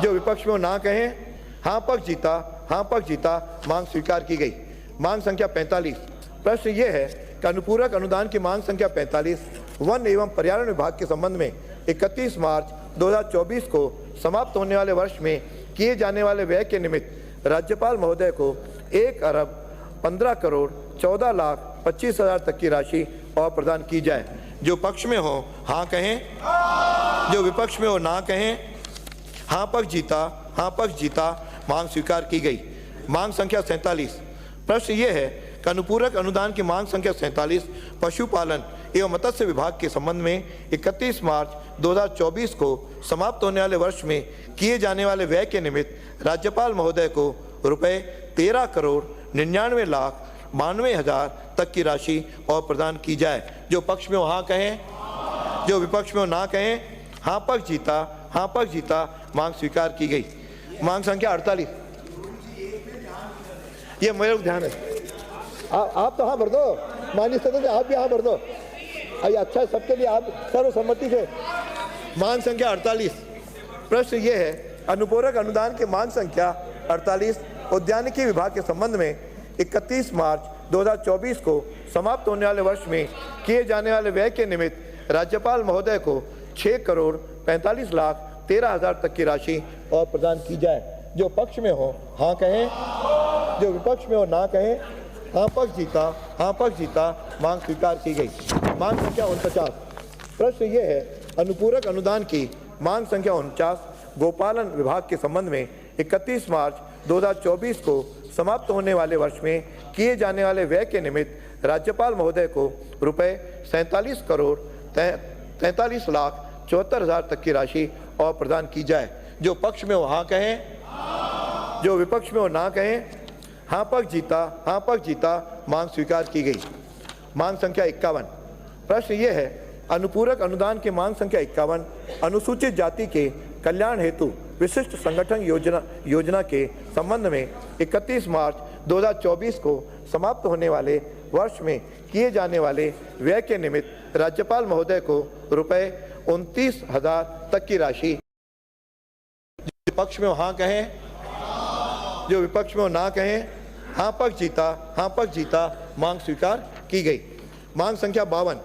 Speaker 2: जो विपक्ष में हो ना कहें। हाँ पक्ष जीता, हाँ पक्ष जीता, मांग स्वीकार की गई। मांग संख्या 45। प्रश्न ये है कि अनुपूरक अनुदान की मांग संख्या 45 वन एवं पर्यावरण विभाग के संबंध में 31 मार्च 2024 को समाप्त होने वाले वर्ष में किए जाने वाले व्यय के निमित्त राज्यपाल महोदय को 1,15,14,25,000 तक की राशि और प्रदान की जाए। जो पक्ष में हो हाँ कहें, जो विपक्ष में हो ना कहें। हाँ पक्ष जीता, हाँ पक्ष जीता। मांग स्वीकार की गई। मांग संख्या 47। प्रश्न ये है कि अनुपूरक अनुदान की मांग संख्या 47 पशुपालन एवं मत्स्य विभाग के संबंध में 31 मार्च 2024 को समाप्त होने वाले वर्ष में किए जाने वाले व्यय के निमित्त राज्यपाल महोदय को रुपए 13,99,92,000 तक की राशि और प्रदान की जाए। जो पक्ष में हो हाँ कहें, जो विपक्ष में हो ना कहें। हाँ पक्ष जीता, हाँ पक्ष जीता। मांग स्वीकार की गई। मांग संख्या 48। ये मेरे ध्यान है। आप तो हाँ भर दो, माननीय सदस्य आप भी हाँ भर दो। अरे अच्छा है सबके लिए, आप सर्वसम्मति से। मांग संख्या 48। प्रश्न ये है, अनुपूरक अनुदान की मांग संख्या 48 उद्यानिकी विभाग के संबंध में 31 मार्च 2024 को समाप्त होने वाले वर्ष में किए जाने वाले व्यय के निमित्त राज्यपाल महोदय को 6,45,13,000 तक की राशि और प्रदान की जाए। जो पक्ष में हो हाँ कहें, जो विपक्ष में हो ना कहें। हाँ पक्ष जीता, हाँ पक्ष जीता। मांग स्वीकार की गई। मांग संख्या 49। प्रश्न ये है, अनुपूरक अनुदान की मांग संख्या 49 गोपालन विभाग के संबंध में 31 मार्च 2024 को समाप्त होने वाले वर्ष में किए जाने वाले व्यय के निमित्त राज्यपाल महोदय को रुपए 47,43,74,000 तक की राशि और प्रदान की जाए। जो पक्ष में हो हाँ कहें, जो विपक्ष में हो ना कहें। हाँ पक्ष जीता, हाँ पक्ष जीता। मांग स्वीकार की गई। मांग संख्या 51। प्रश्न ये है, अनुपूरक अनुदान की मांग संख्या 51 अनुसूचित जाति के कल्याण हेतु विशिष्ट संगठन योजना के संबंध में 31 मार्च 2024 को समाप्त होने वाले वर्ष में किए जाने वाले व्यय के निमित्त राज्यपाल महोदय को रुपए 29,000 तक की राशि। जो पक्ष में हो हाँ कहें, जो विपक्ष में हो ना कहें। हाँ पक्ष जीता, हाँ पक्ष जीता। मांग स्वीकार की गई। मांग संख्या 52।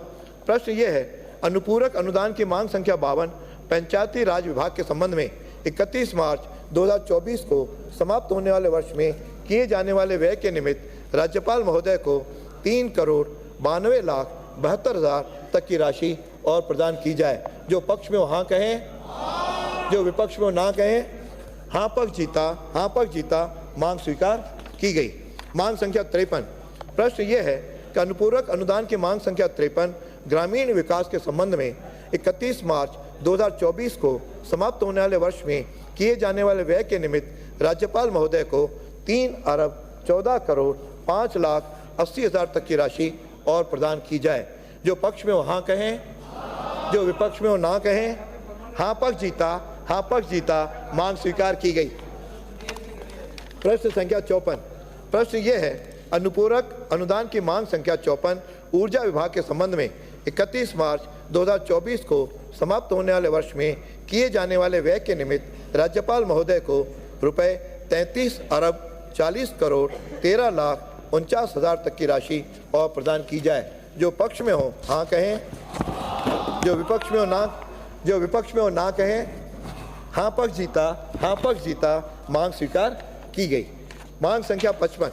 Speaker 2: प्रश्न ये है, अनुपूरक अनुदान की मांग संख्या 52 पंचायती राज विभाग के संबंध में 31 मार्च 2024 को समाप्त होने वाले वर्ष में किए जाने वाले व्यय के निमित्त राज्यपाल महोदय को 3,92,72,000 तक की राशि और प्रदान की जाए। जो पक्ष में हो हाँ कहें, जो विपक्ष में हो ना कहें। हाँ पक्ष जीता, हाँ पक्ष जीता। मांग स्वीकार की गई। मांग संख्या 53। प्रश्न ये है कि अनुपूरक अनुदान की मांग संख्या 53 ग्रामीण विकास के संबंध में 31 मार्च 2024 को समाप्त होने वाले वर्ष में किए जाने वाले व्यय के निमित्त राज्यपाल महोदय को 3,14,05,80,000 तक की राशि और प्रदान की जाए। जो पक्ष में हो हाँ कहें, जो विपक्ष में हो ना कहें। हाँ पक्ष जीता, हाँ पक्ष जीता। मांग स्वीकार की गई। प्रश्न संख्या 54। प्रश्न ये है, अनुपूरक अनुदान की मांग संख्या 54 ऊर्जा विभाग के संबंध में 31 मार्च 2024 को समाप्त होने वाले वर्ष में किए जाने वाले व्यय के निमित्त राज्यपाल महोदय को रुपए 33,40,13,49,000 तक की राशि और प्रदान की जाए। जो पक्ष में हो हाँ कहें, जो विपक्ष में हो ना, जो विपक्ष में हो ना कहें। हाँ पक्ष जीता, हाँ पक्ष जीता। मांग स्वीकार की गई। मांग संख्या 55।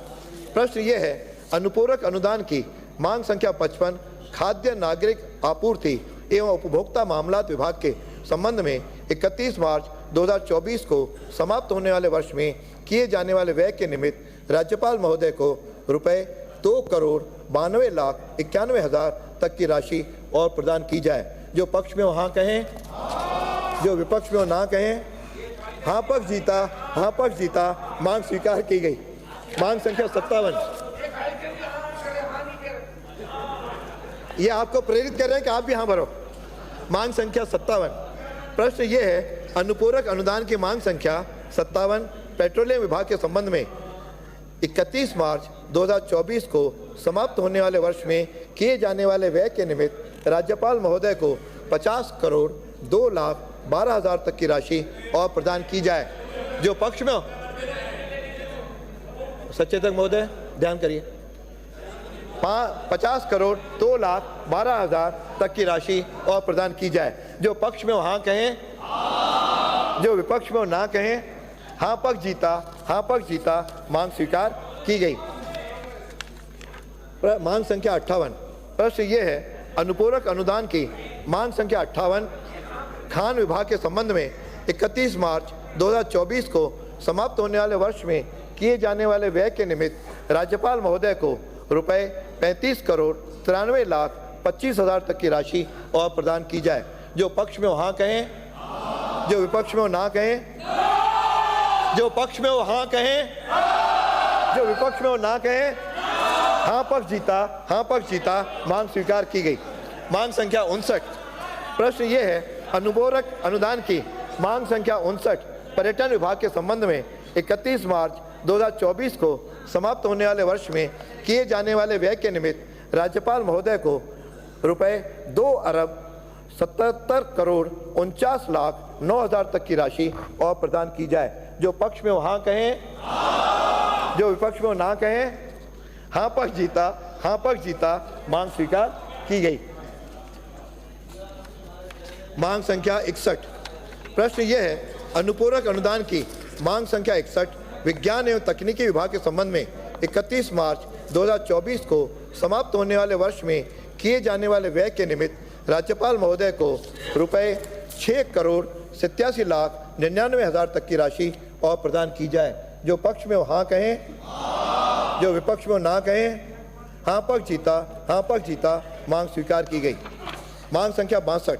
Speaker 2: प्रश्न ये है, अनुपूरक अनुदान की मांग संख्या 55 खाद्य नागरिक आपूर्ति एवं उपभोक्ता मामलात विभाग के संबंध में 31 मार्च 2024 को समाप्त होने वाले वर्ष में किए जाने वाले व्यय के निमित्त राज्यपाल महोदय को रुपए 2,92,91,000 तक की राशि और प्रदान की जाए। जो पक्ष में हो हाँ कहें, जो विपक्ष में हो ना कहें। हाँ पक्ष जीता, हाँ पक्ष जीता। मांग स्वीकार की गई। मांग संख्या 57। ये आपको प्रेरित कर रहे हैं कि आप भी हाँ भरो। मांग संख्या 57। प्रश्न ये है, अनुपूरक अनुदान की मांग संख्या 57 पेट्रोलियम विभाग के संबंध में 31 मार्च 2024 को समाप्त होने वाले वर्ष में किए जाने वाले व्यय के निमित्त राज्यपाल महोदय को 50,02,12,000 तक की राशि और प्रदान की जाए। जो पक्ष में हो, सचेतक महोदय ध्यान करिए। 50 करोड़ 2,12,000 तक की राशि और प्रदान की जाए। जो पक्ष में हो हाँ कहें, जो विपक्ष में हो ना कहें। हाँ पक्ष जीता, हाँ पक्ष जीता, मांग स्वीकार की गई। मांग संख्या 58। प्रश्न ये है, अनुपूरक अनुदान की मांग संख्या 58 खान विभाग के संबंध में 31 मार्च 2024 को समाप्त होने वाले वर्ष में किए जाने वाले व्यय के निमित्त राज्यपाल महोदय को रुपए 35 करोड़ 93,25,000 तक की राशि और प्रदान की जाए। जो पक्ष में हो हाँ कहें, जो विपक्ष में हो ना कहें। जो पक्ष में हो हाँ कहें, जो विपक्ष में हो ना कहें। हाँ पक्ष जीता, हाँ पक्ष जीता, मांग स्वीकार की गई। मांग संख्या 59। प्रश्न ये है, अनुपूरक अनुदान की मांग संख्या 59 पर्यटन विभाग के संबंध में 31 मार्च 2024 को समाप्त होने वाले वर्ष में किए जाने वाले व्यय के निमित्त राज्यपाल महोदय को रुपए 2,77,49,09,000 तक की राशि और प्रदान की जाए। जो पक्ष में हो हाँ कहें, जो विपक्ष में हो ना कहें। हाँ पक्ष जीता, हाँ पक्ष जीता, मांग स्वीकार की गई। मांग संख्या 61। प्रश्न यह है, अनुपूरक अनुदान की मांग संख्या 61 विज्ञान एवं तकनीकी विभाग के संबंध में 31 मार्च 2024 को समाप्त होने वाले वर्ष में किए जाने वाले व्यय के निमित्त राज्यपाल महोदय को रुपए 6,87,99,000 तक की राशि और प्रदान की जाए। जो पक्ष में हो हाँ कहें, जो विपक्ष में हो ना कहें। हाँ पक्ष जीता, हाँ पक्ष जीता, मांग स्वीकार की गई। मांग संख्या 62।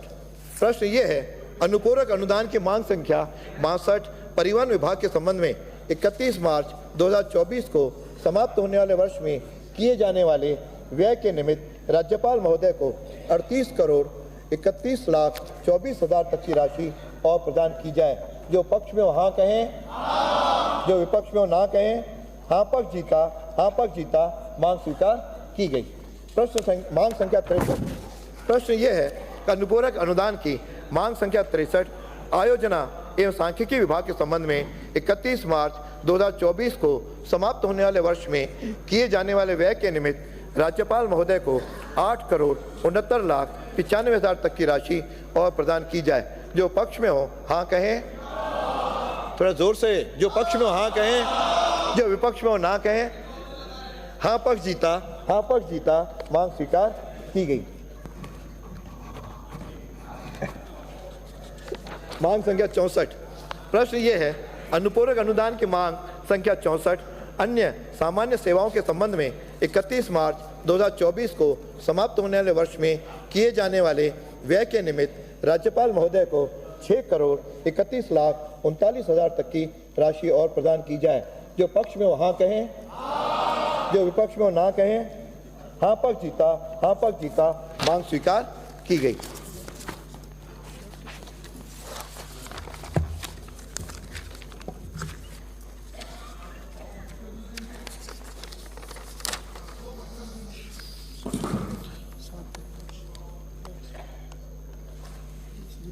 Speaker 2: प्रश्न ये है, अनुपूरक अनुदान की मांग संख्या 62 परिवहन विभाग के संबंध में 31 मार्च 2024 को समाप्त होने वाले वर्ष में किए जाने वाले व्यय के निमित्त राज्यपाल महोदय को 38 करोड़ 31,24,000 तक की राशि और प्रदान की जाए। जो पक्ष में हो हाँ कहें, जो विपक्ष में हो ना कहें। हाँ पक्ष जीता, हाँ पक्ष जीता, मांग स्वीकार की गई। प्रश्न मांग संख्या 63। प्रश्न ये है, अनुपूरक अनुदान की मांग संख्या 63 आयोजना एवं सांख्यिकी विभाग के संबंध में 31 मार्च 2024 को समाप्त होने वाले वर्ष में किए जाने वाले व्यय के निमित्त राज्यपाल महोदय को 8 करोड़ 69,95,000 तक की राशि और प्रदान की जाए। जो पक्ष में हो हाँ कहें, थोड़ा जोर से। जो पक्ष में हो हाँ कहें, जो विपक्ष में हो ना कहें। हाँ पक्ष जीता, हाँ पक्ष जीता, मांग स्वीकार की गई। मांग संख्या 64। प्रश्न ये है, अनुपूरक अनुदान की मांग संख्या 64 अन्य सामान्य सेवाओं के संबंध में 31 मार्च 2024 को समाप्त होने वाले वर्ष में किए जाने वाले व्यय के निमित्त राज्यपाल महोदय को 6 करोड़ 31,39,000 तक की राशि और प्रदान की जाए। जो पक्ष में हो हाँ कहें, जो विपक्ष में हो ना कहें। हाँ पक्ष जीता, हाँ पक्ष जीता, मांग स्वीकार की गई।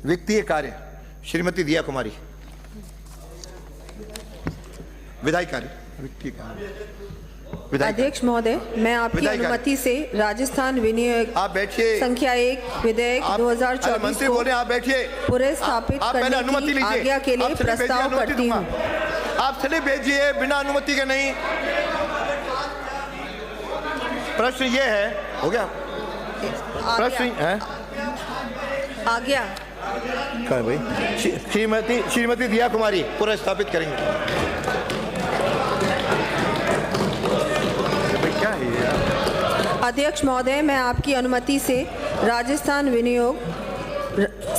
Speaker 2: वित्तीय कार्य श्रीमती दिया कुमारी। विधायी कार्य, वित्तीय कार्य।
Speaker 1: अध्यक्ष महोदय, मैं आपकी अनुमति से राजस्थान विनियोग
Speaker 2: आप बैठिए
Speaker 1: संख्या 1 विधेयक 2024
Speaker 2: मंत्री बोल रहे हैं, आप बैठिए।
Speaker 1: पूरे स्थापित करने की आज्ञा के लिए प्रस्ताव करती हूँ।
Speaker 2: आप चले भेजिए बिना अनुमति के नहीं। प्रश्न ये है, हो गया प्रश्न है
Speaker 1: आज्ञा
Speaker 2: कर भाई। श्रीमती दिया कुमारी पूरा स्थापित करेंगे। क्या है यार?
Speaker 1: अध्यक्ष महोदय, मैं आपकी अनुमति से राजस्थान विनियोग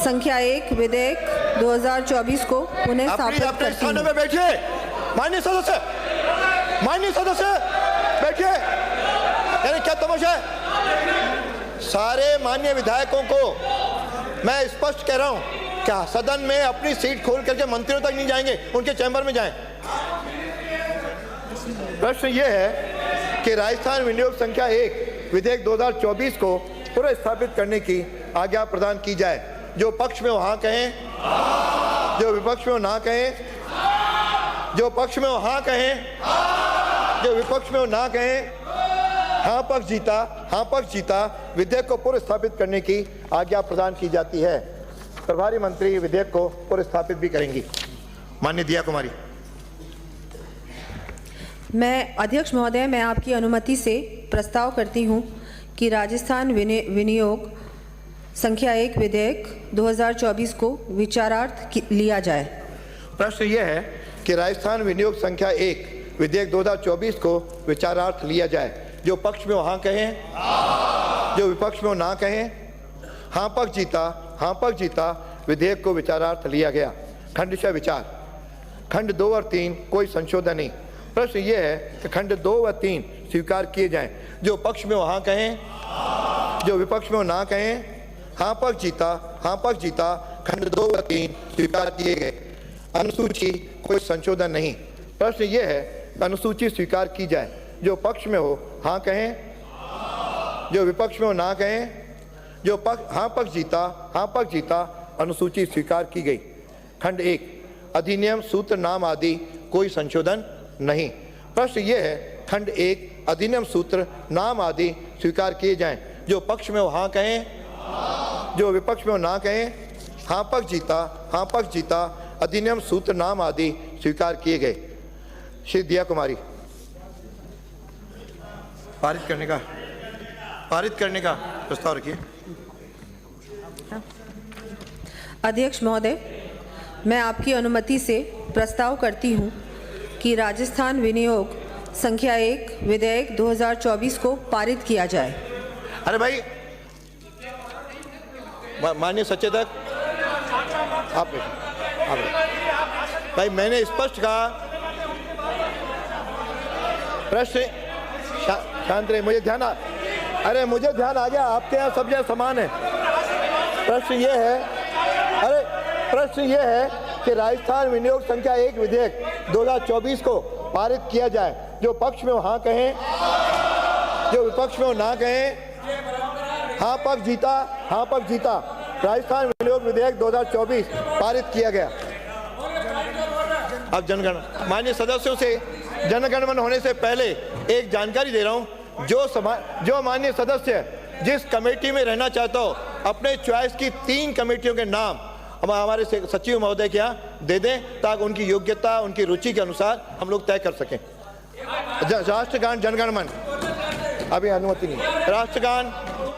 Speaker 1: संख्या 1 विधेयक 2024 को पुनः स्थापित करती हूँ।
Speaker 2: स्थानों पे बैठिए। माननीय सदस्य, माननीय सदस्य बैठिए। यानी क्या तमाशा है? सारे माननीय विधायकों को मैं स्पष्ट कह रहा हूं, क्या सदन में अपनी सीट खोल करके मंत्रियों तक नहीं जाएंगे, उनके चैम्बर में जाएं। प्रश्न यह है कि राजस्थान विनियोग संख्या 1 विधेयक 2024 को पुनः स्थापित करने की आज्ञा प्रदान की जाए। जो पक्ष में हो हाँ कहें, जो विपक्ष में हो ना कहें। जो पक्ष में हो हाँ कहें, जो विपक्ष में हो ना कहें। हाँ पक्ष जीता विधेयक को पुनर्स्थापित करने की आज्ञा प्रदान की जाती है। प्रभारी मंत्री विधेयक को पुनर्स्थापित भी करेंगी। माननीय दिया कुमारी।
Speaker 1: मैं अध्यक्ष महोदय, मैं आपकी अनुमति से प्रस्ताव करती हूं कि राजस्थान विनियोग संख्या 1 विधेयक 2024 को विचारार्थ लिया जाए।
Speaker 2: प्रश्न यह है कि राजस्थान विनियोग संख्या 1 विधेयक 2024 को विचारार्थ लिया जाए। जो पक्ष में हो हाँ कहें, जो विपक्ष में हो ना कहें। हाँ पक्ष जीता विधेयक को विचारार्थ लिया गया। खंडशः विचार। खंड 2 और 3 कोई संशोधन नहीं। प्रश्न यह है कि खंड 2 व 3 स्वीकार किए जाएं। जो पक्ष में हो हाँ कहें, जो विपक्ष में हो ना कहें। हाँ पक्ष जीता खंड 2 व 3 स्वीकार किए गए। अनुसूची कोई संशोधन नहीं। प्रश्न यह है अनुसूची स्वीकार की जाए। जो पक्ष में हो हाँ कहें, जो विपक्ष में हो ना कहें। जो हाँ पक्ष जीता अनुसूची स्वीकार की गई। खंड 1 अधिनियम सूत्र नाम आदि कोई संशोधन नहीं। प्रश्न यह है खंड 1 अधिनियम सूत्र नाम आदि स्वीकार किए जाएं। जो पक्ष में हो हाँ कहें, जो विपक्ष में हो ना कहें। हाँ पक्ष जीता अधिनियम सूत्र नाम आदि स्वीकार किए गए। श्री दिया कुमारी। पारित करने का प्रस्ताव रखिए।
Speaker 1: अध्यक्ष महोदय, मैं आपकी अनुमति से प्रस्ताव करती हूं कि राजस्थान विनियोग संख्या 1 विधेयक 2024 को पारित किया जाए।
Speaker 2: अरे भाई, माननीय सचेतक आप भाई, मैंने स्पष्ट कहा। प्रश्न शांत रहे, मुझे ध्यान आ गया। आपके यहाँ सब जगह समान है। प्रश्न ये है कि राजस्थान विनियोग संख्या 1 विधेयक 2024 को पारित किया जाए। जो पक्ष में हो हाँ कहें, जो विपक्ष में हो ना कहें। हाँ पक्ष जीता राजस्थान विनियोग विधेयक 2024 पारित किया गया। अब जनगण माननीय सदस्यों से जनगणमन होने से पहले एक जानकारी दे रहा हूं। जो माननीय सदस्य जिस कमेटी में रहना चाहता हो अपने चॉइस की 3 कमेटियों के नाम हमारे सचिव महोदय के यहाँ दे दें, ताकि उनकी योग्यता उनकी रुचि के अनुसार हम लोग तय कर सकें। राष्ट्रगान जनगणमन अभी अनुमति नहीं। राष्ट्रगान